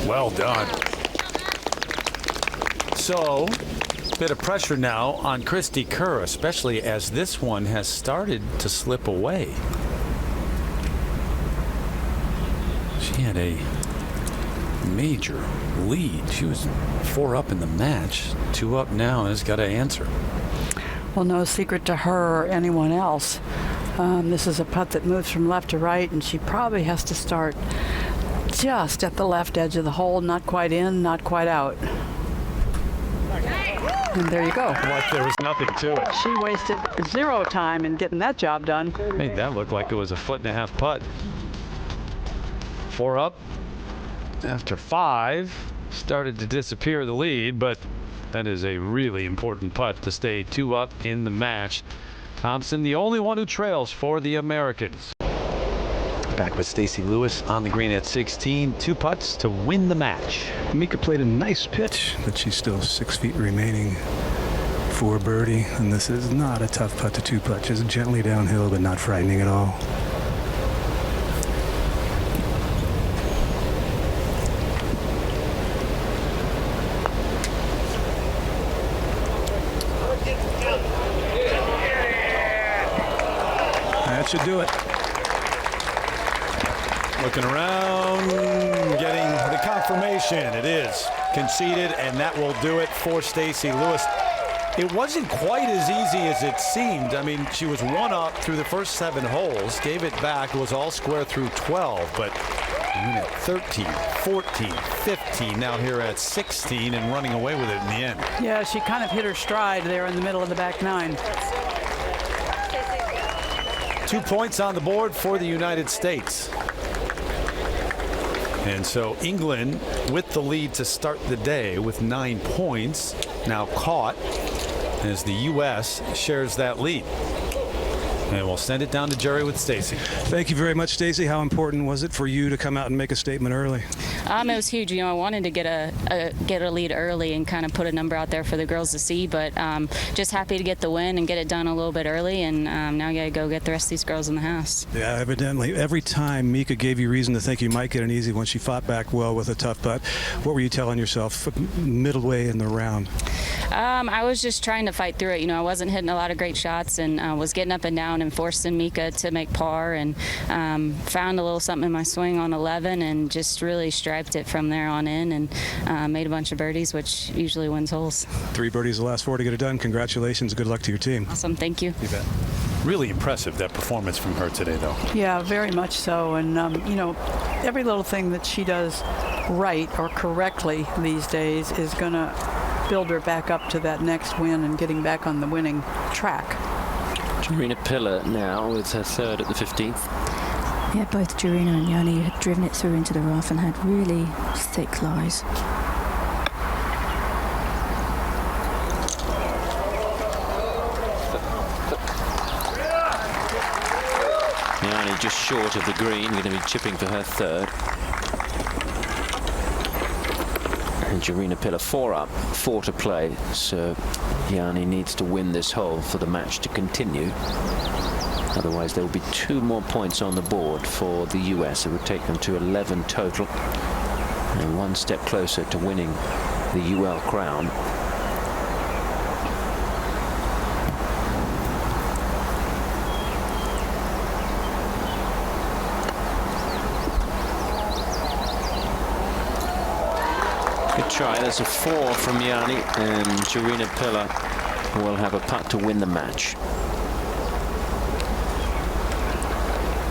Well done. So, bit of pressure now on Christy Kerr, especially as this one has started to slip away. She had a major lead. She was 4 up in the match, 2 up now, and has got to answer. Well, no secret to her or anyone else. This is a putt that moves from left to right, and she probably has to start just at the left edge of the hole, not quite in, not quite out. And there you go. Like there was nothing to it. She wasted 0 time in getting that job done. Made that look like it was a 1.5 foot putt. 4 up after 5. Started to disappear the lead, but that is a really important putt to stay 2 up in the match. Thompson, the only one who trails for the Americans. Back with Stacy Lewis on the green at 16. 2 putts to win the match. Mika played a nice pitch, but she's still 6 feet remaining for birdie. And this is not a tough putt to 2 putt. Just gently downhill, but not frightening at all. That should do it. Looking around, getting the confirmation. It is conceded, and that will do it for Stacy Lewis. It wasn't quite as easy as it seemed. I mean, she was 1 up through the first 7 holes, gave it back, was all square through 12, but at 13, 14, 15, now here at 16 and running away with it in the end. Yeah, she kind of hit her stride there in the middle of the back 9. 2 points on the board for the United States. And so England with the lead to start the day with 9 points, now caught as the U.S. shares that lead. And we'll send it down to Jerry with Stacy. Thank you very much, Stacy. How important was it for you to come out and make a statement early? It was huge. You know, I wanted to get a lead early and kind of put a number out there for the girls to see, but just happy to get the win and get it done a little bit early, and now I got to go get the rest of these girls in the house. Yeah, evidently. Every time Mika gave you reason to think you might get an easy one, she fought back well with a tough putt. What were you telling yourself middle way in the round? I was just trying to fight through it. You know, I wasn't hitting a lot of great shots and was getting up and down and forcing Mika to make par, and found a little something in my swing on 11 and just really striped it from there on in, and made a bunch of birdies, which usually wins holes. 3 birdies the last 4 to get it done. Congratulations. Good luck to your team. Awesome. Thank you. You bet. Really impressive, that performance from her today, though. Yeah, very much so. And, you know, every little thing that she does right or correctly these days is going to build her back up to that next win and getting back on the winning track. Jarina Piller now with her 3rd at the 15th. Yeah, both Jarina and Yanni had driven it through into the rough and had really thick lies. Yanni just short of the green, going to be chipping for her 3rd. And Jarina Piller 4 up, 4 to play, so Yanni needs to win this hole for the match to continue. Otherwise there will be 2 more points on the board for the US. It would take them to 11 total, and 1 step closer to winning the UL crown. Good try. There's a 4 from Yanni, and Jarina Piller will have a putt to win the match.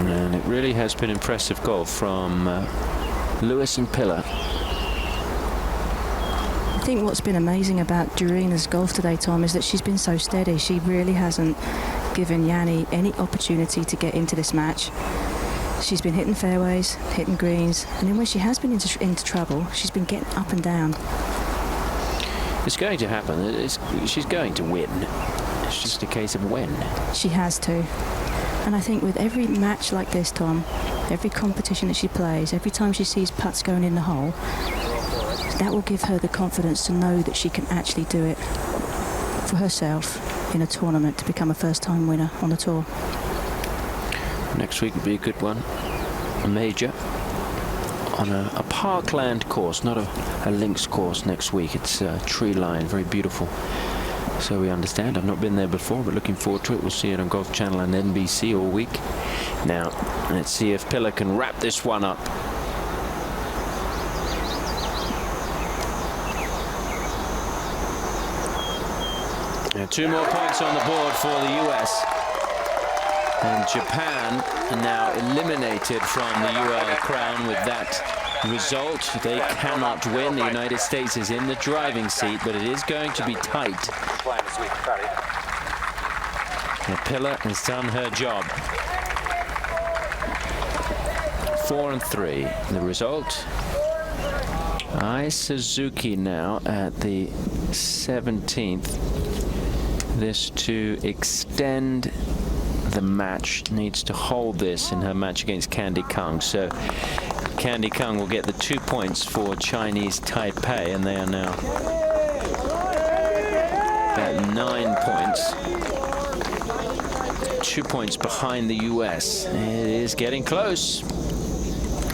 And it really has been impressive golf from Lewis and Piller. I think what's been amazing about Jarina's golf today, Tom, is that she's been so steady. She really hasn't given Yanni any opportunity to get into this match. She's been hitting fairways, hitting greens, and then when she has been into trouble, she's been getting up and down. It's going to happen. She's going to win. It's just a case of when. She has to. And I think with every match like this, Tom, every competition that she plays, every time she sees putts going in the hole, that will give her the confidence to know that she can actually do it for herself in a tournament to become a first-time winner on the tour. Next week will be a good one. A major on a parkland course, not a links course next week. It's tree line, very beautiful. So we understand. I've not been there before, but looking forward to it. We'll see it on Golf Channel and NBC all week. Now, let's see if Pillar can wrap this one up. And 2 more points on the board for the US. And Japan are now eliminated from the UL Crown with that result. They cannot win. The United States is in the driving seat, but it is going to be tight. The Pillar has done her job. 4 and 3. The result. Ai Suzuki now at the 17th. This to extend the match, needs to hold this in her match against Candy Kung. So Candy Kung will get the 2 points for Chinese Taipei, and they are now at 9 points. 2 points behind the US. It is getting close.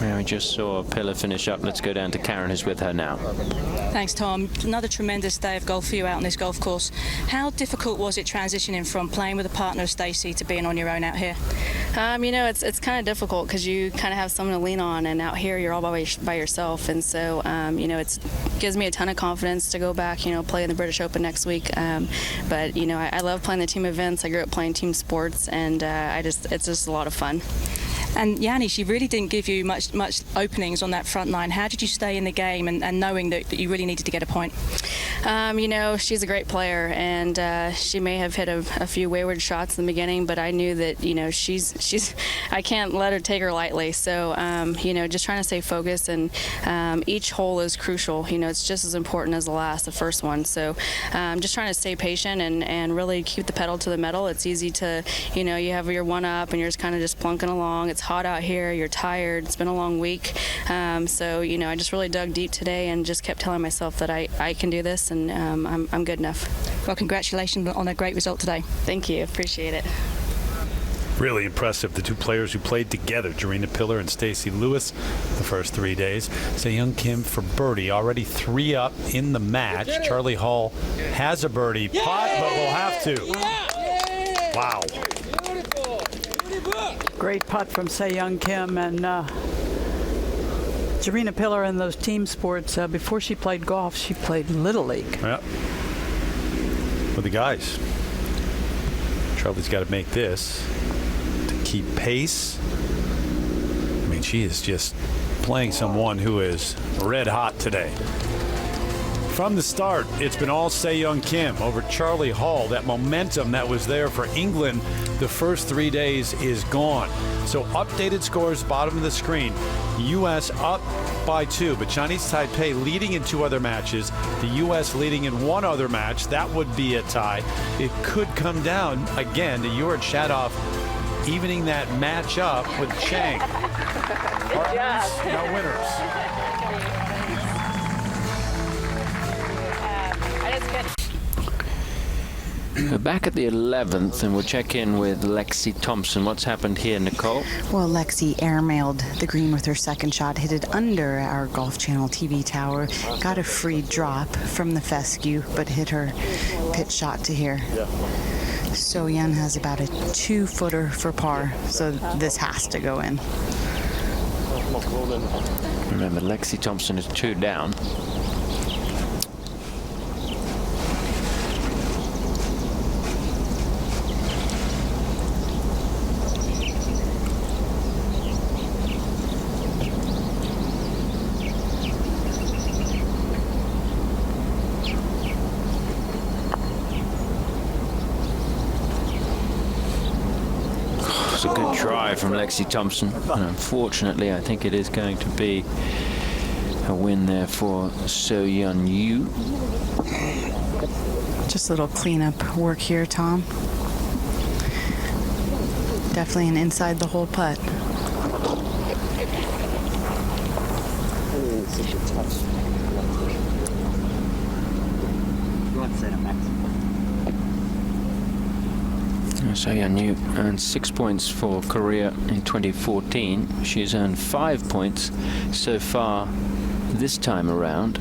And we just saw Pillar finish up. Let's go down to Karen, who's with her now. Thanks, Tom. Another tremendous day of golf for you out on this golf course. How difficult was it transitioning from playing with a partner, Stacey, to being on your own out here? You know, it's kind of difficult because you kind of have someone to lean on, and out here you're all by yourself. And so, you know, it gives me a ton of confidence to go back, you know, play in the British Open next week. But, you know, I love playing the team events. I grew up playing team sports, and it's just a lot of fun. And Yanni, she really didn't give you much openings on that front line. How did you stay in the game and knowing that you really needed to get a point? You know, she's a great player, and she may have hit a few wayward shots in the beginning, but I knew that, you know, she's I can't let her take her lightly. So, you know, just trying to stay focused, and each hole is crucial. You know, it's just as important as the first one. So, just trying to stay patient and really keep the pedal to the metal. It's easy to, you know, you have your one up and you're just kind of just plunking along. It's hot out here, you're tired, it's been a long week. So, you know, I just really dug deep today and just kept telling myself that I can do this, and I'm good enough. Well, congratulations on a great result today. Thank you, appreciate it. Really impressive, the two players who played together, Jarena Pillar and Stacey Lewis, the first 3 days. Se-Young Kim for birdie, already 3 up in the match. Charlie Hall has a birdie putt, but will have to. Wow. Great putt from Se-Young Kim, and Jarena Pillar in those team sports. Before she played golf, she played Little League. Yeah. With the guys. Charlie's got to make this to keep pace. I mean, she is just playing someone who is red hot today. From the start, it's been all Se-Young Kim over Charlie Hall. That momentum that was there for England the first 3 days is gone. So updated scores, bottom of the screen. U.S. up by 2, but Chinese Taipei leading in 2 other matches. The U.S. leading in 1 other match. That would be a tie. It could come down again to Juraj Shadoff evening that match up with Chang. Partners, no winners. We're back at the 11th, and we'll check in with Lexi Thompson. What's happened here, Nicole? Well, Lexi airmailed the green with her second shot, hit it under our Golf Channel TV tower, got a free drop from the fescue, but hit her pitch shot to here. So-Yeon has about a 2-footer for par, so this has to go in. Remember, Lexi Thompson is 2 down. It's a good try from Lexi Thompson, and unfortunately I think it is going to be a win there for So-Yeon Yu. Just a little cleanup work here, Tom. Definitely an inside the hole putt. So-Yeon Yu earned 6 points for Korea in 2014. She's earned 5 points so far this time around.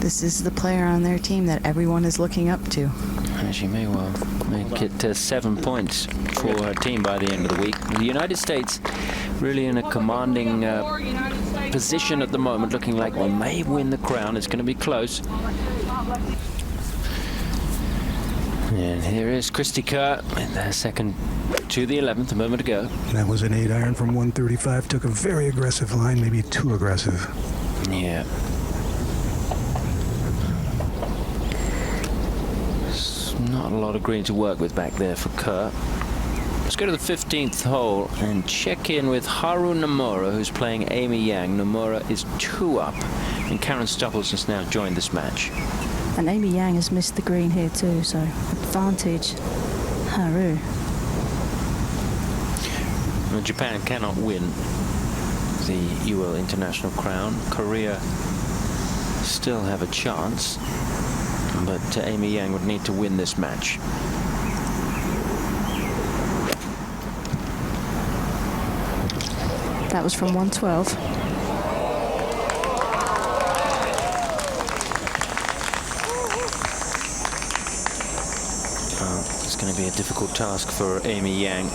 This is the player on their team that everyone is looking up to. And she may well make it 7 points for her team by the end of the week. The United States really in a commanding position at the moment, looking like they may win the crown. It's going to be close. And here is Christy Kerr with her second to the 11th a moment ago. That was an 8-iron from 135. Took a very aggressive line, maybe too aggressive. Yeah. Not a lot of green to work with back there for Kerr. Let's go to the 15th hole and check in with Haru Nomura, who's playing Amy Yang. Nomura is 2 up, and Karen Stopples has now joined this match. And Amy Yang has missed the green here too, so advantage Haru. Well, Japan cannot win the UL International crown. Korea still have a chance, but Amy Yang would need to win this match. That was from 112. It's going to be a difficult task for Amy Yang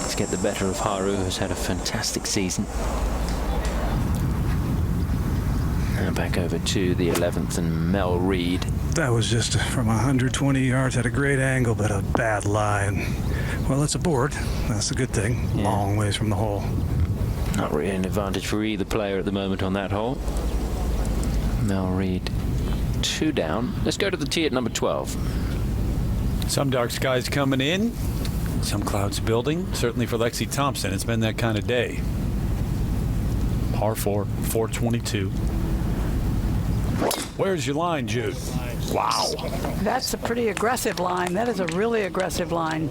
to get the better of Haru, who's had a fantastic season. And back over to the 11th and Mel Reid. That was just from 120 yards at a great angle, but a bad lie. Well, it's a board. That's a good thing. Yeah. Long ways from the hole. Not really an advantage for either player at the moment on that hole. Mel Reid 2 down. Let's go to the tee at number 12. Some dark skies coming in, some clouds building. Certainly for Lexi Thompson, it's been that kind of day. Par 4, 422. Where's your line, Jude? Wow. That's a pretty aggressive line. That is a really aggressive line.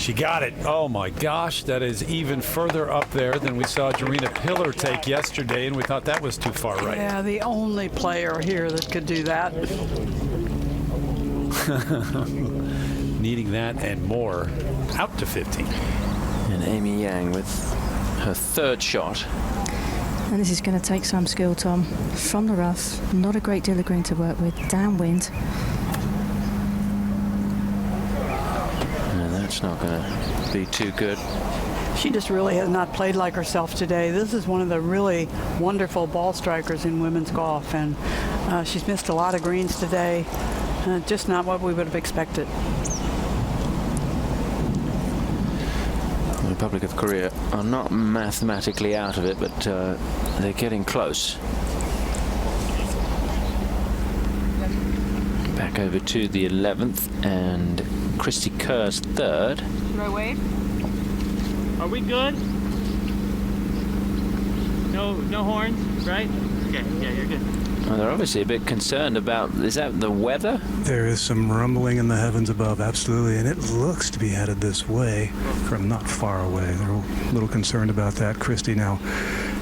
She got it. Oh my gosh, that is even further up there than we saw Jarena Pillar take yesterday, and we thought that was too far right. Yeah, the only player here that could do that. Needing that and more. Out to 15. And Amy Yang with her 3rd shot. And this is going to take some skill, Tom. From the rough, not a great deal of green to work with, downwind. And that's not going to be too good. She just really has not played like herself today. This is one of the really wonderful ball strikers in women's golf, and she's missed a lot of greens today. Just not what we would have expected. The Republic of Korea are not mathematically out of it, but they're getting close. Back over to the 11th and Christy Kerr's 3rd. Should I wait? Are we good? No horns, right? Okay, yeah, you're good. Well, they're obviously a bit concerned about, is that the weather? There is some rumbling in the heavens above, absolutely, and it looks to be headed this way from not far away. They're a little concerned about that. Christy now,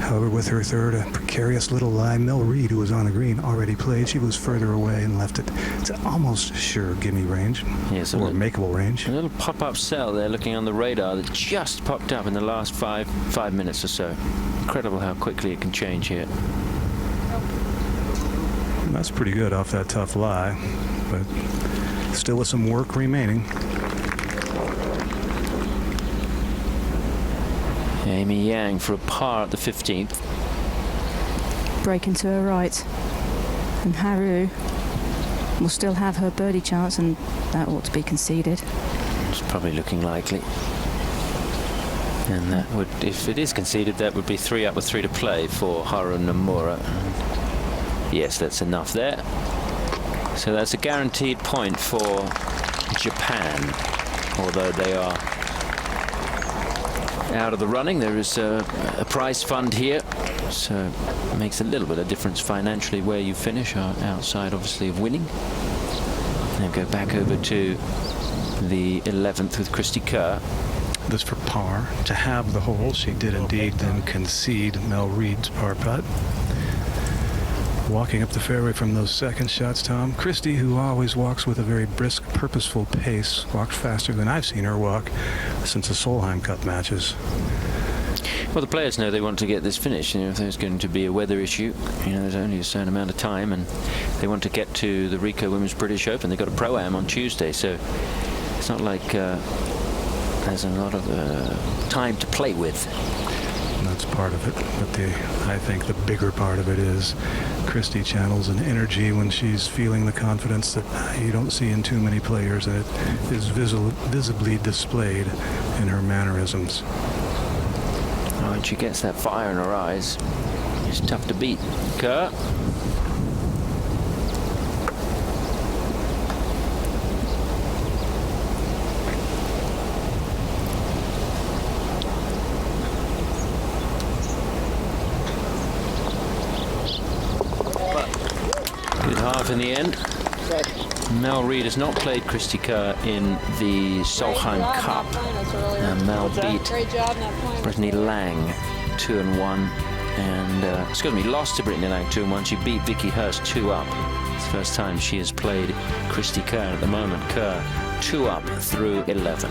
however, with her 3rd, a precarious little lie. Mel Reid, who was on the green, already played. She was further away and left it. It's almost sure gimme range, yes, or makeable range. A little pop-up cell there looking on the radar that just popped up in the last five minutes or so. Incredible how quickly it can change here. That's pretty good off that tough lie, but still with some work remaining. Amy Yang for a par at the 15th. Breaking to her right. And Haru will still have her birdie chance, and that ought to be conceded. It's probably looking likely. And that would, if it is conceded, that would be 3 up with 3 to play for Haru Nomura. Yes, that's enough there. So that's a guaranteed point for Japan. Although they are out of the running, there is a prize fund here, so it makes a little bit of difference financially where you finish, outside obviously of winning. Now go back over to the 11th with Christy Kerr. This for par. To have the hole, she did indeed then concede Mel Reed's par putt. Walking up the fairway from those second shots, Tom. Christy, who always walks with a very brisk, purposeful pace, walked faster than I've seen her walk since the Solheim Cup matches. Well, the players know they want to get this finished. You know, if there's going to be a weather issue, you know, there's only a certain amount of time, and they want to get to the Rico Women's British Open. They've got a Pro-Am on Tuesday, so it's not like there's a lot of time to play with. That's part of it, but I think the bigger part of it is Christy channels an energy when she's feeling the confidence that you don't see in too many players, and it is visibly displayed in her mannerisms. Oh, and she gets that fire in her eyes. It's tough to beat. Kerr. In the end, Mel Reed has not played Christy Kerr in the Solheim Cup. Mel beat Brittany Lang 2-1, and lost to Brittany Lang 2-1. She beat Vicky Hurst 2-up. It's the first time she has played Christy Kerr. At the moment, Kerr 2-up through 11.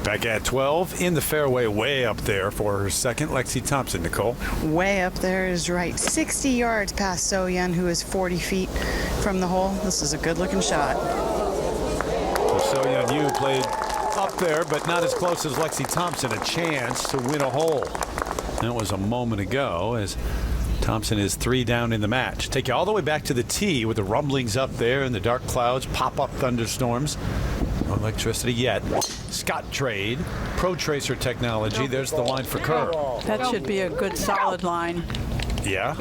Back at 12, in the fairway, way up there for her second, Lexi Thompson. Nicole? Way up there is right. 60 yards past So Yun, who is 40 feet from the hole. This is a good-looking shot. So Yun Yu played up there, but not as close as Lexi Thompson. A chance to win a hole. That was a moment ago, as Thompson is 3 down in the match. Take you all the way back to the tee with the rumblings up there and the dark clouds, pop-up thunderstorms. No electricity yet. Scottrade, Pro Tracer technology. There's the line for Kerr. That should be a good solid line. Yeah?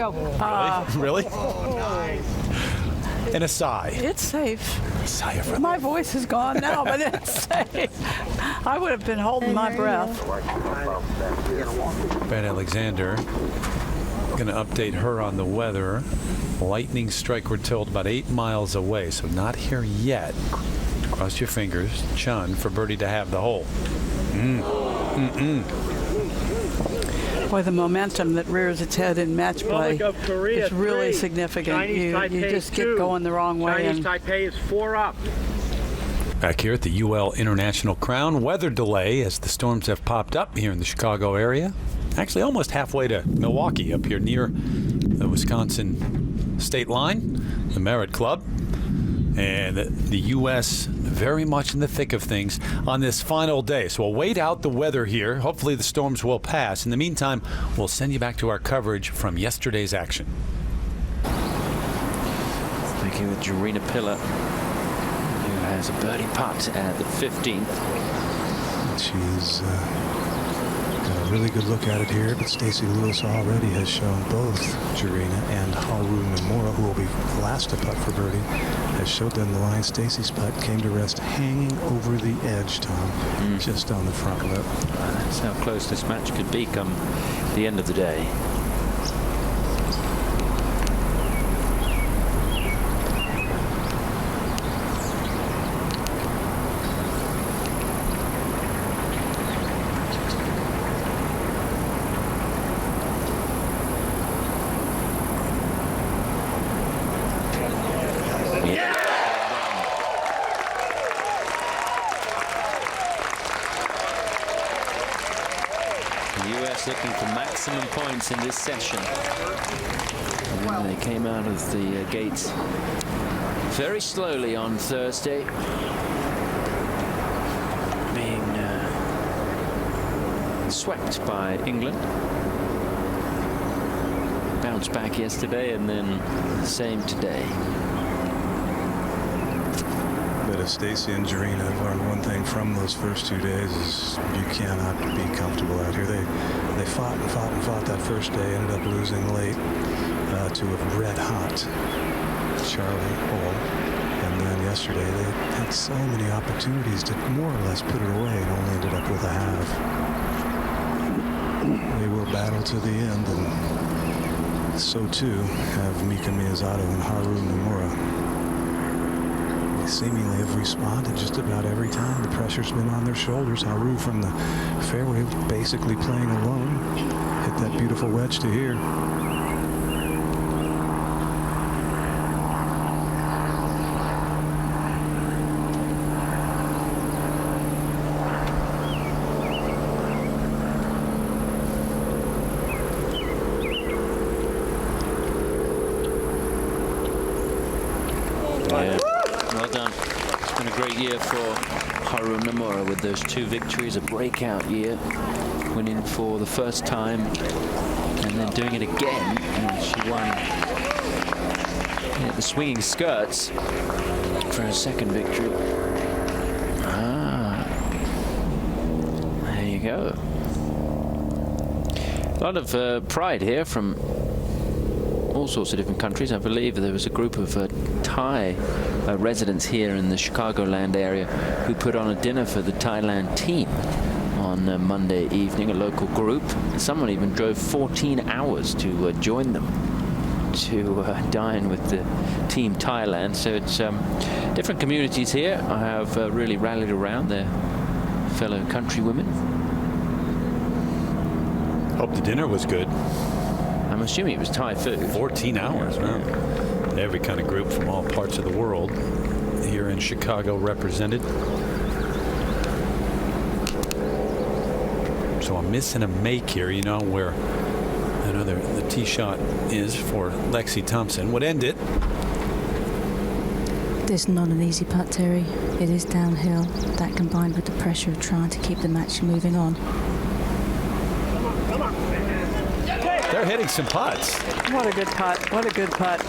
Really? Oh, nice. And a sigh. It's safe. A sigh of relief. My voice is gone now, but it's safe. I would have been holding my breath. Brad Alexander. Going to update her on the weather. Lightning strike, we're told, about 8 miles away, so not here yet. Cross your fingers, Chun, for birdie to have the hole. Boy, the momentum that rears its head in match play is really significant. You just get going the wrong way. Chinese Taipei is 4 up. Back here at the UL International Crown, weather delay as the storms have popped up here in the Chicago area. Actually, almost halfway to Milwaukee, up here near the Wisconsin state line, the Merritt Club. And the U.S. very much in the thick of things on this final day. So we'll wait out the weather here. Hopefully the storms will pass. In the meantime, we'll send you back to our coverage from yesterday's action. Speaking with Jarena Piller, who has a birdie putt at the 15th. She's got a really good look at it here, but Stacey Lewis already has shown both Jarena and Haru Nomura, who will be last to putt for birdie, has showed them the line. Stacey's putt came to rest hanging over the edge, Tom, just on the front lip. That's how close this match could be come the end of the day. Looking for maximum points in this session. And they came out of the gates very slowly on Thursday, being swept by England. Bounced back yesterday and then the same today. But if Stacey and Jarena have learned one thing from those first 2 days, is you cannot be comfortable out here. They fought and fought and fought that first day, ended up losing late. to a red-hot Charlie hole. And then yesterday they had so many opportunities to more or less put it away and only ended up with a half. They will battle to the end, and so too have Mika Miyazato and Haru Nomura. They seemingly have responded just about every time. The pressure's been on their shoulders. Haru from the fairway basically playing alone. Hit that beautiful wedge to here. For Haru Nomura with those 2 victories, a breakout year, winning for the first time and then doing it again. And she won the swinging skirts for her second victory. There you go. A lot of pride here from all sorts of different countries. I believe there was a group of Thai residents here in the Chicagoland area who put on a dinner for the Thailand team on Monday evening, a local group. Someone even drove 14 hours to join them to dine with the Team Thailand. So it's different communities here have really rallied around their fellow countrywomen. Hope the dinner was good. I'm assuming it was Thai food. 14 hours, man. Every kind of group from all parts of the world here in Chicago represented. So I'm missing a make here, you know, where the tee shot is for Lexi Thompson. Would end it. This is not an easy putt, Terry. It is downhill. That combined with the pressure of trying to keep the match moving on. They're hitting some putts. What a good putt. What a good putt.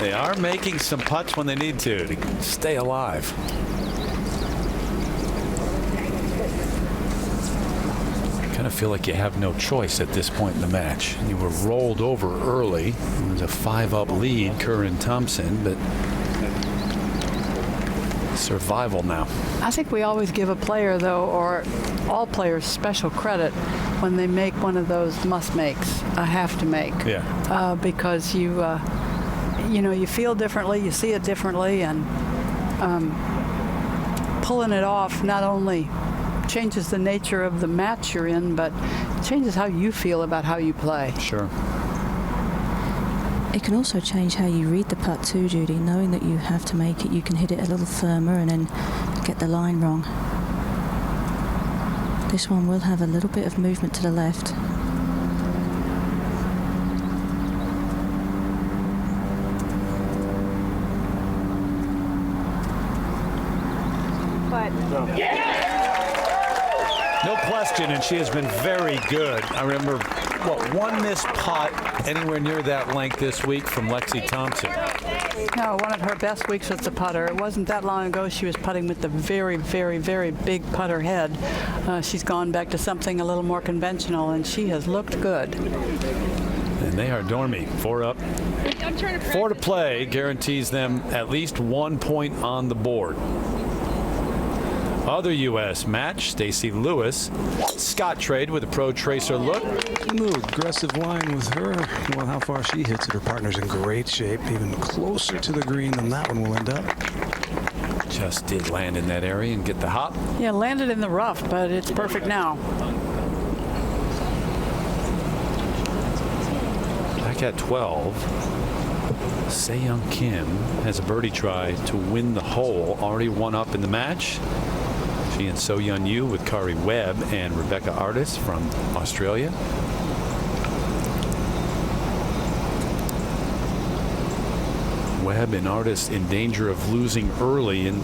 They are making some putts when they need to stay alive. I kind of feel like you have no choice at this point in the match. You were rolled over early. It was a 5-up lead, Kerr and Thompson, but survival now. I think we always give a player, though, or all players, special credit when they make one of those must-makes, a have-to-make. Yeah. Because you feel differently, you see it differently, and pulling it off not only changes the nature of the match you're in, but changes how you feel about how you play. Sure. It can also change how you read the putt too, Judy. Knowing that you have to make it, you can hit it a little firmer and then get the line wrong. This one will have a little bit of movement to the left. No question, and she has been very good. I remember, one missed putt anywhere near that length this week from Lexi Thompson. No, one of her best weeks was the putter. It wasn't that long ago she was putting with the very, very, very big putter head. She's gone back to something a little more conventional, and she has looked good. And they are dormy. 4 up. 4 to play guarantees them at least 1 point on the board. Other U.S. match, Stacey Lewis, Scott Trade with a Pro Tracer look. A little aggressive line with her. Well, how far she hits it. Her partner's in great shape, even closer to the green than that one will end up. Just did land in that area and get the hop. Yeah, landed in the rough, but it's perfect now. Back at 12, Se-Young Kim has a birdie try to win the hole. Already 1 up in the match. She and So Yeon Yu with Kari Webb and Rebecca Artis from Australia. Webb and Artis in danger of losing early, and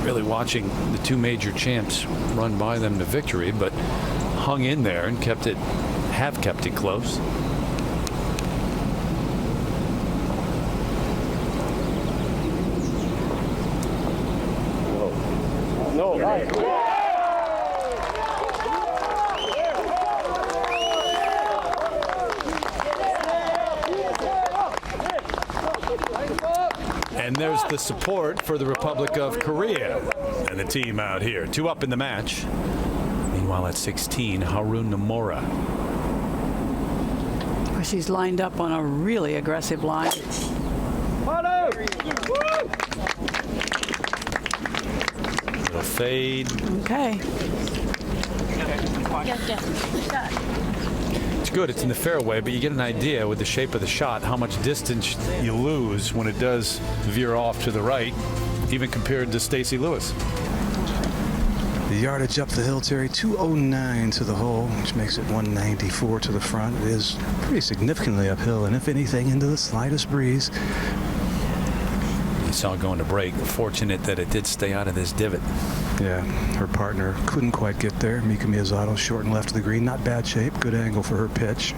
really watching the 2 major champs run by them to victory, but hung in there and kept it close. And there's the support for the Republic of Korea and the team out here. 2 up in the match. Meanwhile, at 16, Haru Nomura. She's lined up on a really aggressive line. Little fade. Okay. It's good. It's in the fairway, but you get an idea with the shape of the shot how much distance you lose when it does veer off to the right, even compared to Stacey Lewis. The yardage up the hill, Terry, 209 to the hole, which makes it 194 to the front. It is pretty significantly uphill, and if anything, into the slightest breeze. You saw going to break. Fortunate that it did stay out of this divot. Yeah, her partner couldn't quite get there. Mika Miyazato, short and left of the green. Not bad shape. Good angle for her pitch.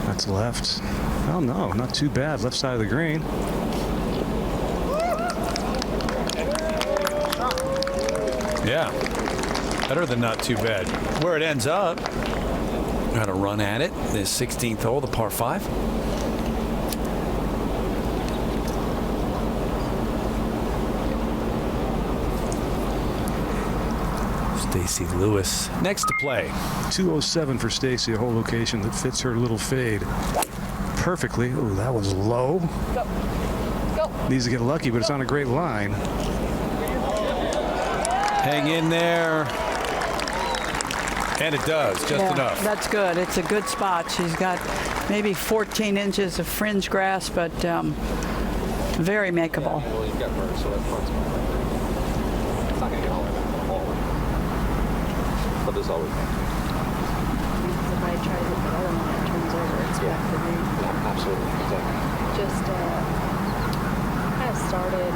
That's left. Oh, no, not too bad. Left side of the green. Yeah, better than not too bad. Where it ends up, got to run at it. This 16th hole, the par 5. Stacey Lewis next to play. 207 for Stacey, a hole location that fits her little fade perfectly. Oh, that was low. Go. Go. Needs to get lucky, but it's on a great line. Hang in there. And it does, just enough. That's good. It's a good spot. She's got maybe 14 inches of fringe grass, but very makeable. Well, you've got birds, so that part's fine. It's not going to get all the way back to the hole. But there's always one. If I try to hit the other one, it turns over. It's back to me. Yeah, absolutely. Exactly. Just kind of started.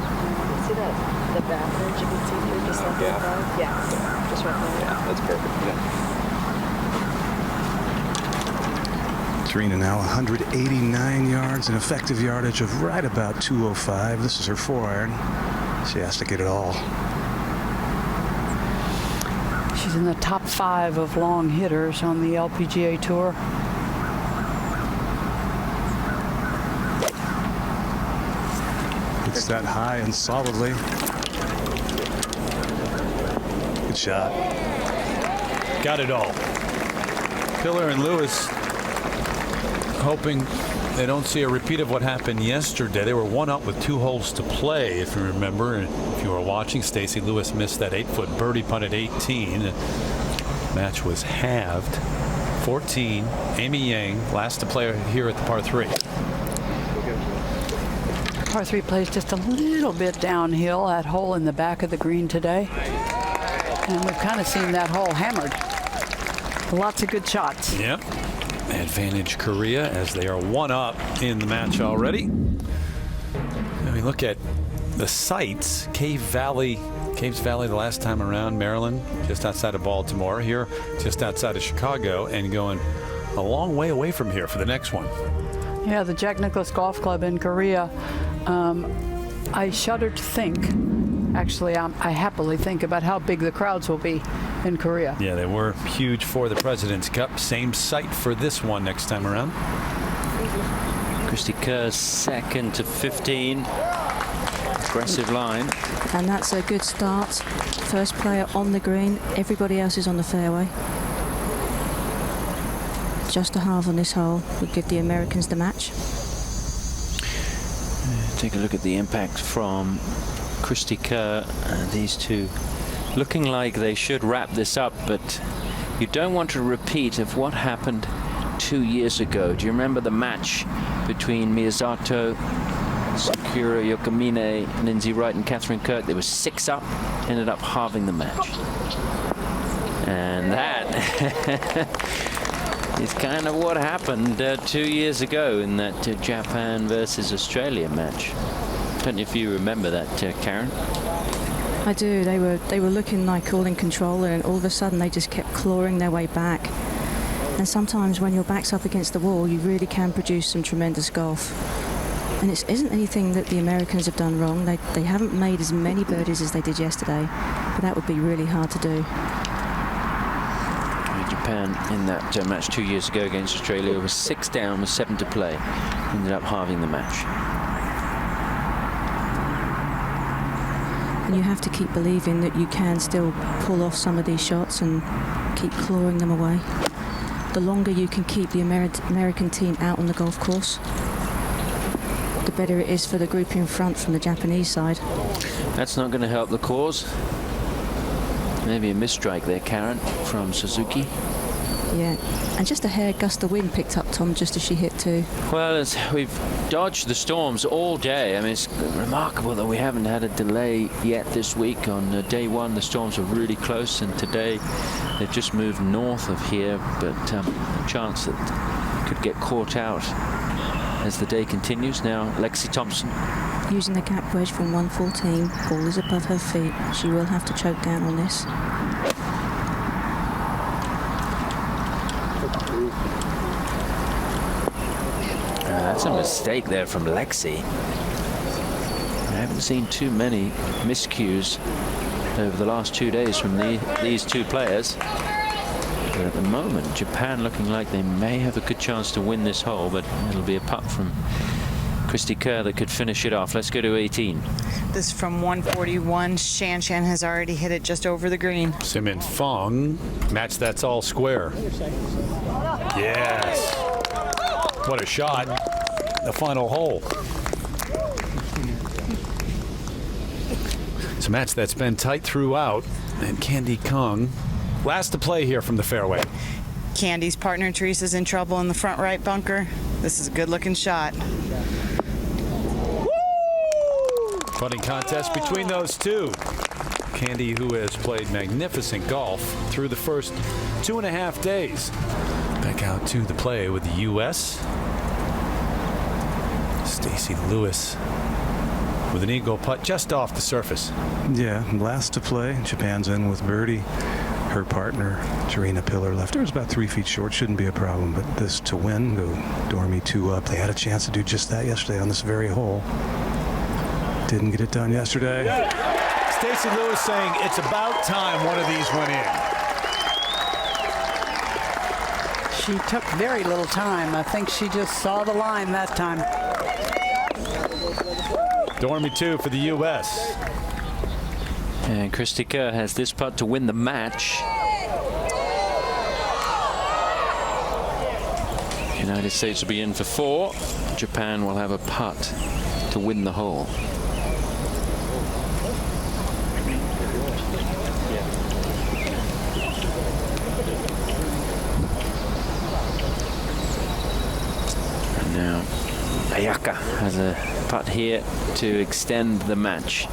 See that the bathroom you can see through just like that? Yes. Just right there. Yeah, that's perfect. Yeah. Serena now 189 yards, an effective yardage of right about 205. This is her 4-iron. She has to get it all. She's in the top 5 of long hitters on the LPGA Tour. It's that high and solidly. Good shot. Got it all. Pillar and Lewis hoping they don't see a repeat of what happened yesterday. They were 1 up with 2 holes to play, if you remember. And if you were watching, Stacey Lewis missed that 8-foot birdie putt at 18. The match was halved. 14, Amy Yang, last to play here at the par 3. Par 3 plays just a little bit downhill. That hole in the back of the green today. And we've kind of seen that hole hammered. Lots of good shots. Yep. Advantage Korea as they are 1 up in the match already. I mean, look at the sites. Caves Valley the last time around, Maryland, just outside of Baltimore. Here, just outside of Chicago, and going a long way away from here for the next one. Yeah, the Jack Nicklaus Golf Club in Korea. I shudder to think, actually, I happily think about how big the crowds will be in Korea. Yeah, they were huge for the President's Cup. Same site for this one next time around. Christy Kerr second to 15. Aggressive line. And that's a good start. First player on the green. Everybody else is on the fairway. Just a halve on this hole would give the Americans the match. Take a look at the impact from Christy Kerr. These two looking like they should wrap this up, but you don't want a repeat of what happened 2 years ago. Do you remember the match between Miyazato, Sakura Yokamine, Lindsay Wright and Catherine Kirk? They were 6 up, ended up halving the match. And that is kind of what happened 2 years ago in that Japan versus Australia match. Don't know if you remember that, Karen. I do. They were looking like all in control, and all of a sudden they just kept clawing their way back. And sometimes when your back's up against the wall, you really can produce some tremendous golf. And it isn't anything that the Americans have done wrong. They haven't made as many birdies as they did yesterday, but that would be really hard to do. Japan in that match 2 years ago against Australia was 6 down with 7 to play. Ended up halving the match. And you have to keep believing that you can still pull off some of these shots and keep clawing them away. The longer you can keep the American team out on the golf course, the better it is for the group in front from the Japanese side. That's not going to help the cause. Maybe a misstrike there, Karen, from Suzuki. Yeah, and just a hair gust of wind picked up Tom just as she hit too. Well, we've dodged the storms all day. I mean, it's remarkable that we haven't had a delay yet this week. On day one, the storms were really close, and today they've just moved north of here, but a chance that could get caught out as the day continues. Now, Lexi Thompson. Using the gap wedge from 114, ball is above her feet. She will have to choke down on this. That's a mistake there from Lexi. I haven't seen too many miscues over the last 2 days from these two players. But at the moment, Japan looking like they may have a good chance to win this hole, but it'll be a putt from Christy Kerr that could finish it off. Let's go to 18. This is from 141. Shan has already hit it just over the green. Simin Fong, match that's all square. Yes. What a shot. The final hole. It's a match that's been tight throughout, and Candy Kung last to play here from the fairway. Candy's partner Teresa's in trouble in the front right bunker. This is a good looking shot. Putting contest between those two. Candy, who has played magnificent golf through the first 2.5 days. Back out to the play with the U.S. Stacey Lewis with an eagle putt just off the surface. Yeah, last to play. Japan's in with birdie. Her partner, Jarena Pillar, left her was about 3 feet short. Shouldn't be a problem, but this to win, go Dormy 2 up. They had a chance to do just that yesterday on this very hole. Didn't get it done yesterday. Stacey Lewis saying it's about time one of these went in. She took very little time. I think she just saw the line that time. Dormy 2 for the U.S. And Christy Kerr has this putt to win the match. United States will be in for 4. Japan will have a putt to win the hole. And now Ayaka has a putt here to extend the match.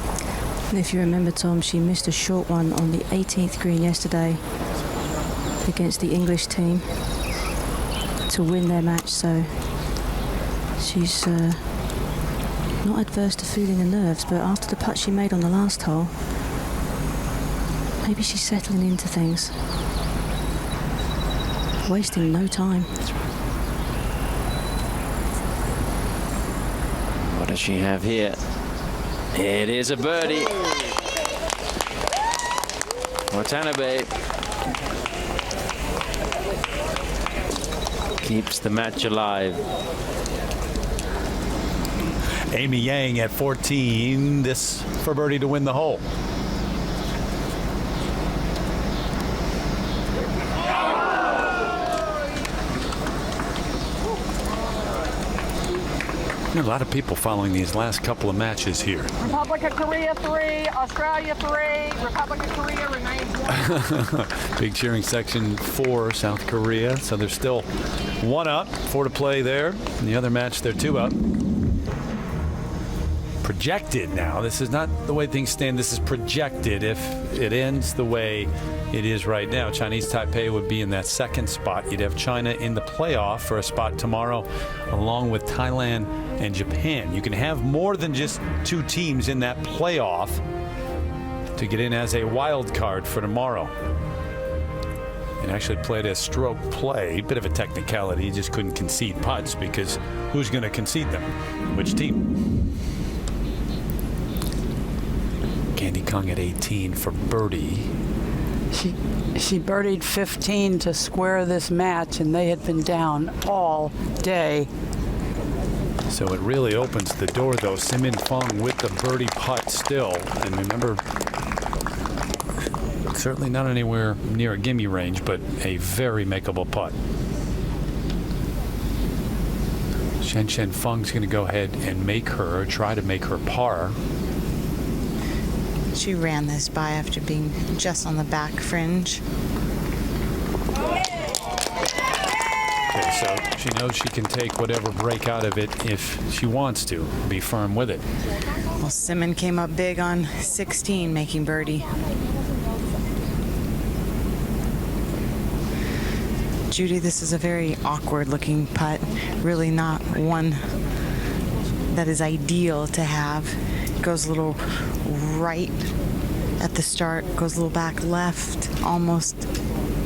And if you remember, Tom, she missed a short one on the 18th green yesterday against the English team to win their match, so she's not adverse to feeling the nerves, but after the putt she made on the last hole, maybe she's settling into things. Wasting no time. What does she have here? It is a birdie. Watanabe keeps the match alive. Amy Yang at 14. This for birdie to win the hole. There are a lot of people following these last couple of matches here. Republic of Korea 3, Australia 3, Republic of Korea remains 1. Big cheering section for South Korea. So they're still 1 up, 4 to play there. And the other match, they're 2 up. Projected now. This is not the way things stand. This is projected. If it ends the way it is right now, Chinese Taipei would be in that second spot. You'd have China in the playoff for a spot tomorrow, along with Thailand and Japan. You can have more than just 2 teams in that playoff to get in as a wild card for tomorrow. And actually played a stroke play, bit of a technicality. You just couldn't concede putts because who's going to concede them? Which team? Candy Kung at 18 for birdie. She birdied 15 to square this match, and they had been down all day. So it really opens the door, though. Simin Feng with the birdie putt still. And remember, certainly not anywhere near a gimme range, but a very makeable putt. Shen Feng's going to go ahead and try to make her par. She ran this by after being just on the back fringe. Okay, so she knows she can take whatever break out of it if she wants to. Be firm with it. Well, Simmon came up big on 16, making birdie. Judy, this is a very awkward-looking putt. Really not one that is ideal to have. Goes a little right at the start, goes a little back left almost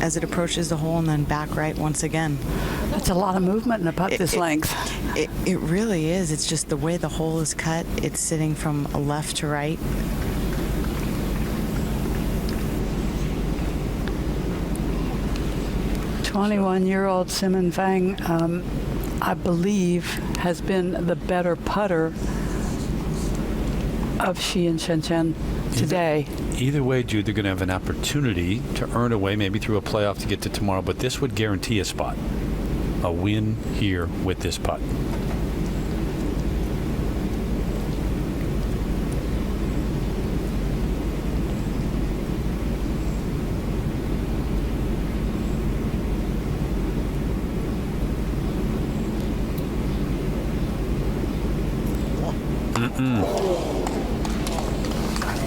as it approaches the hole, and then back right once again. That's a lot of movement in a putt this length. It really is. It's just the way the hole is cut. It's sitting from left to right. "21-year-old Simin Feng, I believe, has been the better putter of Shi and Shen today." Either way, Jude, they're going to have an opportunity to earn a way, maybe through a playoff to get to tomorrow, but this would guarantee a spot. A win here with this putt.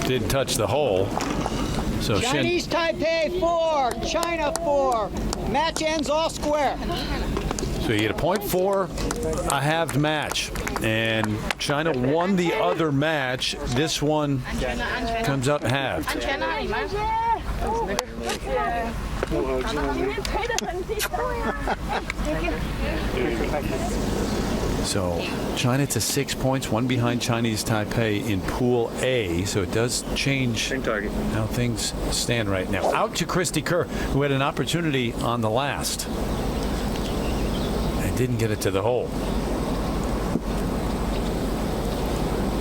Didn't touch the hole. So Chinese Taipei 4, China 4. Match ends all square. So you get a .4, a halved match. And China won the other match. This one comes up halved. So China to 6 points, one behind Chinese Taipei in Pool A. So it does change how things stand right now. Out to Christy Kerr, who had an opportunity on the last and didn't get it to the hole.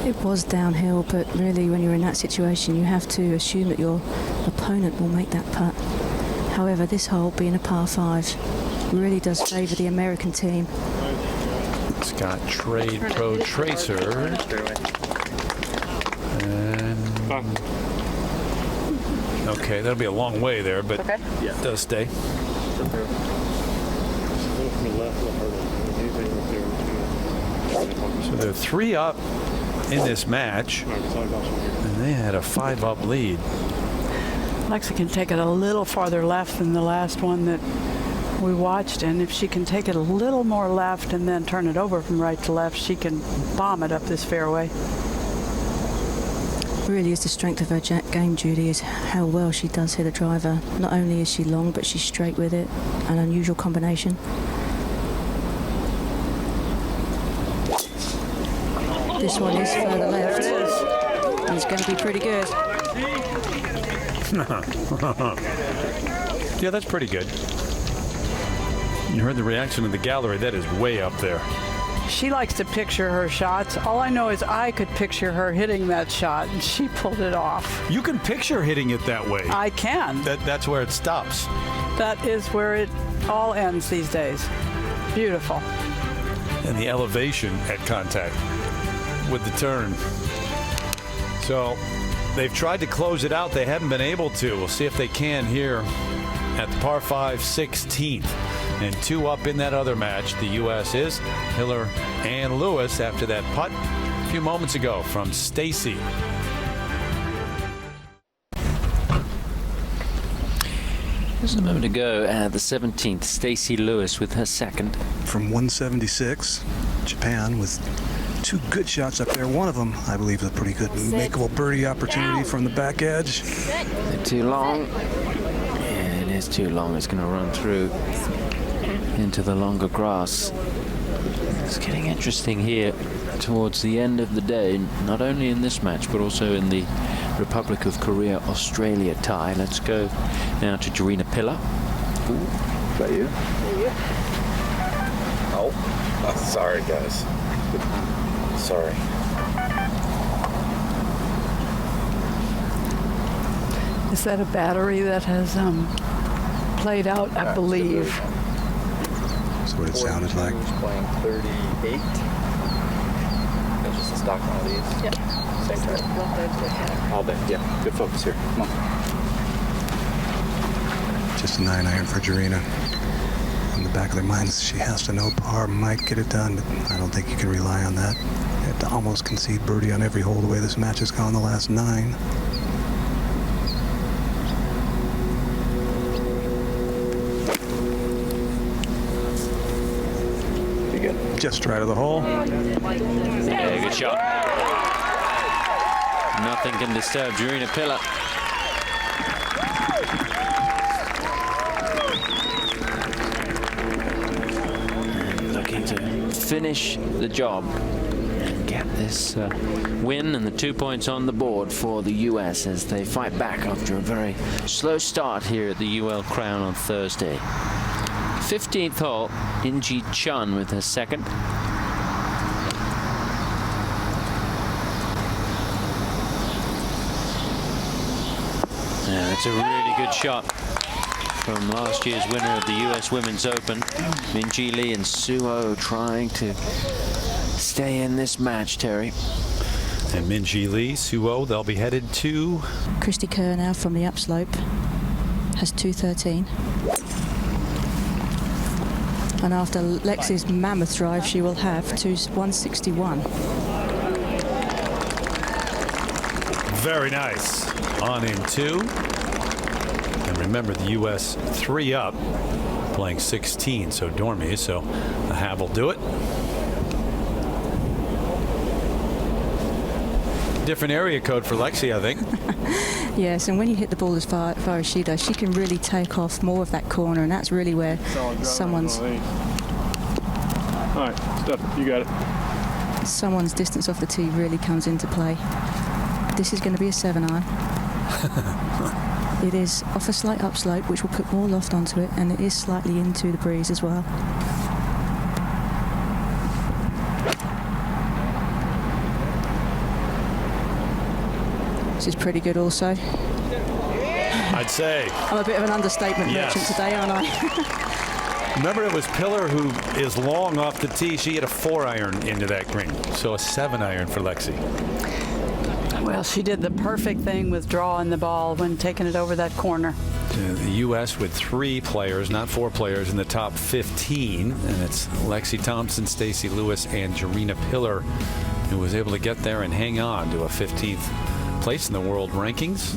It was downhill, but really when you're in that situation you have to assume that your opponent will make that putt. However, this hole, being a par 5, really does favour the American team. Scott Trade Pro Tracer. And okay, that'll be a long way there, but it does stay. So they're 3 up in this match, and they had a 5-up lead. Lexi can take it a little farther left than the last one that we watched, and if she can take it a little more left and then turn it over from right to left, she can bomb it up this fairway. Really is the strength of her game, Judy, is how well she does hit a driver. Not only is she long, but she's straight with it. An unusual combination. This one is further left. And it's going to be pretty good. Yeah, that's pretty good. You heard the reaction of the gallery. That is way up there. She likes to picture her shots. All I know is I could picture her hitting that shot, and she pulled it off. You can picture hitting it that way. I can. That's where it stops. That is where it all ends these days. Beautiful. And the elevation at contact with the turn. So they've tried to close it out. They haven't been able to. We'll see if they can here at the par 5 16th. And 2 up in that other match. The U.S. is Hiller and Lewis after that putt a few moments ago from Stacy. Just a moment ago at the 17th, Stacy Lewis with her second. From 176, Japan with 2 good shots up there. One of them, I believe, is a pretty good makeable birdie opportunity from the back edge. They're too long. Yeah, it is too long. It's going to run through into the longer grass. It's getting interesting here towards the end of the day, not only in this match, but also in the Republic of Korea-Australia tie. Let's go now to Jarina Piller. Ooh, is that you? Oh, sorry, guys. Sorry. Is that a battery that has played out, I believe? That's what it sounded like. Playing 38. That's just a stock one of these. Yep. Same time. All day. Yeah. Good focus here. Come on. Just a 9-iron for Jarina. In the back of their minds, she has to know par might get it done, but I don't think you can rely on that. You have to almost concede birdie on every hole the way this match has gone the last 9. Just right of the hole. Yeah, good shot. Nothing can disturb Jarina Piller. And looking to finish the job and get this win and the 2 points on the board for the US as they fight back after a very slow start here at the UL Crown on Thursday. 15th hole, In-Ji Chun with her second. Yeah, that's a really good shot from last year's winner of the US Women's Open. Min-Ji Lee and Suo trying to stay in this match, Terry. And Min-Ji Lee, Suo, they'll be headed to... Christy Kerr now from the upslope has 213. And after Lexi's mammoth drive, she will have 161. Very nice. On in 2. And remember, the U.S. 3 up, playing 16, so Dormy, so a half will do it. Different area code for Lexi, I think. Yes, and when you hit the ball as far as she does, she can really take off more of that corner, and that's really where someone's... All right, Steph, you got it. Someone's distance off the tee really comes into play. This is going to be a 7-iron. It is off a slight upslope, which will put more loft onto it, and it is slightly into the breeze as well. This is pretty good also. I'd say. I'm a bit of an understatement merchant today, aren't I? Remember, it was Piller who is long off the tee. She hit a 4-iron into that green. So a 7-iron for Lexi. Well, she did the perfect thing with drawing the ball when taking it over that corner. The U.S. with 3 players, not 4 players, in the top 15. And it's Lexi Thompson, Stacey Lewis, and Jarina Piller who was able to get there and hang on to a 15th place in the world rankings.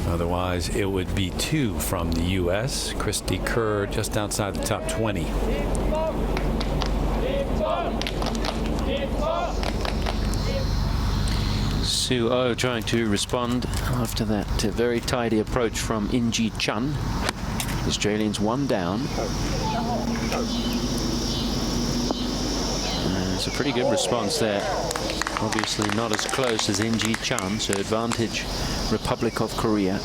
Otherwise, it would be 2 from the U.S. Christy Kerr just outside the top 20. Suo trying to respond after that very tidy approach from In-Ji Chun. The Australians 1 down. It's a pretty good response there. Obviously not as close as In-Ji Chun, so advantage Republic of Korea.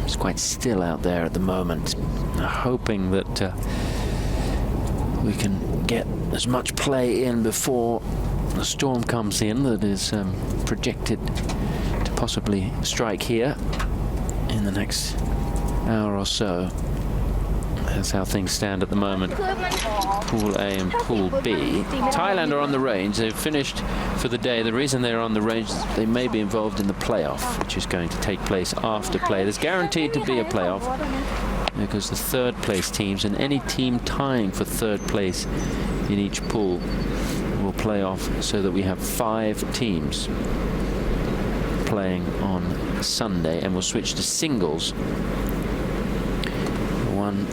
It's quite still out there at the moment. Hoping that we can get as much play in before the storm comes in that is projected to possibly strike here in the next hour or so. That's how things stand at the moment. Pool A and Pool B. Thailand are on the range. They've finished for the day. The reason they're on the range is they may be involved in the playoff, which is going to take place after play. There's guaranteed to be a playoff because the 3rd place teams and any team tying for 3rd place in each pool will play off, so that we have 5 teams playing on Sunday, and we'll switch to singles. 1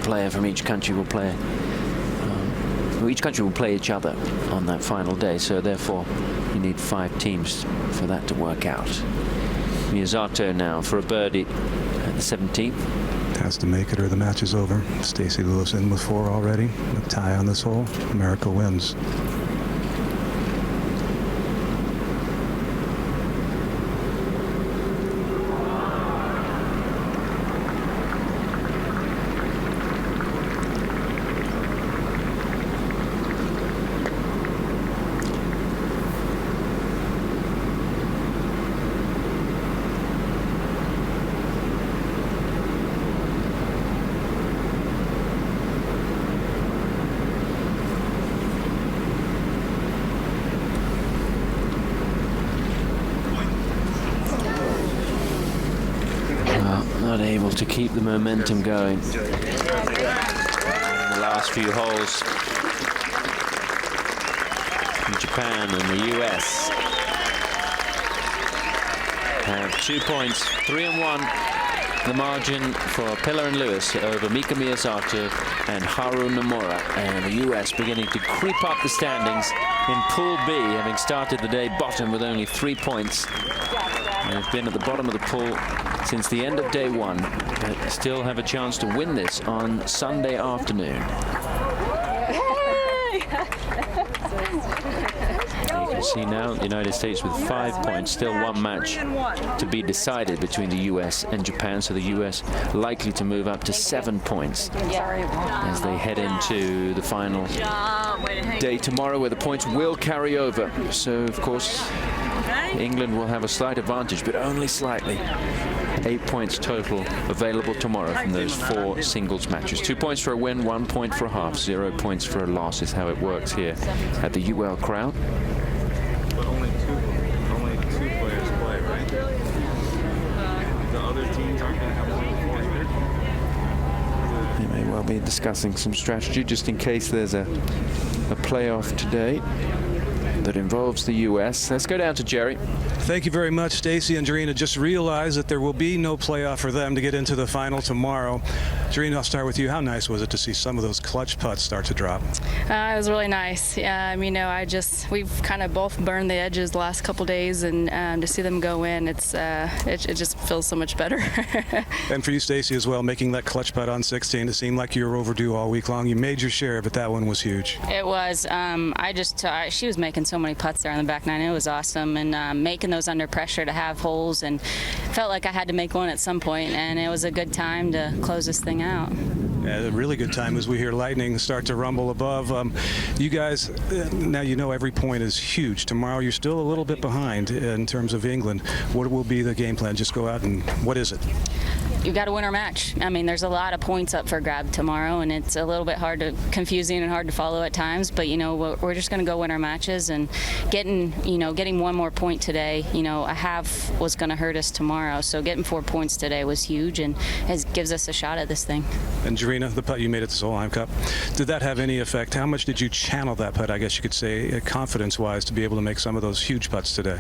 player from each country will play. Each country will play each other on that final day, so therefore you need 5 teams for that to work out. Miyazato now for a birdie at the 17th. Has to make it or the match is over. Stacey Lewis in with 4 already. A tie on this hole. America wins. Not able to keep the momentum going in the last few holes. From Japan and the US have 2 points, 3 and 1. The margin for Pillar and Lewis over Mika Miyazato and Haru Nomura. And the US beginning to creep up the standings in Pool B, having started the day bottom with only 3 points. They've been at the bottom of the pool since the end of day 1, but still have a chance to win this on Sunday afternoon. You can see now the United States with 5 points, still 1 match to be decided between the US and Japan, so the US likely to move up to 7 points as they head into the final day tomorrow, where the points will carry over. So of course England will have a slight advantage, but only slightly. 8 points total available tomorrow from those 4 singles matches. 2 points for a win, 1 point for a half, 0 points for a loss is how it works here at the UL Crown. But only two players play, right? The other teams aren't going to have one more here. They may well be discussing some strategy just in case there's a playoff today that involves the US. Let's go down to Jerry. Thank you very much, Stacey and Jarena. Just realized that there will be no playoff for them to get into the final tomorrow. Jarena, I'll start with you. How nice was it to see some of those clutch putts start to drop? It was really nice. You know, we've kind of both burned the edges the last couple days, and to see them go in, it just feels so much better. And for you, Stacey, as well, making that clutch putt on 16, it seemed like you were overdue all week long. You made your share, but that one was huge. It was. She was making so many putts there on the back nine. It was awesome, and making those under pressure to have holes, and felt like I had to make one at some point, and it was a good time to close this thing out. Yeah, a really good time as we hear lightning start to rumble above. You guys, now you know every point is huge. Tomorrow you're still a little bit behind in terms of England. What will be the game plan? Just go out and what is it? You've got to win our match. I mean, there's a lot of points up for grab tomorrow, and it's a little bit confusing and hard to follow at times. But you know, we're just going to go win our matches, and getting 1 more point today. You know, a half was going to hurt us tomorrow, so getting 4 points today was huge, and gives us a shot at this thing. And Jarena, the putt you made at the Solheim Cup, did that have any effect? How much did you channel that putt, I guess you could say, confidence-wise, to be able to make some of those huge putts today?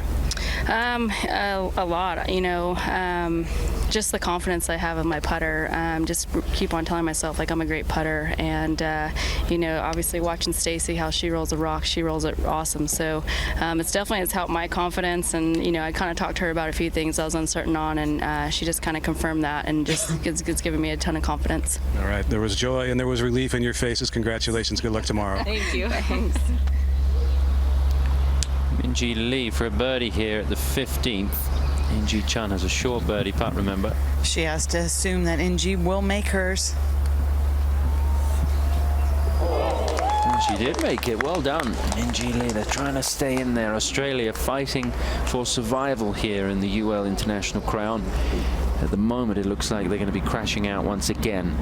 A lot. You know, just the confidence I have in my putter. Just keep on telling myself like I'm a great putter, and you know, obviously watching Stacey, how she rolls the rock, she rolls it awesome. So it's helped my confidence, and you know, I kind of talked to her about a few things I was uncertain on, and she just kind of confirmed that, and just it's given me a ton of confidence. All right, there was joy and there was relief in your faces. Congratulations. Good luck tomorrow. Thank you. Thanks. Minjee Lee for a birdie here at the 15th. Inji Chun has a short birdie putt, remember. She has to assume that Inji will make hers. And she did make it. Well done, Minjee Lee. They're trying to stay in there. Australia fighting for survival here in the UL International Crown. At the moment, it looks like they're going to be crashing out once again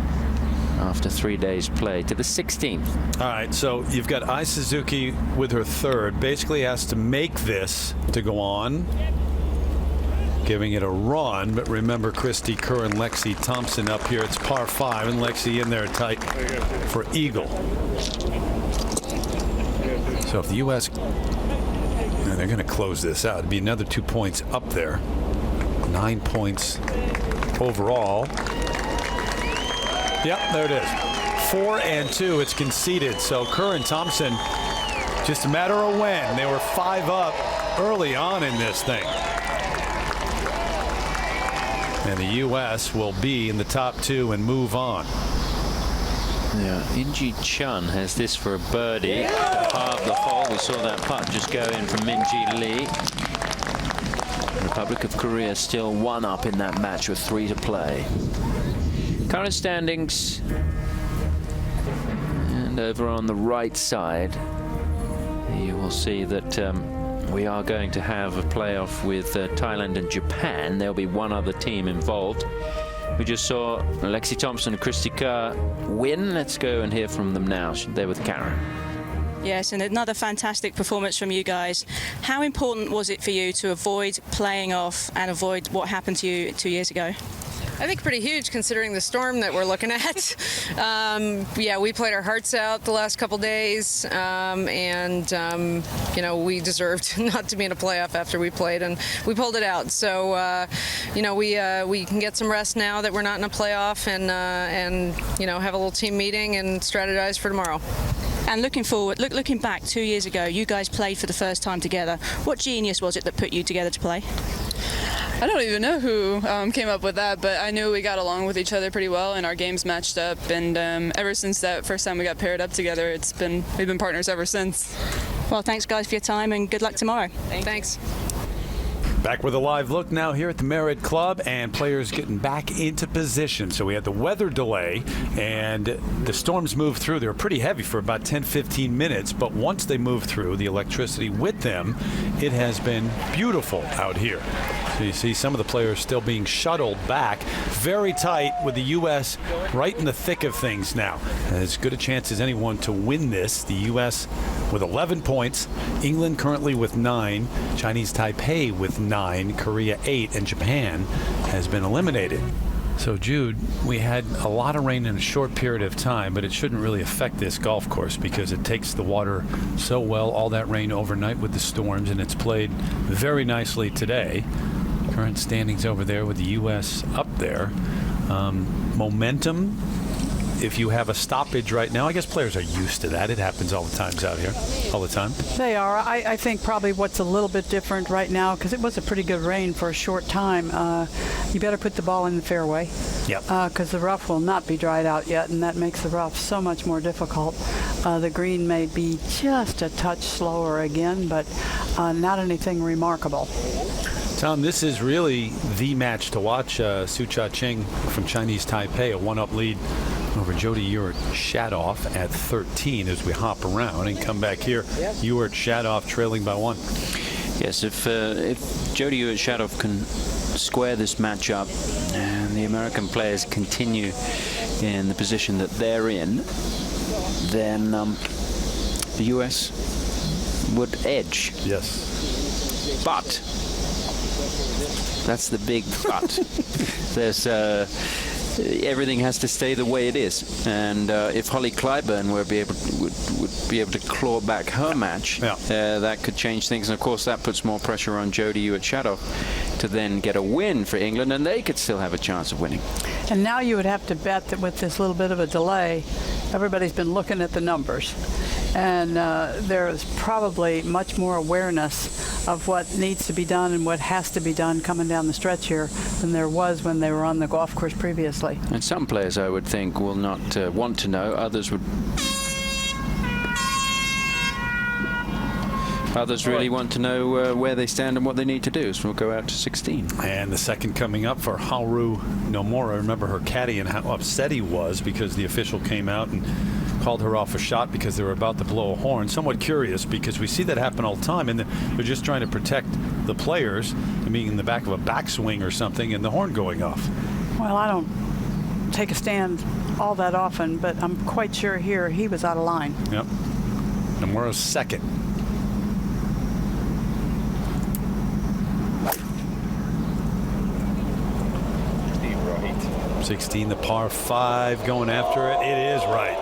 after 3 days play to the 16th. All right, so you've got Ai Suzuki with her third. Basically has to make this to go on, giving it a run. But remember, Christy Kerr and Lexi Thompson up here. It's par 5, and Lexi in there tight for eagle. So if the U.S. they're going to close this out, it'd be another 2 points up there. 9 points overall. Yep, there it is. 4 and 2. It's conceded. So Kerr and Thompson, just a matter of when. They were 5 up early on in this thing. and the U.S. will be in the top 2 and move on. Yeah, Inji Chun has this for a birdie. Half the hole. We saw that putt just go in from Minji Lee. Republic of Korea still 1 up in that match with 3 to play. Current standings. And over on the right side, you will see that we are going to have a playoff with Thailand and Japan. There'll be 1 other team involved. We just saw Lexi Thompson and Christy Kerr win. Let's go and hear from them now. They're with Karen. Yes, and another fantastic performance from you guys. How important was it for you to avoid playing off and avoid what happened to you 2 years ago? I think pretty huge considering the storm that we're looking at. Yeah, we played our hearts out the last couple days, and you know, we deserved not to be in a playoff after we played, and we pulled it out. So you know, we can get some rest now that we're not in a playoff, and you know, have a little team meeting and strategize for tomorrow. And looking forward, looking back 2 years ago, you guys played for the first time together. What genius was it that put you together to play? I don't even know who came up with that, but I knew we got along with each other pretty well, and our games matched up. And ever since that first time we got paired up together, we've been partners ever since. Well, thanks guys for your time, and good luck tomorrow. Thanks. Back with a live look now here at the Merritt Club, and players getting back into position. So we had the weather delay, and the storms moved through. They were pretty heavy for about 10-15 minutes, but once they moved through, the electricity with them, it has been beautiful out here. So you see some of the players still being shuttled back. Very tight with the U.S. right in the thick of things now. As good a chance as anyone to win this. The U.S. with 11 points, England currently with 9, Chinese Taipei with 9, Korea 8, and Japan has been eliminated. So, Jude, we had a lot of rain in a short period of time, but it shouldn't really affect this golf course because it takes the water so well, all that rain overnight with the storms, and it's played very nicely today. Current standings over there with the U.S. up there. Momentum, if you have a stoppage right now, I guess players are used to that. It happens all the times out here, all the time. They are. I think probably what's a little bit different right now, because it was a pretty good rain for a short time, you better put the ball in the fairway. Yep. Because the rough will not be dried out yet, and that makes the rough so much more difficult. The green may be just a touch slower again, but not anything remarkable. Tom, this is really the match to watch. Su Cha Ching from Chinese Taipei, a 1-up lead over Jody Ewart-Shadoff at 13 as we hop around and come back here. Ewart-Shadoff trailing by 1. Yes, if Jody Ewart-Shadoff can square this match up and the American players continue in the position that they're in, then the U.S. would edge. Yes. But that's the big but. There's everything has to stay the way it is, and if Holly Clyburn would be able to claw back her match, that could change things. And of course, that puts more pressure on Jody Ewart-Shadoff to then get a win for England, and they could still have a chance of winning. And now you would have to bet that with this little bit of a delay, everybody's been looking at the numbers. And there is probably much more awareness of what needs to be done and what has to be done coming down the stretch here than there was when they were on the golf course previously. And some players, I would think, will not want to know. Others would. Others really want to know where they stand and what they need to do. So we'll go out to 16. And the second coming up for Haru Nomura. Remember her caddy and how upset he was because the official came out and called her off a shot because they were about to blow a horn. Somewhat curious because we see that happen all the time, and they're just trying to protect the players, being in the back of a backswing or something, and the horn going off. Well, I don't take a stand all that often, but I'm quite sure here he was out of line. Yep. Nomura's second. Right. 16, the par 5 going after it. It is right.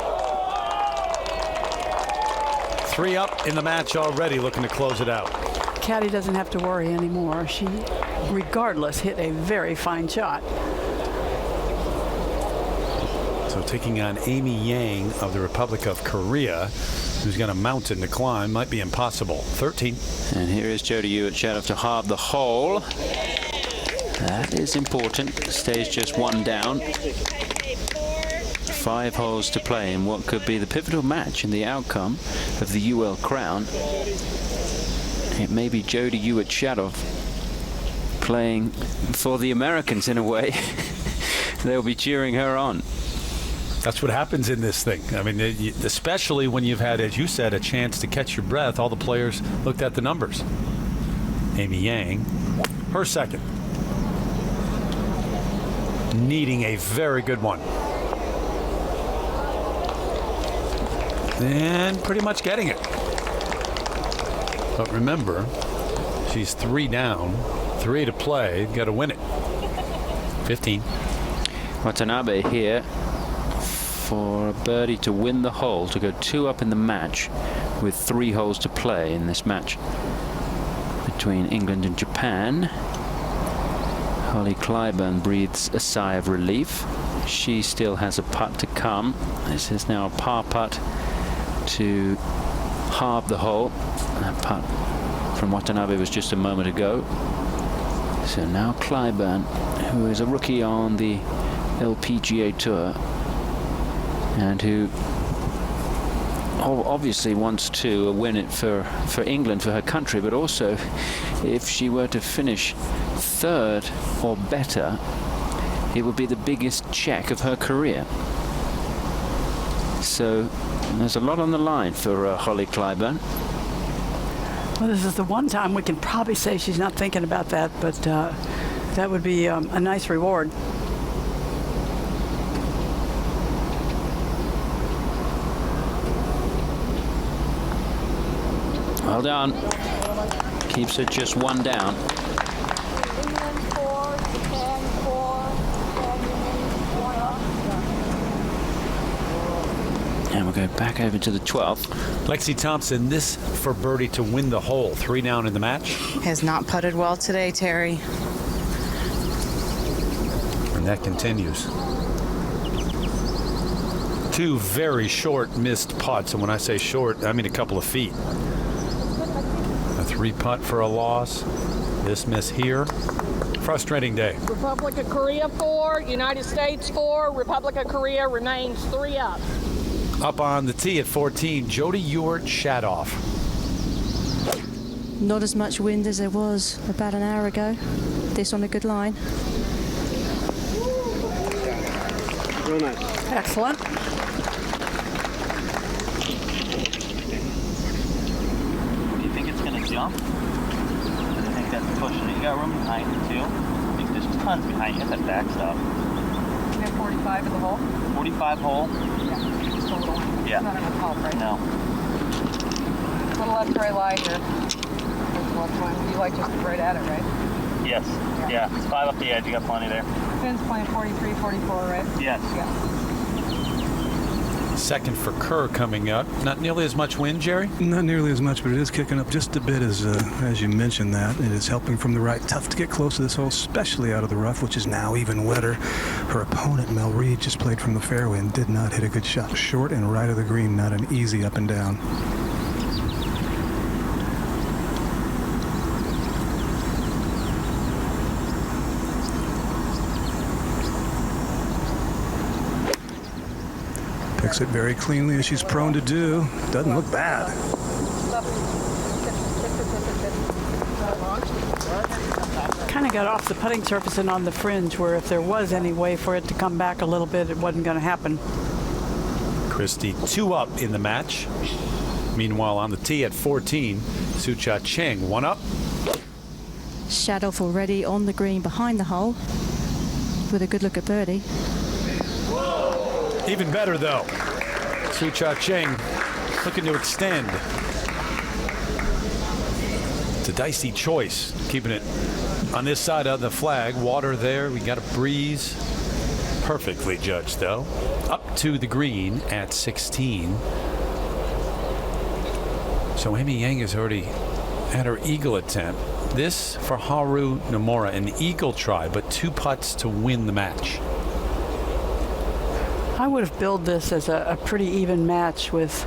3 up in the match already, looking to close it out. Caddy doesn't have to worry anymore. She, regardless, hit a very fine shot. So taking on Amy Yang of the Republic of Korea, who's got a mountain to climb. Might be impossible. 13. And here is Jody Ewart-Shadoff to halve the hole. That is important. Stays just one down. 5 holes to play in what could be the pivotal match in the outcome of the UL Crown. It may be Jody Ewart-Shadoff playing for the Americans in a way. They'll be cheering her on. That's what happens in this thing. I mean, especially when you've had, as you said, a chance to catch your breath. All the players looked at the numbers. Amy Yang, her second. Needing a very good one. And pretty much getting it. But remember, she's 3 down, 3 to play. Got to win it. 15. Watanabe here for a birdie to win the hole, to go 2 up in the match with 3 holes to play in this match between England and Japan. Holly Clyburn breathes a sigh of relief. She still has a putt to come. This is now a par putt to halve the hole. That putt from Watanabe was just a moment ago. So now Clyburn, who is a rookie on the LPGA Tour and who obviously wants to win it for England, for her country, but also if she were to finish 3rd or better, it would be the biggest check of her career. So there's a lot on the line for Holly Clyburn. Well, this is the one time we can probably say she's not thinking about that, but that would be a nice reward. Well done. Keeps it just 1 down. And we'll go back over to the 12th. Lexi Thompson, this for birdie to win the hole. 3 down in the match. Has not putted well today, Terry. And that continues. 2 very short missed putts. And when I say short, I mean a couple of feet. A 3 putt for a loss. This miss here. Frustrating day. Republic of Korea 4, United States 4, Republic of Korea remains 3 up. Up on the tee at 14, Jody Ewart-Shadoff. Not as much wind as there was about an hour ago. This on a good line. Real nice. Excellent. Do you think it's going to jump? Or do you think that's pushing it? You got room behind you too? I think there's tons behind you at that backstop. You have 45 in the hole? 45 hole? Just a little. Yeah. It's not enough help, right? No. Little left right lie here. You like just right at it, right? Yes. Yeah. It's 5 up the edge. You got plenty there. Finn's playing 43, 44, right? Yes. Yeah. Second for Kerr coming up. Not nearly as much wind, Jerry? Not nearly as much, but it is kicking up just a bit as you mentioned that. It is helping from the right. Tough to get close to this hole, especially out of the rough, which is now even wetter. Her opponent, Mel Reed, just played from the fairway and did not hit a good shot. Short and right of the green, not an easy up and down. Picks it very cleanly as she's prone to do. Doesn't look bad. Kind of got off the putting surface and on the fringe, where if there was any way for it to come back a little bit, it wasn't going to happen. Christie 2 up in the match. Meanwhile, on the tee at 14, Sucha Cheng 1 up. Shadoff already on the green behind the hole with a good look at birdie. Even better, though. Sucha Cheng looking to extend. It's a dicey choice, keeping it on this side of the flag. Water there. We got a breeze. Perfectly judged, though. Up to the green at 16. So Amy Yang has already had her eagle attempt. This for Haru Nomura, an eagle try, but 2 putts to win the match. I would have billed this as a pretty even match with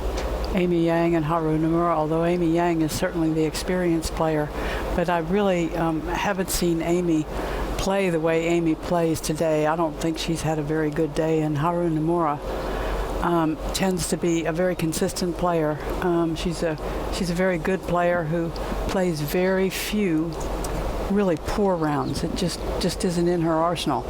Amy Yang and Haru Nomura, although Amy Yang is certainly the experienced player. But I really haven't seen Amy play the way Amy plays today, I don't think she's had a very good day. And Haru Nomura tends to be a very consistent player. She's a very good player who plays very few really poor rounds. It just isn't in her arsenal.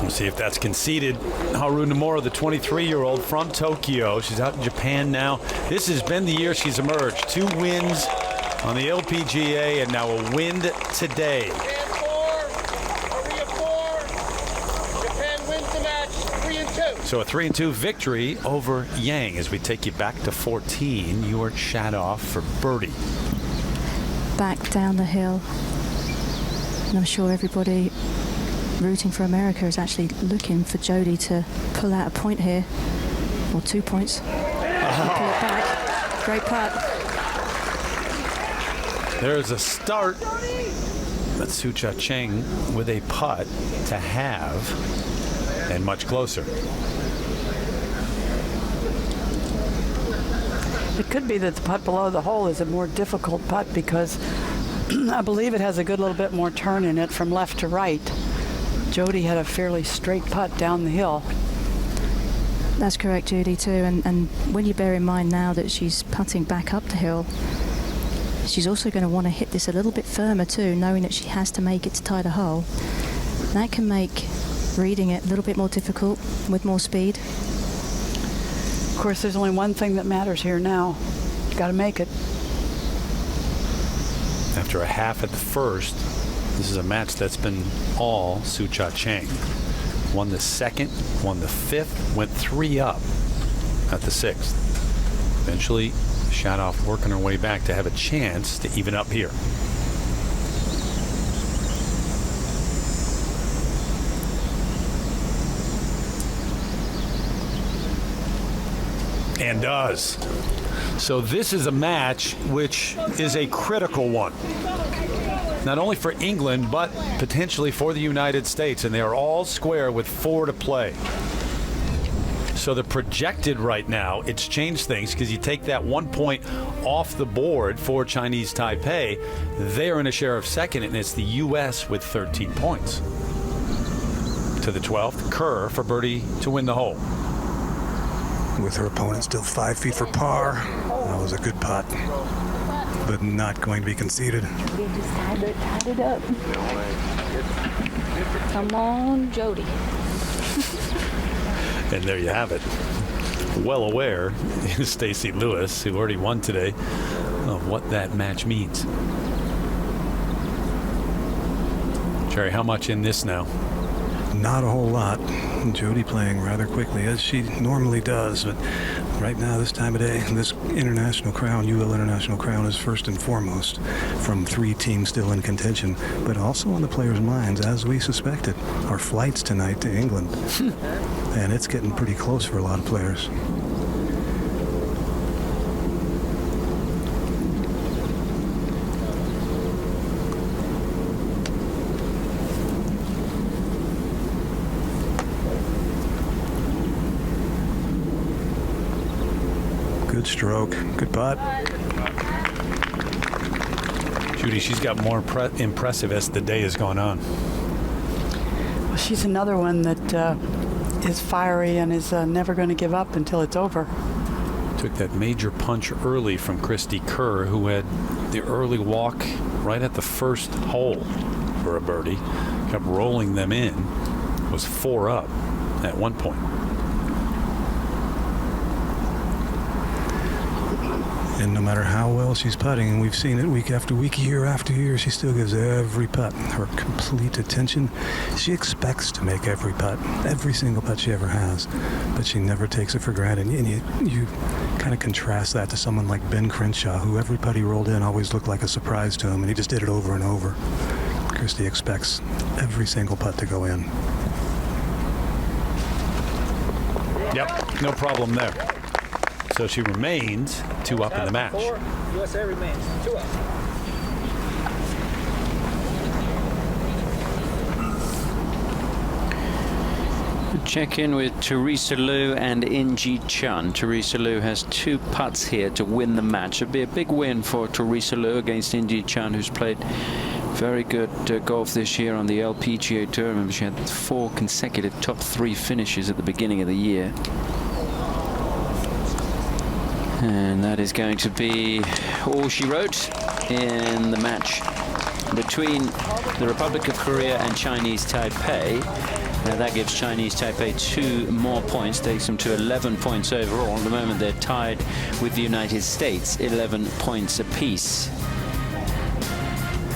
We'll see if that's conceded. Haru Nomura, the 23-year-old from Tokyo. She's out in Japan now. This has been the year she's emerged. 2 wins on the LPGA and now a win today. Japan wins the match 3-2. So a 3-2 victory over Yang as we take you back to 14. Your chat off for birdie. Back down the hill. And I'm sure everybody rooting for America is actually looking for Jodie to pull out a point here, or 2 points. Pull it back. Great putt. There's a start. That's Sucha Cheng with a putt to have, and much closer. It could be that the putt below the hole is a more difficult putt because I believe it has a good little bit more turn in it from left to right. Jodie had a fairly straight putt down the hill. That's correct, Judy, too. And when you bear in mind now that she's putting back up the hill, she's also going to want to hit this a little bit firmer too, knowing that she has to make it to tie the hole. That can make reading it a little bit more difficult with more speed. Of course, there's only one thing that matters here now. You've got to make it. After a half at the first, this is a match that's been all Sucha Cheng. Won the second, won the fifth, went 3 up at the sixth. Eventually, Shadoff working her way back to have a chance to even up here. And does. So this is a match which is a critical one. Not only for England, but potentially for the United States. And they are all square with 4 to play. So the projected right now, it's changed things because you take that 1 point off the board for Chinese Taipei. They are in a share of second, and it's the U.S. with 13 points. To the 12th, Kerr for birdie to win the hole. With her opponent still 5 feet for par. That was a good putt, but not going to be conceded. We just tied it up. Come on, Jodie. And there you have it. Well aware is Stacey Lewis, who already won today, of what that match means. Jerry, how much in this now? Not a whole lot. Jodie playing rather quickly, as she normally does, but right now, this time of day, this international crown, UL International crown, is first and foremost from 3 teams still in contention, but also on the players' minds, as we suspected, our flights tonight to England. And it's getting pretty close for a lot of players. Good stroke. Good putt. Judy, she's got more impressive as the day has gone on. Well, she's another one that is fiery and is never going to give up until it's over. Took that major punch early from Christy Kerr, who had the early walk right at the first hole for a birdie. Kept rolling them in. Was 4 up at one point. And no matter how well she's putting, and we've seen it week after week, year after year, she still gives every putt her complete attention. She expects to make every putt, every single putt she ever has, but she never takes it for granted. And you kind of contrast that to someone like Ben Crenshaw, who every putt he rolled in always looked like a surprise to him, and he just did it over and over. Christy expects every single putt to go in. Yep, no problem there. So she remains 2 up in the match. 4, USA remains 2 up. Check in with Teresa Liu and In-Ji Chun. Teresa Liu has 2 putts here to win the match. It'd be a big win for Teresa Liu against In-Ji Chun, who's played very good golf this year on the LPGA Tour. Remember, she had 4 consecutive top 3 finishes at the beginning of the year. And that is going to be all she wrote in the match between the Republic of Korea and Chinese Taipei. That gives Chinese Taipei 2 more points, takes them to 11 points overall. At the moment, they're tied with the United States, 11 points apiece.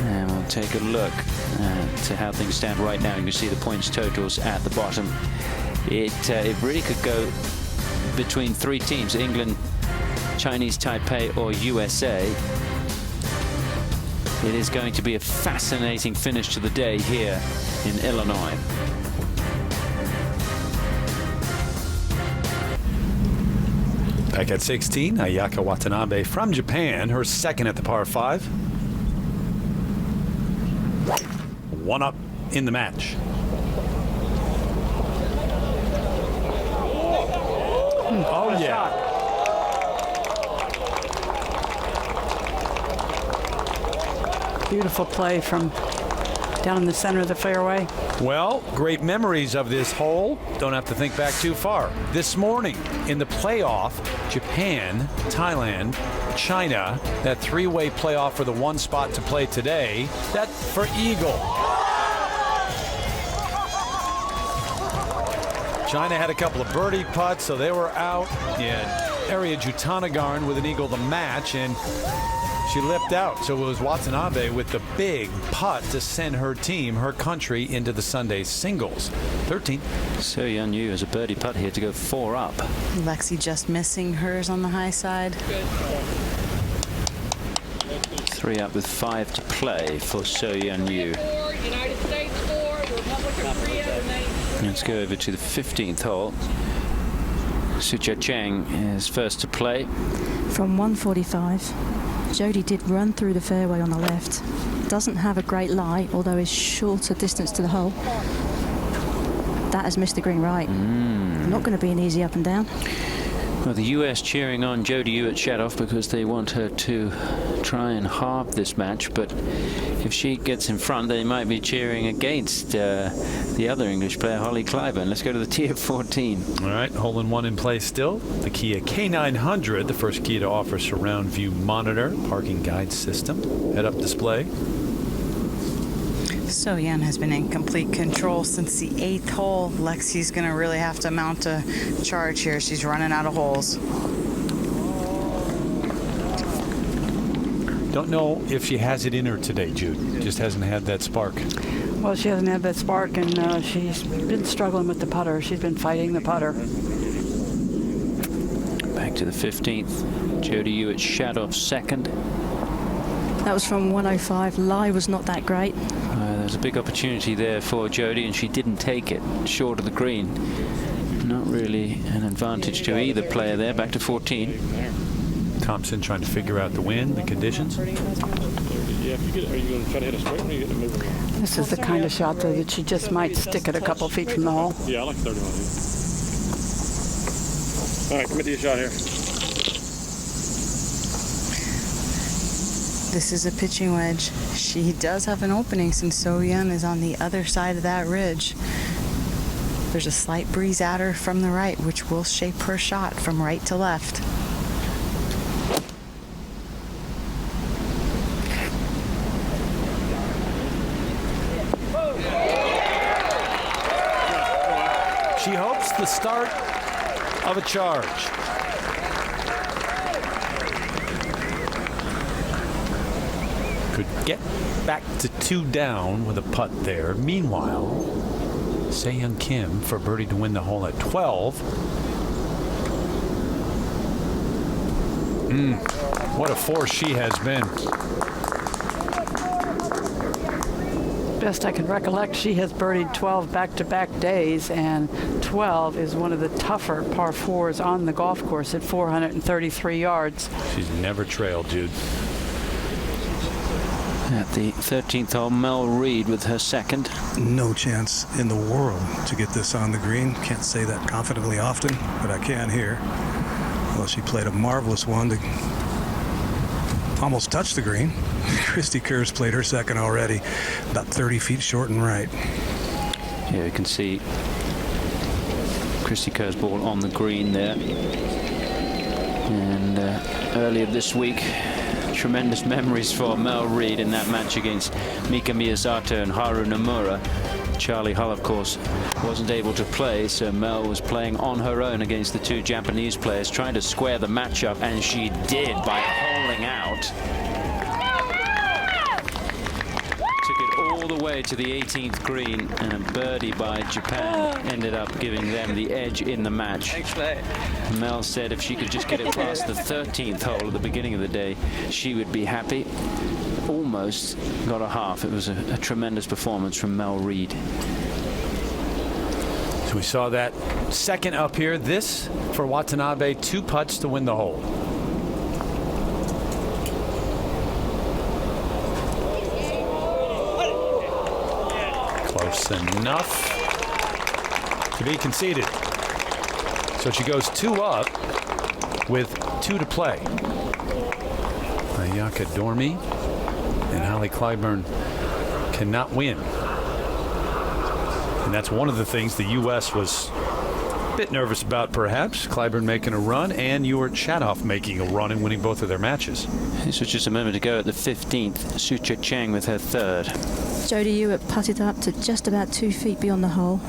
And we'll take a look to how things stand right now. You can see the points totals at the bottom. It really could go between 3 teams: England, Chinese Taipei, or USA. It is going to be a fascinating finish to the day here in Illinois. Back at 16, Ayaka Watanabe from Japan, her second at the par 5. 1 up in the match. Oh, yeah. Beautiful play from down in the center of the fairway. Well, great memories of this hole. Don't have to think back too far. This morning in the playoff, Japan, Thailand, China, that 3-way playoff for the 1 spot to play today, that for eagle. China had a couple of birdie putts, so they were out. And Arya Jutanagarn with an eagle to match, and she lipped out. So it was Watanabe with the big putt to send her team, her country, into the Sunday singles. 13. So Yan Yu has a birdie putt here to go 4 up. Lexi just missing hers on the high side. 3 up with 5 to play for So Yan Yu. United States 4, the Republic of Korea remains. Let's go over to the 15th hole. Suja Cheng is first to play. From 145, Jody did run through the fairway on the left. Doesn't have a great lie, although is shorter distance to the hole. That has missed the green right. Not going to be an easy up and down. Well, the US cheering on Jody Ewart-Shadoff because they want her to try and halve this match, but if she gets in front, they might be cheering against the other English player, Holly Clyburn. Let's go to the tee of 14. All right, hole in 1 in play still. The Kia K900, the first Kia to offer surround view monitor, parking guide system, head-up display. So Yan has been in complete control since the 8th hole. Lexi's going to really have to mount a charge here. She's running out of holes. Don't know if she has it in her today, Jude. Just hasn't had that spark. Well, she hasn't had that spark, and she's been struggling with the putter. She's been fighting the putter. Back to the 15th. Jody Ewart-Shadoff second. That was from 105. Lie was not that great. There's a big opportunity there for Jody, and she didn't take it. Short of the green. Not really an advantage to either player there. Back to 14. Thompson trying to figure out the wind, the conditions. Yeah, if you get, are you going to try to hit a straight one, or are you going to move it? This is the kind of shot, though, that she just might stick it a couple feet from the hole. Yeah, I like 31. All right, commit to your shot here. This is a pitching wedge. She does have an opening since So Yan is on the other side of that ridge. There's a slight breeze at her from the right, which will shape her shot from right to left. She hopes the start of a charge. Could get back to 2 down with a putt there. Meanwhile, Se-Young Kim for birdie to win the hole at 12. What a force she has been. Best I can recollect, she has birdied 12 back-to-back days, and 12 is one of the tougher par 4s on the golf course at 433 yards. She's never trailed, Jude. At the 13th hole, Mel Reid with her second. No chance in the world to get this on the green. Can't say that confidently often, but I can here. Well, she played a marvelous one to almost touch the green. Christy Kerr's played her second already, about 30 feet short and right. Yeah, you can see Christy Kerr's ball on the green there. And earlier this week, tremendous memories for Mel Reid in that match against Mika Miyazato and Haru Nomura. Charlie Hull, of course, wasn't able to play, so Mel was playing on her own against the two Japanese players, trying to square the matchup, and she did by holing out. Took it all the way to the 18th green, and a birdie by Japan ended up giving them the edge in the match. Mel said if she could just get it past the 13th hole at the beginning of the day, she would be happy. Almost got a half. It was a tremendous performance from Mel Reid. So we saw that second up here. This for Watanabe, 2 putts to win the hole. Close enough to be conceded. So she goes 2 up with 2 to play. Ayaka Dormi and Holly Clyburn cannot win. And that's one of the things the U.S. was a bit nervous about, perhaps. Clyburn making a run and Ewart Shadoff making a run and winning both of their matches. This was just a moment ago at the 15th. Sucha Cheng with her third. Jodie Ewart putted up to just about 2 feet beyond the hole.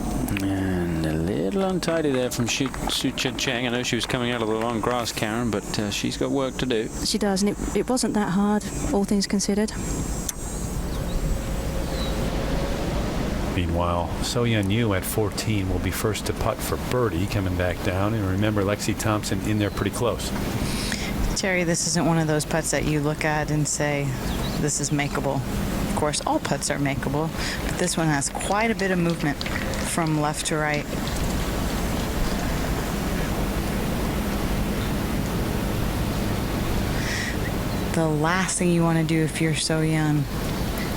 And a little untidy there from Sucha Cheng. I know she was coming out of the long grass, Karen, but she's got work to do. She does, and it wasn't that hard, all things considered. Meanwhile, So-Yeon Yu at 14 will be first to putt for birdie, coming back down. And remember, Lexi Thompson in there pretty close. Terry, this isn't one of those putts that you look at and say, this is makeable. Of course, all putts are makeable, but this one has quite a bit of movement from left to right. The last thing you want to do if you're so young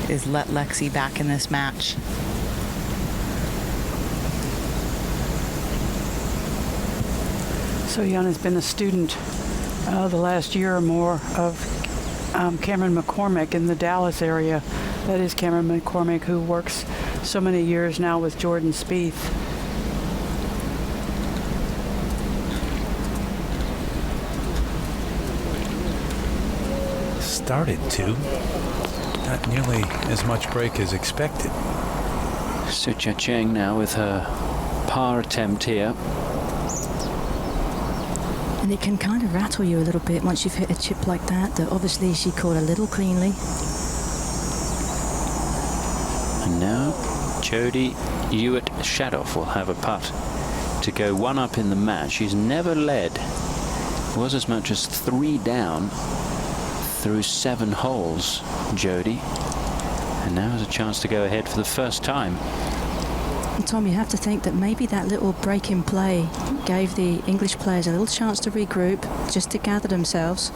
is let Lexi back in this match. So-Yeon has been a student the last year or more of Cameron McCormick in the Dallas area. That is Cameron McCormick, who works so many years now with Jordan Spieth. Started to. Not nearly as much break as expected. Sucha Cheng now with her par attempt here. And it can kind of rattle you a little bit once you've hit a chip like that, that obviously she caught a little cleanly. And now Jodie Ewart Shadoff will have a putt to go 1 up in the match. She's never led. Was as much as 3 down through 7 holes, Jodie. And now has a chance to go ahead for the first time. And Tom, you have to think that maybe that little break in play gave the English players a little chance to regroup, just to gather themselves,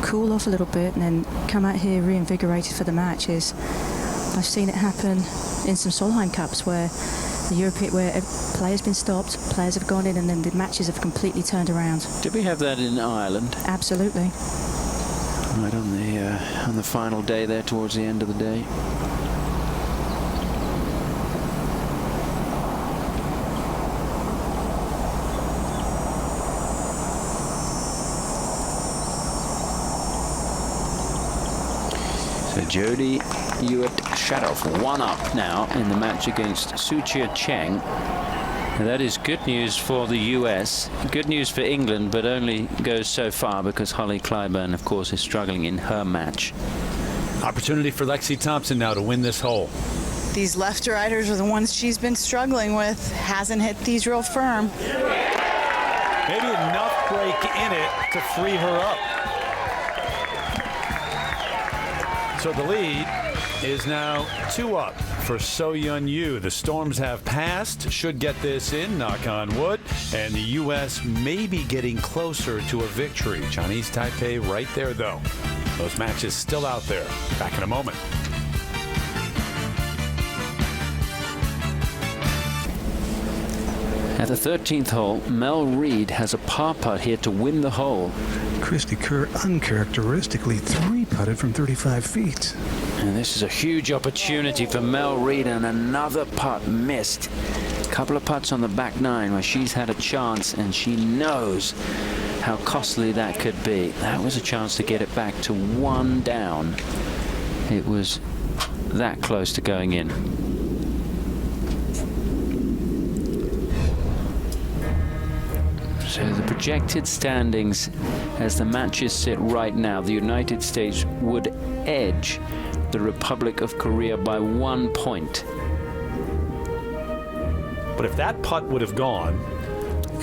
cool off a little bit, and then come out here reinvigorated for the matches. I've seen it happen in some Solheim Cups where players been stopped, players have gone in, and then the matches have completely turned around. Did we have that in Ireland? Absolutely. Right on the final day there, towards the end of the day. So Jodie Ewart Shadoff 1 up now in the match against Sucha Cheng. Now that is good news for the US, good news for England, but only goes so far because Holly Clyburn, of course, is struggling in her match. Opportunity for Lexi Thompson now to win this hole. These left riders are the ones she's been struggling with. Hasn't hit these real firm. Maybe enough break in it to free her up. So the lead is now 2 up for So-Yeon Yu. The storms have passed, should get this in, knock on wood, and the U.S. may be getting closer to a victory. Chinese Taipei right there, though. Those matches still out there. Back in a moment. At the 13th hole, Mel Reid has a par putt here to win the hole. Christy Kerr uncharacteristically 3-putted from 35 feet. And this is a huge opportunity for Mel Reid, and another putt missed. A couple of putts on the back nine where she's had a chance, and she knows how costly that could be. That was a chance to get it back to 1 down. It was that close to going in. So the projected standings as the matches sit right now, the United States would edge the Republic of Korea by 1 point. But if that putt would have gone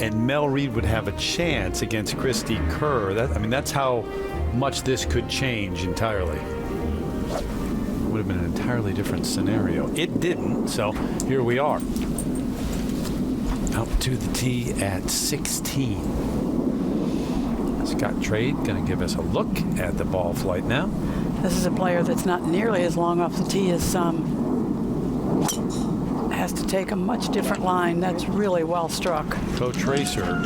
and Mel Reid would have a chance against Christy Kerr, that's how much this could change entirely. It would have been an entirely different scenario. It didn't, so here we are. Out to the tee at 16. Scott Trade going to give us a look at the ball flight now. This is a player that's not nearly as long off the tee as some. Has to take a much different line. That's really well struck. Coach Racer,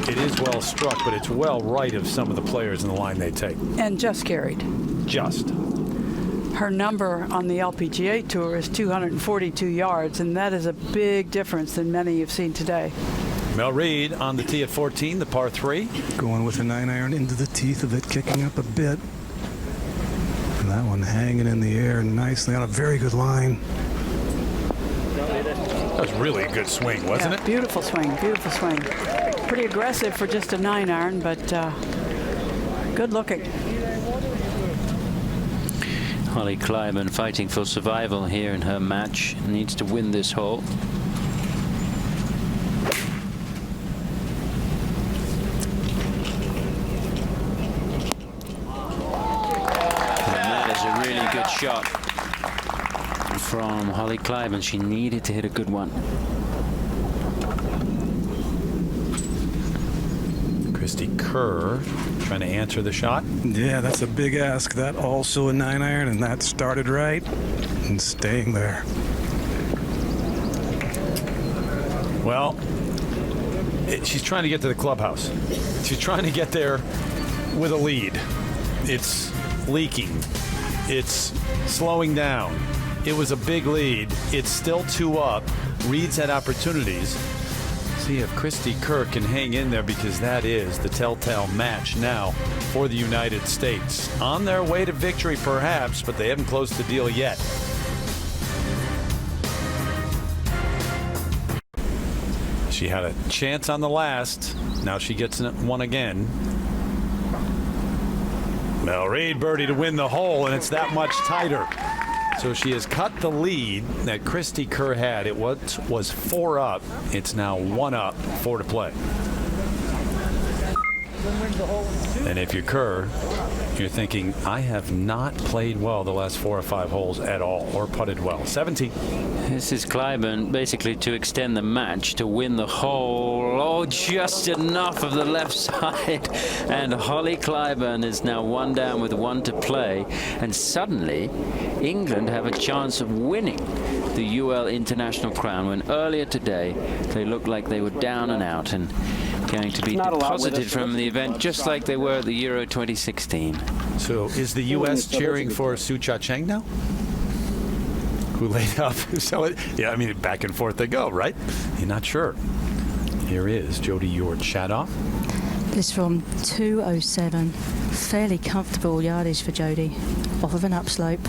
it is well struck, but it's well right of some of the players in the line they take. And just carried. Just. Her number on the LPGA Tour is 242 yards, and that is a big difference than many you've seen today. Mel Reid on the tee at 14, the par 3. Going with a 9-iron into the teeth of it, kicking up a bit. And that one hanging in the air nicely on a very good line. That was really a good swing, wasn't it? Beautiful swing, beautiful swing. Pretty aggressive for just a 9-iron, but good looking. Holly Kleiman fighting for survival here in her match. Needs to win this hole. And that is a really good shot from Holly Kleiman. She needed to hit a good one. Christy Kerr trying to answer the shot. Yeah, that's a big ask. That also a 9-iron, and that started right and staying there. Well, she's trying to get to the clubhouse. She's trying to get there with a lead. It's leaking. It's slowing down. It was a big lead. It's still 2 up. Reid's had opportunities. See if Christy Kerr can hang in there, because that is the telltale match now for the United States. On their way to victory, perhaps, but they haven't closed the deal yet. She had a chance on the last. Now she gets one again. Mel Reid birdie to win the hole, and it's that much tighter. So she has cut the lead that Christy Kerr had. It was 4 up. It's now 1 up, 4 to play. And if you're Kerr, you're thinking, I have not played well the last 4 or 5 holes at all, or putted well. 17. This is Kleiman basically to extend the match, to win the hole. Oh, just enough of the left side. And Holly Kleiman is now 1 down with 1 to play. And suddenly, England have a chance of winning the UL International Crown, when earlier today they looked like they were down and out and going to be deposited from the event, just like they were at the Euro 2016. So is the U.S. cheering for Su Cha Cheng now? Who laid up? So yeah, I mean, back and forth they go, right? You're not sure. Here is Jody Ewart-Shadoff. This from 207. Fairly comfortable yardage for Jody. Off of an upslope.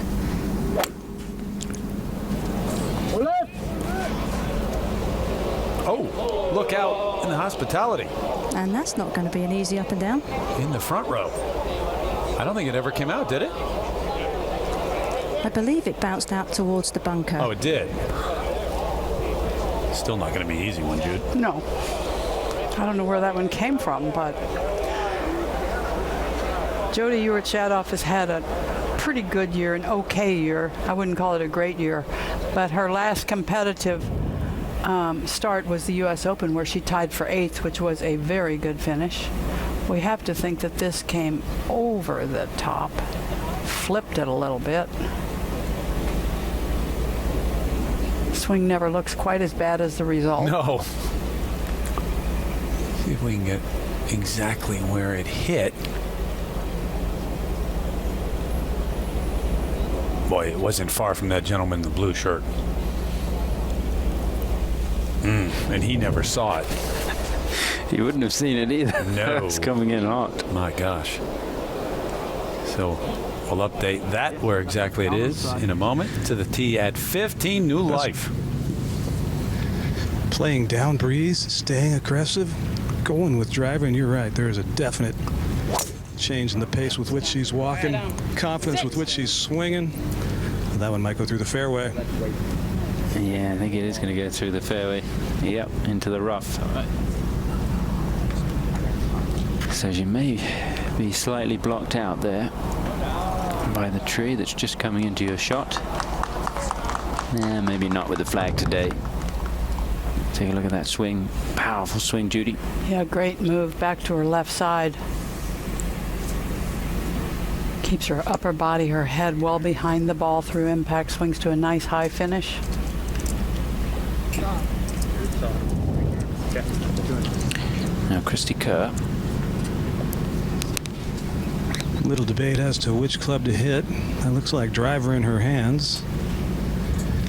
Oh, look out in the hospitality. And that's not going to be an easy up and down. In the front row. I don't think it ever came out, did it? I believe it bounced out towards the bunker. Oh, it did. Still not going to be an easy one, Jude. No. I don't know where that one came from, but Jody Ewart-Shadoff has had a pretty good year, an okay year. I wouldn't call it a great year. But her last competitive start was the U.S. Open, where she tied for 8th, which was a very good finish. We have to think that this came over the top, flipped it a little bit. Swing never looks quite as bad as the result. No. See if we can get exactly where it hit. Boy, it wasn't far from that gentleman in the blue shirt. And he never saw it. He wouldn't have seen it either. No. It's coming in hot. My gosh. So we'll update that where exactly it is in a moment. To the tee at 15, new life. Playing down breeze, staying aggressive, going with driver, and you're right, there is a definite change in the pace with which she's walking, confidence with which she's swinging. That one might go through the fairway. Yeah, I think it is going to go through the fairway. Yep, into the rough. So she may be slightly blocked out there by the tree that's just coming into your shot. Maybe not with the flag today. Take a look at that swing. Powerful swing, Judy. Yeah, great move back to her left side. Keeps her upper body, her head well behind the ball through impact. Swings to a nice high finish. Now Christy Kerr. Little debate as to which club to hit. That looks like driver in her hands.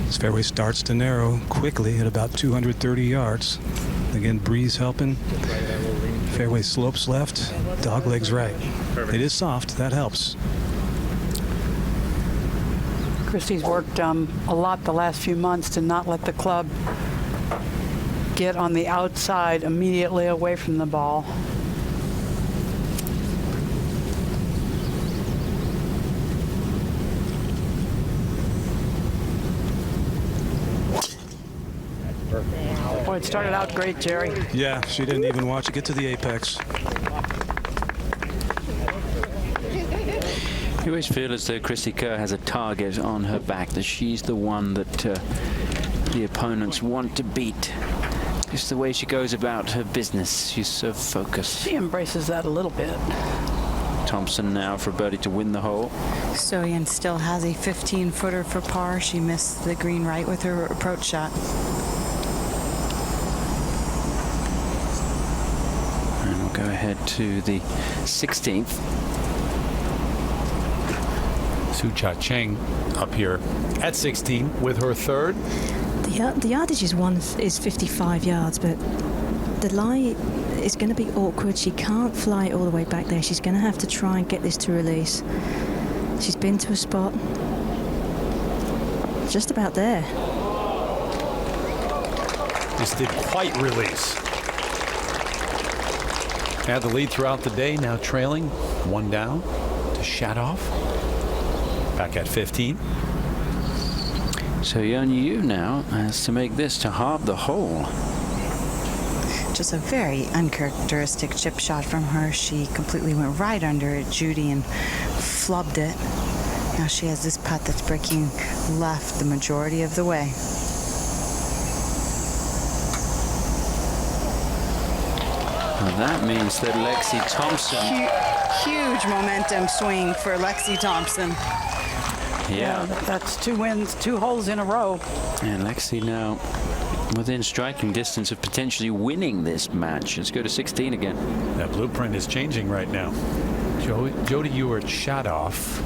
This fairway starts to narrow quickly at about 230 yards. Again, breeze helping. Fairway slopes left, dog legs right. It is soft, that helps. Christy's worked a lot the last few months to not let the club get on the outside immediately away from the ball. Boy, it started out great, Jerry. Yeah, she didn't even watch it get to the apex. You always feel as though Christy Kerr has a target on her back, that she's the one that the opponents want to beat. Just the way she goes about her business. She's so focused. She embraces that a little bit. Thompson now for a birdie to win the hole. Soyeon still has a 15-footer for par. She missed the green right with her approach shot. And we'll go ahead to the 16th. Sucha Cheng up here at 16 with her third. The yardage is 55 yards, but the lie is going to be awkward. She can't fly all the way back there. She's going to have to try and get this to release. She's been to a spot just about there. Just didn't quite release. Had the lead throughout the day, now trailing one down to Shadoff. Back at 15. So Yeon Yu now has to make this to halve the hole. Just a very uncharacteristic chip shot from her. She completely went right under it, Judy, and flubbed it. Now she has this putt that's breaking left the majority of the way. Well, that means that Lexi Thompson... Huge momentum swing for Lexi Thompson. Yeah, that's 2 wins, 2 holes in a row. And Lexi now within striking distance of potentially winning this match. Let's go to 16 again. That blueprint is changing right now. Jody Ewart shot off.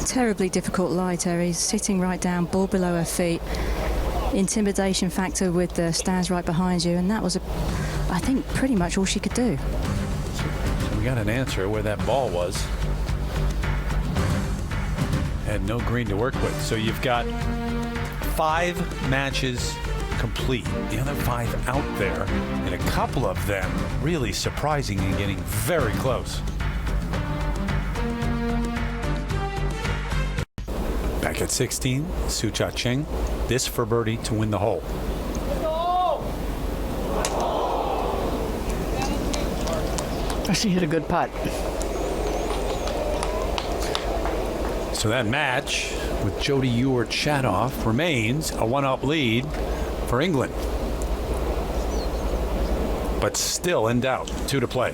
Terribly difficult lie, Terry. Sitting right down, ball below her feet. Intimidation factor with the stands right behind you, and that was, I think, pretty much all she could do. So we got an answer where that ball was. Had no green to work with. So you've got 5 matches complete. The other 5 out there, and a couple of them really surprising and getting very close. Back at 16, Sucha Cheng. This for birdie to win the hole. She hit a good putt. So that match with Jody Ewart-Shadoff remains a 1-up lead for England. But still in doubt. 2 to play.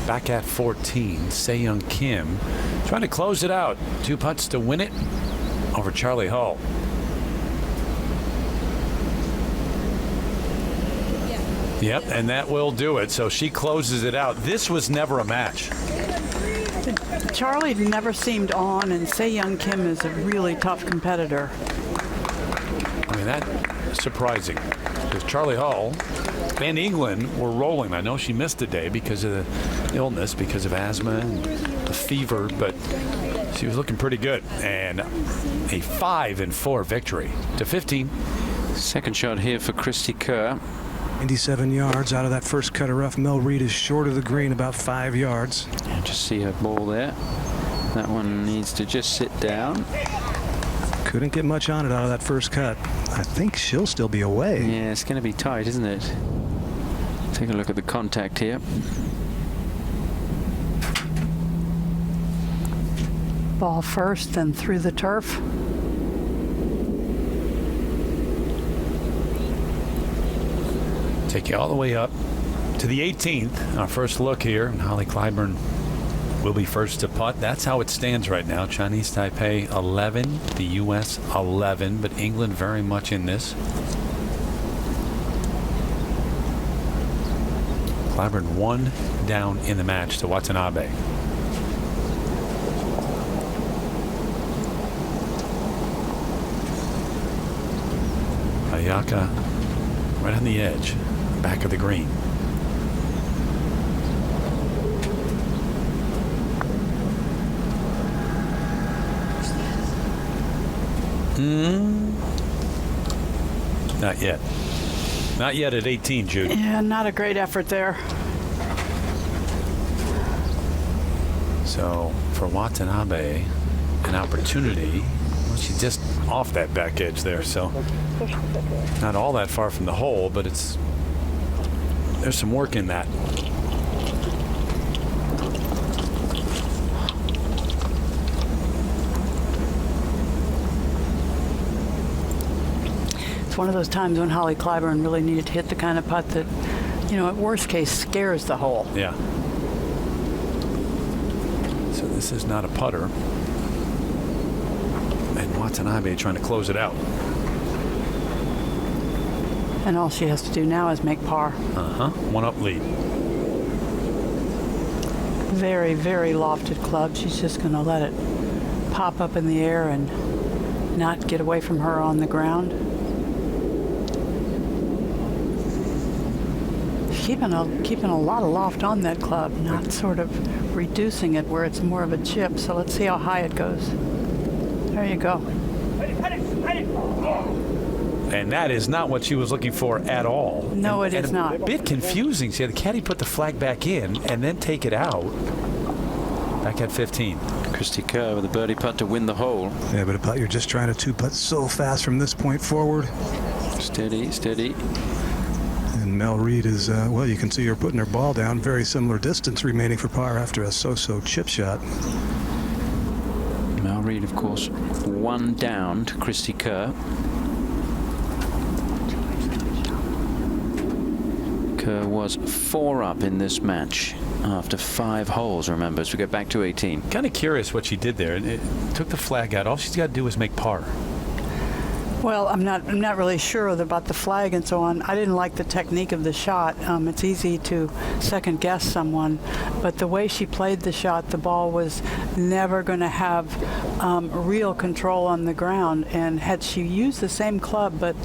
Back at 14, Se-Young Kim trying to close it out. 2 putts to win it over Charlie Hull. Yep, and that will do it. So she closes it out. This was never a match. Charlie never seemed on, and Se-Young Kim is a really tough competitor. I mean, that's surprising. Because Charlie Hull and England were rolling. I know she missed a day because of the illness, because of asthma and the fever, but she was looking pretty good. And a 5-4 victory to 15. Second shot here for Christy Kerr. 97 yards out of that first cut of rough. Mel Reid is short of the green, about 5 yards. And just see her ball there. That one needs to just sit down. Couldn't get much on it out of that first cut. I think she'll still be away. Yeah, it's going to be tight, isn't it? Take a look at the contact here. Ball first, then through the turf. Take you all the way up to the 18th. Our first look here, and Holly Clyburn will be first to putt. That's how it stands right now. Chinese Taipei 11, the U.S. 11, but England very much in this. Clyburn 1 down in the match to Watanabe. Ayaka right on the edge, back of the green. Not yet. Not yet at 18, Jude. Yeah, not a great effort there. So for Watanabe, an opportunity. Well, she's just off that back edge there, so not all that far from the hole, but there's some work in that. It's one of those times when Holly Clyburn really needed to hit the kind of putt that, you know, at worst case scares the hole. Yeah. So this is not a putter. And Watanabe trying to close it out. And all she has to do now is make par. 1-up lead. Very, very lofted club. She's just going to let it pop up in the air and not get away from her on the ground. Keeping a lot of loft on that club, not sort of reducing it where it's more of a chip. So let's see how high it goes. There you go. And that is not what she was looking for at all. No, it is not. A bit confusing. See, the caddy put the flag back in and then take it out. Back at 15. Christy Kerr with a birdie putt to win the hole. Yeah, but a putt, you're just trying to two putt so fast from this point forward. Steady, steady. And Mel Reid is, well, you can see her putting her ball down. Very similar distance remaining for par after a so-so chip shot. Mel Reid, of course, 1 down to Christy Kerr. Kerr was 4 up in this match after 5 holes, remember, as we get back to 18. Kind of curious what she did there. It took the flag out. All she's got to do is make par. Well, I'm not really sure about the flag and so on. I didn't like the technique of the shot. It's easy to second guess someone, but the way she played the shot, the ball was never going to have real control on the ground. And had she used the same club but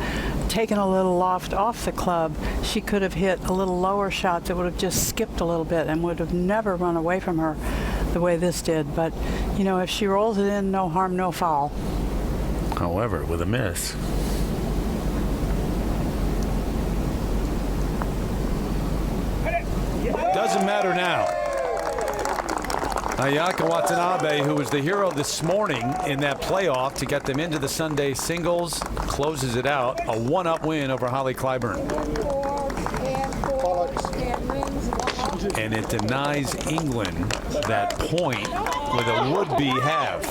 taken a little loft off the club, she could have hit a little lower shot that would have just skipped a little bit and would have never run away from her the way this did. But, you know, if she rolls it in, no harm, no foul. However, with a miss. Doesn't matter now. Ayaka Watanabe, who was the hero this morning in that playoff to get them into the Sunday singles, closes it out. A 1-up win over Holly Clyburn. And it denies England that point with a would-be half.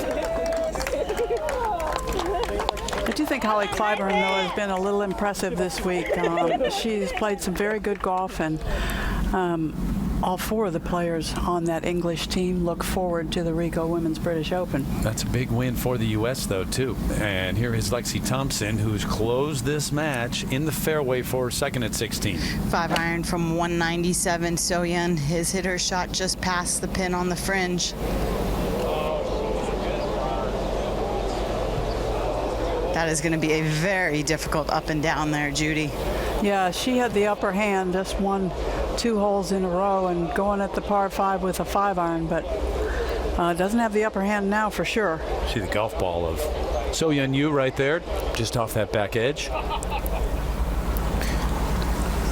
do think Holly Clyburn, though, has been a little impressive this week. She's played some very good golf, and all four of the players on that English team look forward to the Rico Women's British Open. That's a big win for the U.S., though, too. And here is Lexi Thompson, who's closed this match in the fairway for second at 16. 5-iron from 197. So-Yeon has hit her shot just past the pin on the fringe. That is going to be a very difficult up and down there, Judy. Yeah, she had the upper hand, just won 2 holes in a row and going at the par 5 with a 5-iron, but doesn't have the upper hand now for sure. See the golf ball of So-Yeon Yu right there, just off that back edge.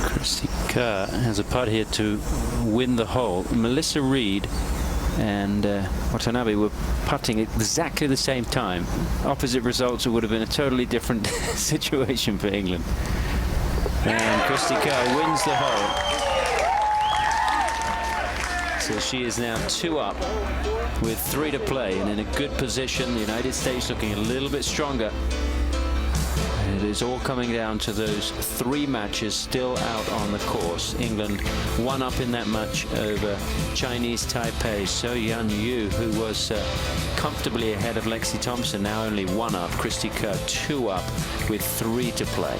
Christy Kerr has a putt here to win the hole. Melissa Reed and Watanabe were putting at exactly the same time. Opposite results, it would have been a totally different situation for England. And Christy Kerr wins the hole. So she is now 2 up with 3 to play and in a good position. The United States looking a little bit stronger. And it is all coming down to those 3 matches still out on the course. England 1 up in that match over Chinese Taipei. So-Yeon Yu, who was comfortably ahead of Lexi Thompson, now only 1 up. Christy Kerr 2 up with 3 to play.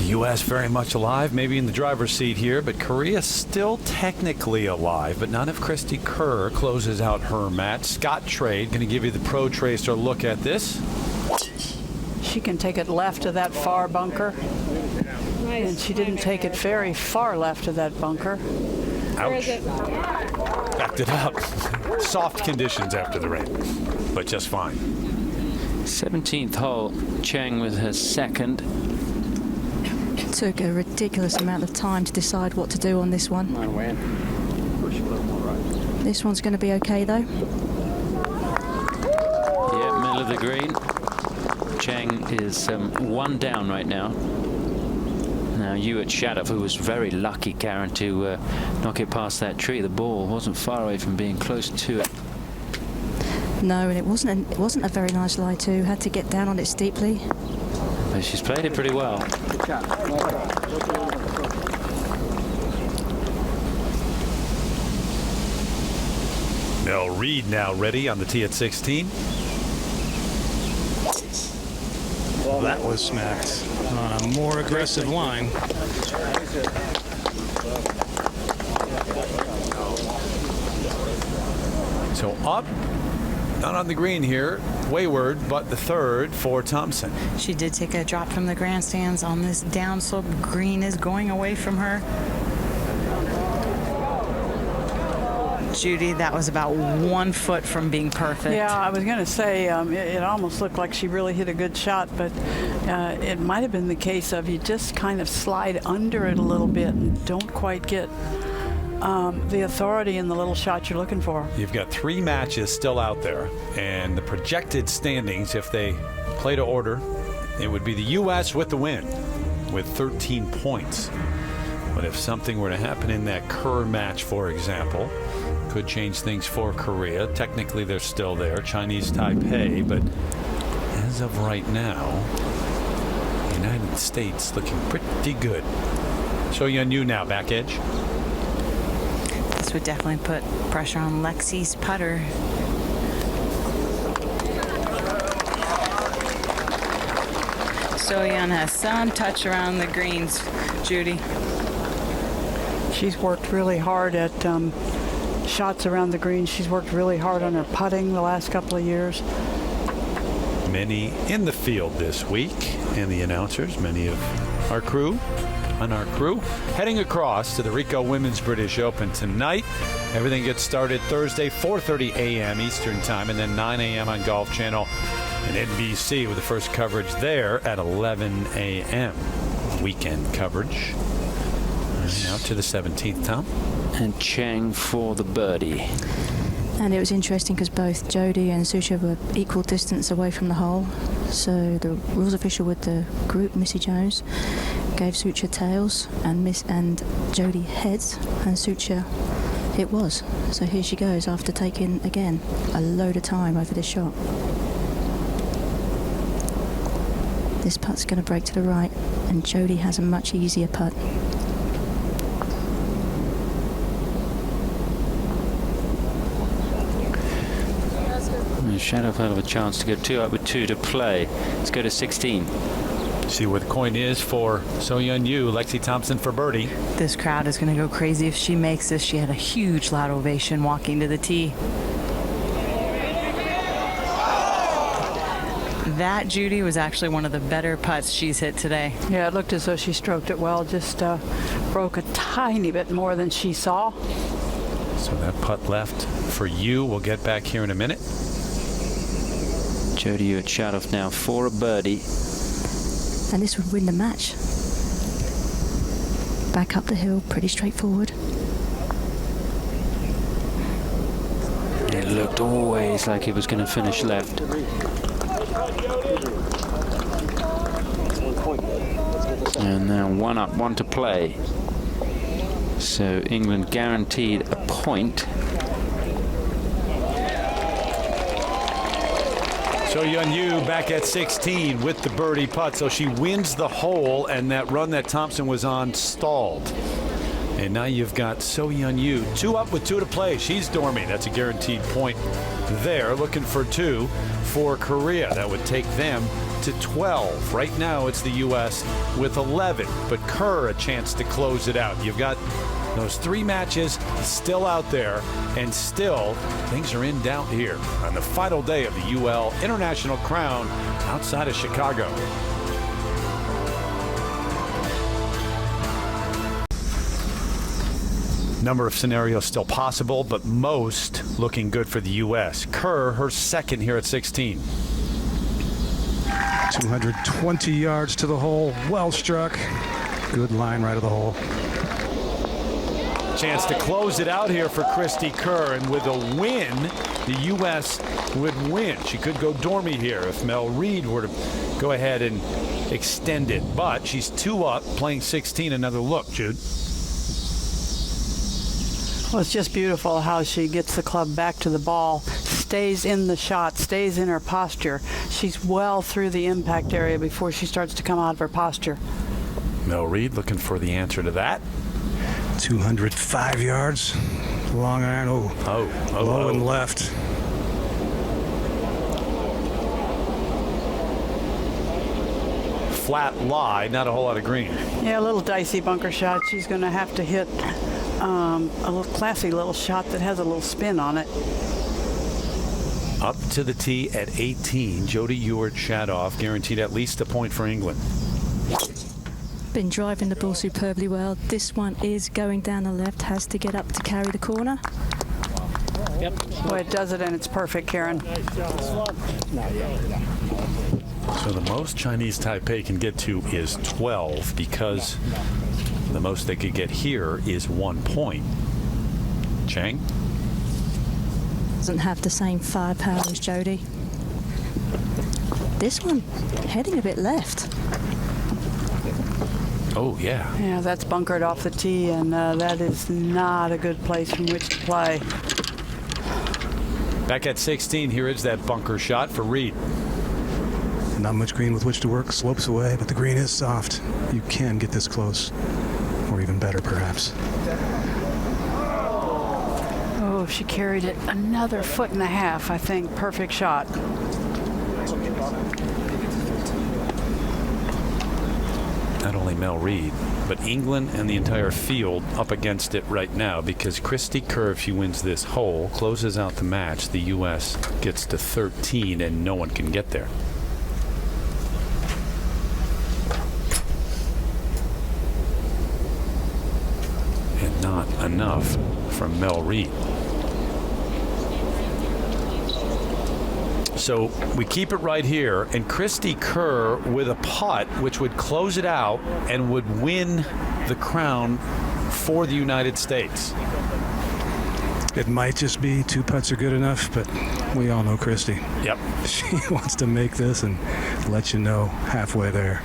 U.S. very much alive, maybe in the driver's seat here, but Korea still technically alive, but none if Christy Kerr closes out her match. Scott Trade going to give you the Pro Tracer look at this. She can take it left of that far bunker. Nice. And she didn't take it very far left of that bunker. Ouch. Where is it? Backed it up. Soft conditions after the rain, but just fine. 17th hole, Cheng with her second. Took a ridiculous amount of time to decide what to do on this one. This one's going to be okay, though. Yeah, middle of the green. Cheng is 1 down right now. Now Yu at Shadov, who was very lucky, Karen, to knock it past that tree. The ball wasn't far away from being close to it. No, and it wasn't a very nice lie too. Had to get down on it steeply. But she's played it pretty well. Mel Reed now ready on the tee at 16. Well, that was smacked on a more aggressive line. So up, not on the green here, wayward, but the third for Thompson. She did take a drop from the grandstands on this downslope. Green is going away from her. Judy, that was about 1 foot from being perfect. Yeah, I was going to say it almost looked like she really hit a good shot, but it might have been the case of you just kind of slide under it a little bit and don't quite get the authority in the little shot you're looking for. You've got 3 matches still out there, and the projected standings, if they play to order, it would be the U.S. with the win with 13 points. But if something were to happen in that Kerr match, for example, could change things for Korea. Technically, they're still there, Chinese Taipei, but as of right now, the United States looking pretty good. So-Yeon Yu now, back edge. This would definitely put pressure on Lexi's putter. So-Yeon has some touch around the greens, Judy. She's worked really hard at shots around the green. She's worked really hard on her putting the last couple of years. Many in the field this week, and the announcers, many of our crew, heading across to the Rico Women's British Open tonight. Everything gets started Thursday, 4:30 a.m. Eastern Time, and then 9 a.m. on Golf Channel and NBC with the first coverage there at 11 a.m. weekend coverage. Now to the 17th, Tom. And Chang for the birdie. And it was interesting because both Jody and Sucha were equal distance away from the hole. So the rules official with the group, Missy Jones, gave Sucha tails and Jody heads, and Sucha it was. So here she goes after taking, again, a load of time over this shot. This putt's going to break to the right, and Jody has a much easier putt. Shadow will have a chance to go 2 up with 2 to play. Let's go to 16. See where the coin is for So-Yeon Yu. Lexi Thompson for birdie. This crowd is going to go crazy if she makes this. She had a huge loud ovation walking to the tee. That, Judy, was actually one of the better putts she's hit today. Yeah, it looked as though she stroked it well, just broke a tiny bit more than she saw. So that putt left for you. We'll get back here in a minute. Jody Yu at Shadow now for a birdie. And this would win the match. Back up the hill, pretty straightforward. It looked always like it was going to finish left. And now 1 up, 1 to play. So England guaranteed a point. So-Yeon Yu back at 16 with the birdie putt. So she wins the hole, and that run that Thompson was on stalled. And now you've got So-Yeon Yu 2 up with 2 to play. She's dormy. That's a guaranteed point there. Looking for 2 for Korea. That would take them to 12. Right now it's the U.S. with 11, but Kerr a chance to close it out. You've got those 3 matches still out there, and still things are in doubt here on the final day of the UL International Crown outside of Chicago. Number of scenarios still possible, but most looking good for the U.S. Kerr, her second here at 16. 220 yards to the hole. Well struck. Good line right of the hole. Chance to close it out here for Christy Kerr, and with a win, the U.S. would win. She could go dormy here if Mel Reid were to go ahead and extend it, but she's 2 up, playing 16. Another look, Jude. Well, it's just beautiful how she gets the club back to the ball, stays in the shot, stays in her posture. She's well through the impact area before she starts to come out of her posture. Mel Reid looking for the answer to that. 205 yards. Long iron. Low and left. Flat lie, not a whole lot of green. Yeah, a little dicey bunker shot. She's going to have to hit a little classy little shot that has a little spin on it. Up to the tee at 18. Jody Ewart-Shadoff guaranteed at least a point for England. Been driving the ball superbly well. This one is going down the left, has to get up to carry the corner. Yep. Boy, it does it, and it's perfect, Karen. So the most Chinese Taipei can get to is 12, because the most they could get here is 1 point. Chang? Doesn't have the same firepower as Jody. This one heading a bit left. Oh, yeah. Yeah, that's bunkered off the tee, and that is not a good place from which to play. Back at 16, here is that bunker shot for Reid. Not much green with which to work. Slopes away, but the green is soft. You can get this close, or even better, perhaps. Oh, she carried it another 1.5 feet, I think. Perfect shot. Not only Mel Reid, but England and the entire field up against it right now, because Christy Kerr, if she wins this hole, closes out the match. The U.S. gets to 13, and no one can get there. And not enough from Mel Reid. So we keep it right here, and Christy Kerr with a putt, which would close it out and would win the crown for the United States. It might just be 2 putts are good enough, but we all know Christy. Yep. She wants to make this and let you know halfway there.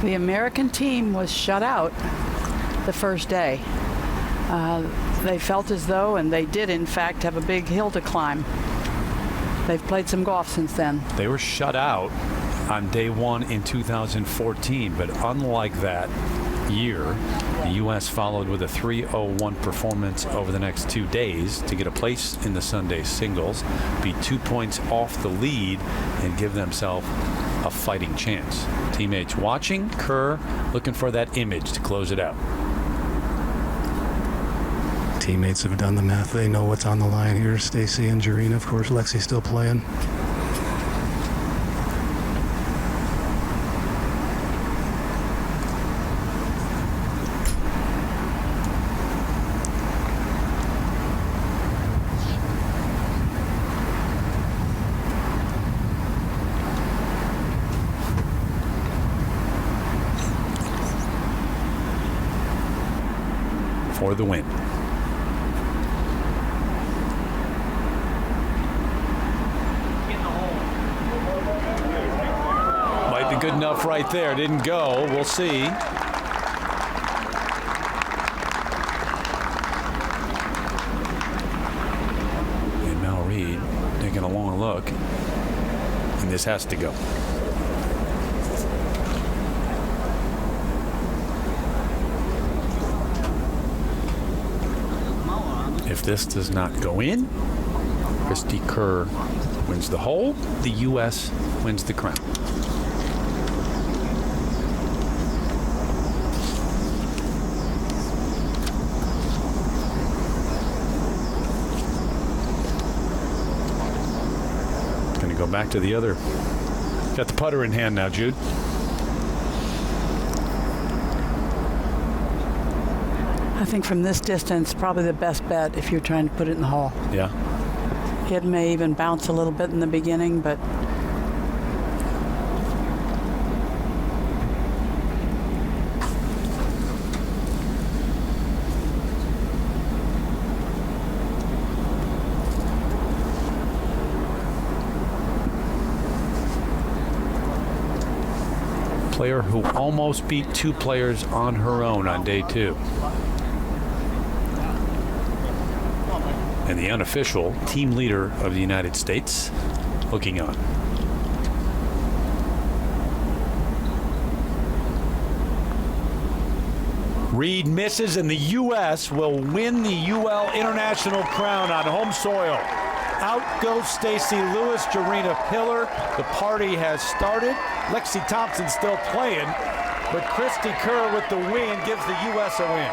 The American team was shut out the first day. They felt as though, and they did in fact, have a big hill to climb. They've played some golf since then. They were shut out on day 1 in 2014, but unlike that year, the U.S. followed with a 3-0-1 performance over the next 2 days to get a place in the Sunday singles, be 2 points off the lead, and give themselves a fighting chance. Teammates watching, Kerr looking for that image to close it out. Teammates have done the math. They know what's on the line here. Stacy and Jarina, of course. Lexi still playing. For the win. Might be good enough right there. Didn't go. We'll see. And Mel Reed taking a long look. And this has to go. If this does not go in, Christy Kerr wins the hole. The U.S. wins the crown. Going to go back to the other. Got the putter in hand now, Jude. I think from this distance, probably the best bet if you're trying to put it in the hole. Yeah. It may even bounce a little bit in the beginning, but player who almost beat 2 players on her own on day 2. And the unofficial team leader of the United States looking on. Reed misses, and the U.S. will win the UL International crown on home soil. Out goes Stacy Lewis, Jarina Pillar. The party has started. Lexi Thompson still playing, but Christy Kerr with the win gives the U.S. a win.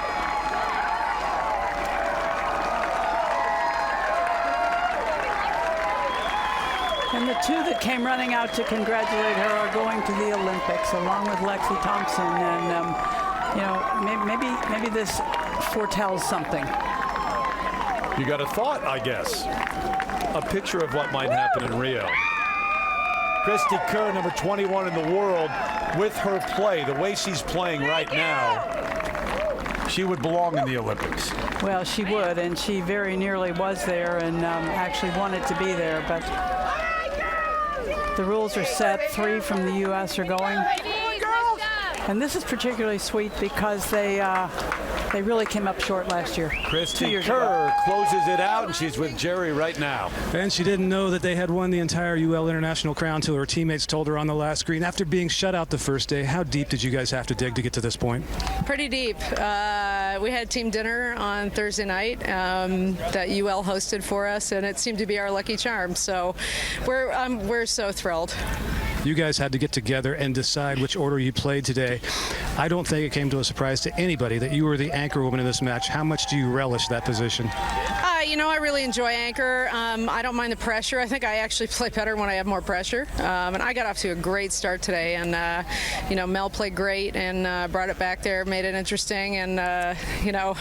And the 2 that came running out to congratulate her are going to the Olympics, along with Lexi Thompson. And you know, maybe this foretells something. You got a thought, I guess. A picture of what might happen in Rio. Christy Kerr, number 21 in the world, with her play, the way she's playing right now, she would belong in the Olympics. Well, she would, and she very nearly was there and actually wanted to be there, but the rules are set. 3 from the U.S. are going. And this is particularly sweet because they really came up short last year. Christy Kerr closes it out, and she's with Jerry right now. And she didn't know that they had won the entire UL International crown until her teammates told her on the last screen. After being shut out the first day, how deep did you guys have to dig to get to this point? Pretty deep. We had team dinner on Thursday night that UL hosted for us, and it seemed to be our lucky charm. So we're so thrilled. You guys had to get together and decide which order you played today. I don't think it came to a surprise to anybody that you were the anchor woman in this match. How much do you relish that position? you know, I really enjoy anchor. I don't mind the pressure. I think I actually play better when I have more pressure. And I got off to a great start today. And, you know, Mel played great and brought it back there, made it interesting. And, you know,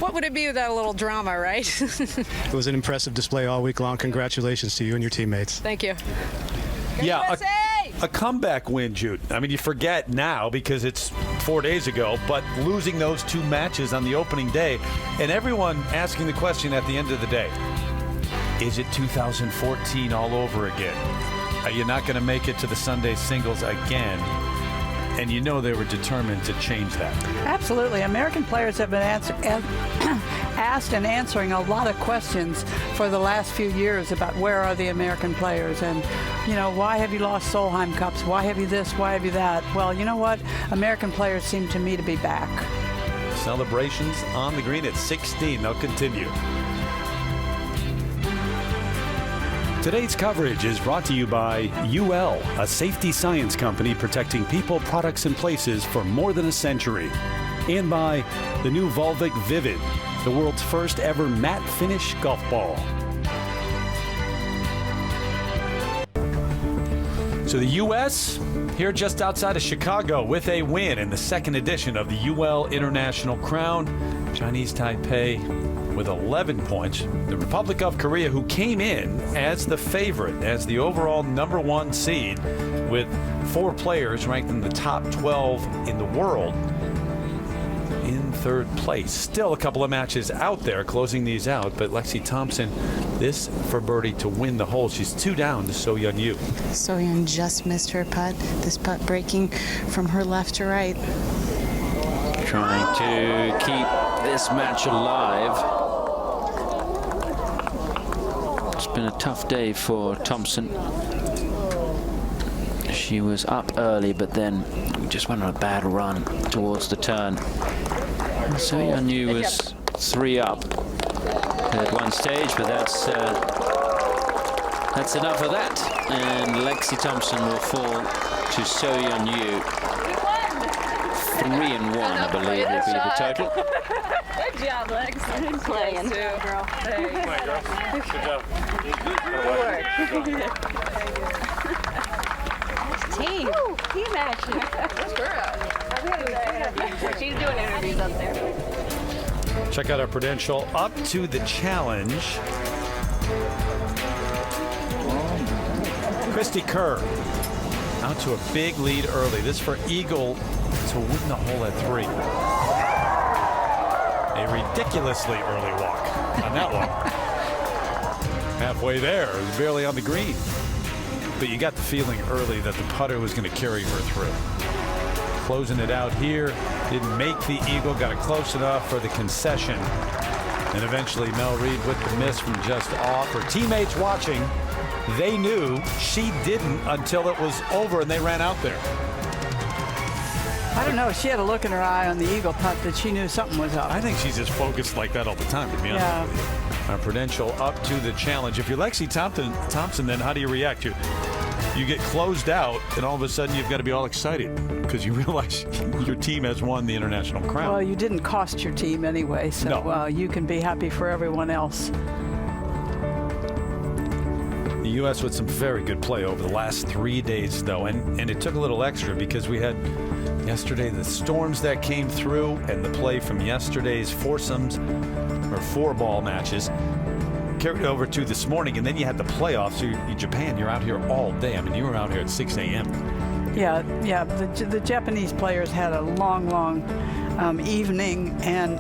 what would it be without a little drama, right? It was an impressive display all week long. Congratulations to you and your teammates. Thank you. Yeah, a comeback win, Jude. I mean, you forget now because it's 4 days ago, but losing those 2 matches on the opening day, and everyone asking the question at the end of the day, is it 2014 all over again? Are you not going to make it to the Sunday singles again? And you know they were determined to change that. Absolutely. American players have been asked and answering a lot of questions for the last few years about where are the American players and, you know, why have you lost Solheim Cups? Why have you this? Why have you that? Well, you know what? American players seem to me to be back. Celebrations on the green at 16. They'll continue. Today's coverage is brought to you by UL, a safety science company protecting people, products, and places for more than a century. And by the new Volvic Vivid, the world's first ever matte finish golf ball. So the U.S. here just outside of Chicago with a win in the second edition of the UL International Crown. Chinese Taipei with 11 points. The Republic of Korea, who came in as the favorite, as the overall #1 seed, with 4 players ranked in the top 12 in the world, in third place. Still a couple of matches out there closing these out, but Lexi Thompson, this for birdie to win the hole. She's 2 down to So Yeon Yu. So Yeon just missed her putt. This putt breaking from her left to right. Trying to keep this match alive. It's been a tough day for Thompson. She was up early, but then just went on a bad run towards the turn. So Yeon Yu was 3 up at one stage, but that's enough of that. And Lexi Thompson will fall to So Yeon Yu. 3-1, I believe, will be the total. Good job, Lex. Good playing. Girl. Hey. Come on, girl. Good job. Good work. Team action. She's doing interviews up there. Check out our Prudential Up to the Challenge. Christy Kerr out to a big lead early. This for Eagle to win the hole at 3. A ridiculously early walk on that one. Halfway there, it was barely on the green. But you got the feeling early that the putter was going to carry her through. Closing it out here, didn't make the eagle, got it close enough for the concession. And eventually Mel Reid with the miss from just off. Her teammates watching, they knew, she didn't until it was over and they ran out there. I don't know. She had a look in her eye on the eagle putt that she knew something was up. I think she's just focused like that all the time, to be honest with you. Our Prudential Up to the Challenge. If you're Lexi Thompson, then how do you react? You get closed out, and all of a sudden you've got to be all excited because you realize your team has won the International Crown. Well, you didn't cost your team anyway, so no. You can be happy for everyone else. The U.S. with some very good play over the last 3 days, though, and it took a little extra because we had yesterday the storms that came through and the play from yesterday's foursomes or 4-ball matches carried over to this morning, and then you had the playoffs. So Japan, you're out here all day. I mean, you were out here at 6 a.m. Yeah. The Japanese players had a long evening and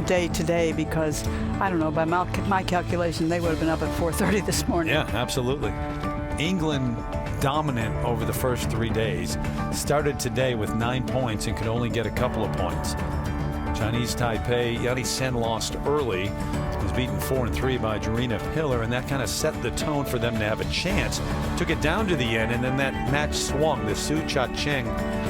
day today because, I don't know, by my calculation, they would have been up at 4:30 this morning. Yeah, absolutely. England dominant over the first 3 days. Started today with 9 points and could only get a couple of points. Chinese Taipei, Yanni Sen lost early. Was beaten 4-3 by Jarina Pillar, and that kind of set the tone for them to have a chance. Took it down to the end, and then that match swung. The Su Cha-cheng,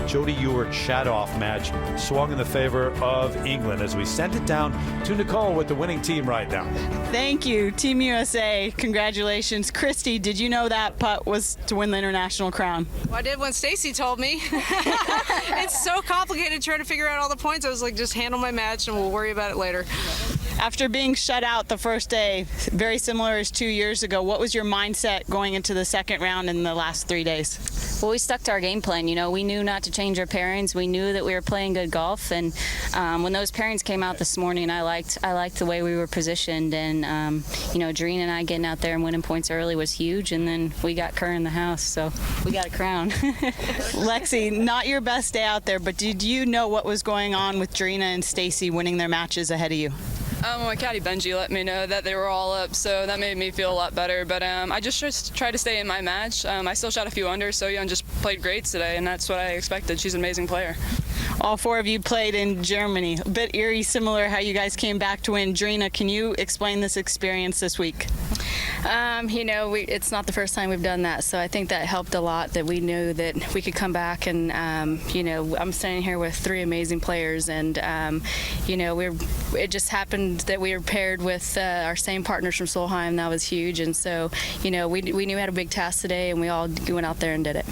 Jody Ewart Shadoff match swung in the favor of England as we sent it down to Nicole with the winning team right now. Thank you, Team USA. Congratulations. Christy, did you know that putt was to win the International Crown? Well, I did when Stacy told me. It's so complicated trying to figure out all the points. I was like, just handle my match and we'll worry about it later. After being shut out the first day, very similar as 2 years ago, what was your mindset going into the second round in the last 3 days? Well, we stuck to our game plan. You know, we knew not to change our pairings. We knew that we were playing good golf, and when those pairings came out this morning, I liked the way we were positioned. And you know, Doreen and I getting out there and winning points early was huge. And then we got Kerr in the house, so we got a crown. Lexi, not your best day out there, but did you know what was going on with Doreen and Stacy winning their matches ahead of you? My caddy Benji let me know that they were all up, so that made me feel a lot better. But I just tried to stay in my match. I still shot a few under. So-Yeon just played great today, and that's what I expected. She's an amazing player. All four of you played in Germany. A bit eerie, similar how you guys came back to win. Drina, can you explain this experience this week? You know, it's not the first time we've done that, so I think that helped a lot, that we knew that we could come back. And you know, I'm standing here with three amazing players, and you know, it just happened that we were paired with our same partners from Solheim. That was huge, and so you know, we knew we had a big task today, and we all went out there and did it.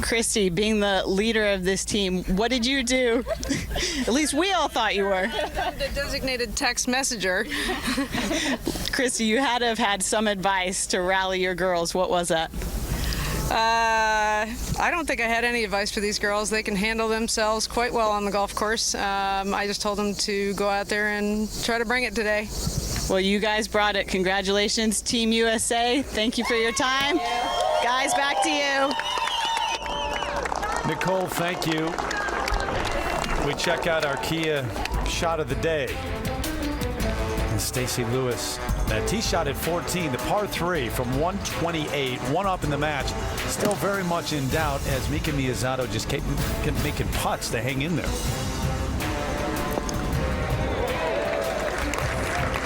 Christy, being the leader of this team, what did you do? At least we all thought you were. The designated text messenger. Christy, you had to have had some advice to rally your girls. What was that? I don't think I had any advice for these girls. They can handle themselves quite well on the golf course. I just told them to go out there and try to bring it today. Well, you guys brought it. Congratulations, Team USA. Thank you for your time. Guys, back to you. Nicole, thank you. We check out our Kia shot of the day. And Stacey Lewis, that tee shot at 14, the par 3 from 128, one up in the match. Still very much in doubt as Mika Miyazato just kept making putts to hang in there.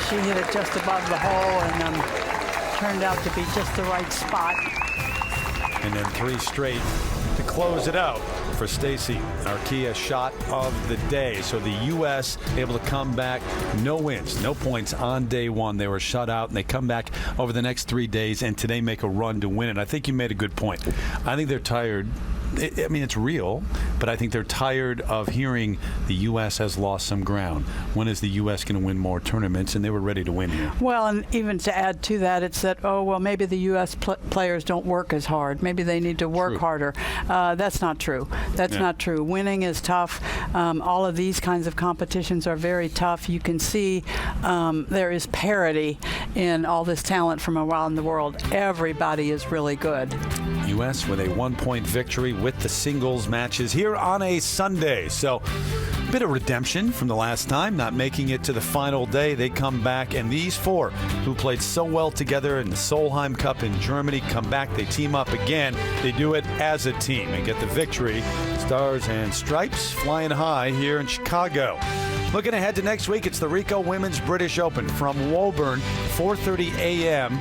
She hit it just above the hole and turned out to be just the right spot. And then 3 straight to close it out for Stacy, our Kia shot of the day. So the U.S. able to come back, no wins, no points on day one. They were shut out, and they come back over the next 3 days, and today make a run to win it. I think you made a good point. I think they're tired. I mean, it's real, but I think they're tired of hearing the U.S. has lost some ground. When is the U.S. going to win more tournaments? And they were ready to win here. Well, and even to add to that, it's that, oh, well, maybe the U.S. players don't work as hard. Maybe they need to work harder. That's not true. That's not true. Winning is tough. All of these kinds of competitions are very tough. You can see there is parity in all this talent from around the world. Everybody is really good. U.S. with a 1-point victory with the singles matches here on a Sunday. So a bit of redemption from the last time, not making it to the final day. They come back, and these 4 who played so well together in the Solheim Cup in Germany come back. They team up again. They do it as a team and get the victory. Stars and stripes flying high here in Chicago. Looking ahead to next week, it's the Rico Women's British Open from Woburn, 4:30 a.m.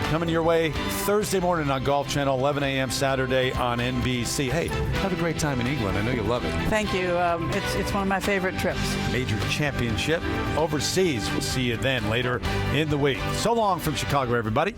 Coming your way Thursday morning on Golf Channel, 11 a.m. Saturday on NBC. Hey, have a great time in England. I know you love it. Thank you. It's one of my favorite trips. Major championship overseas. We'll see you then later in the week. So long from Chicago, everybody.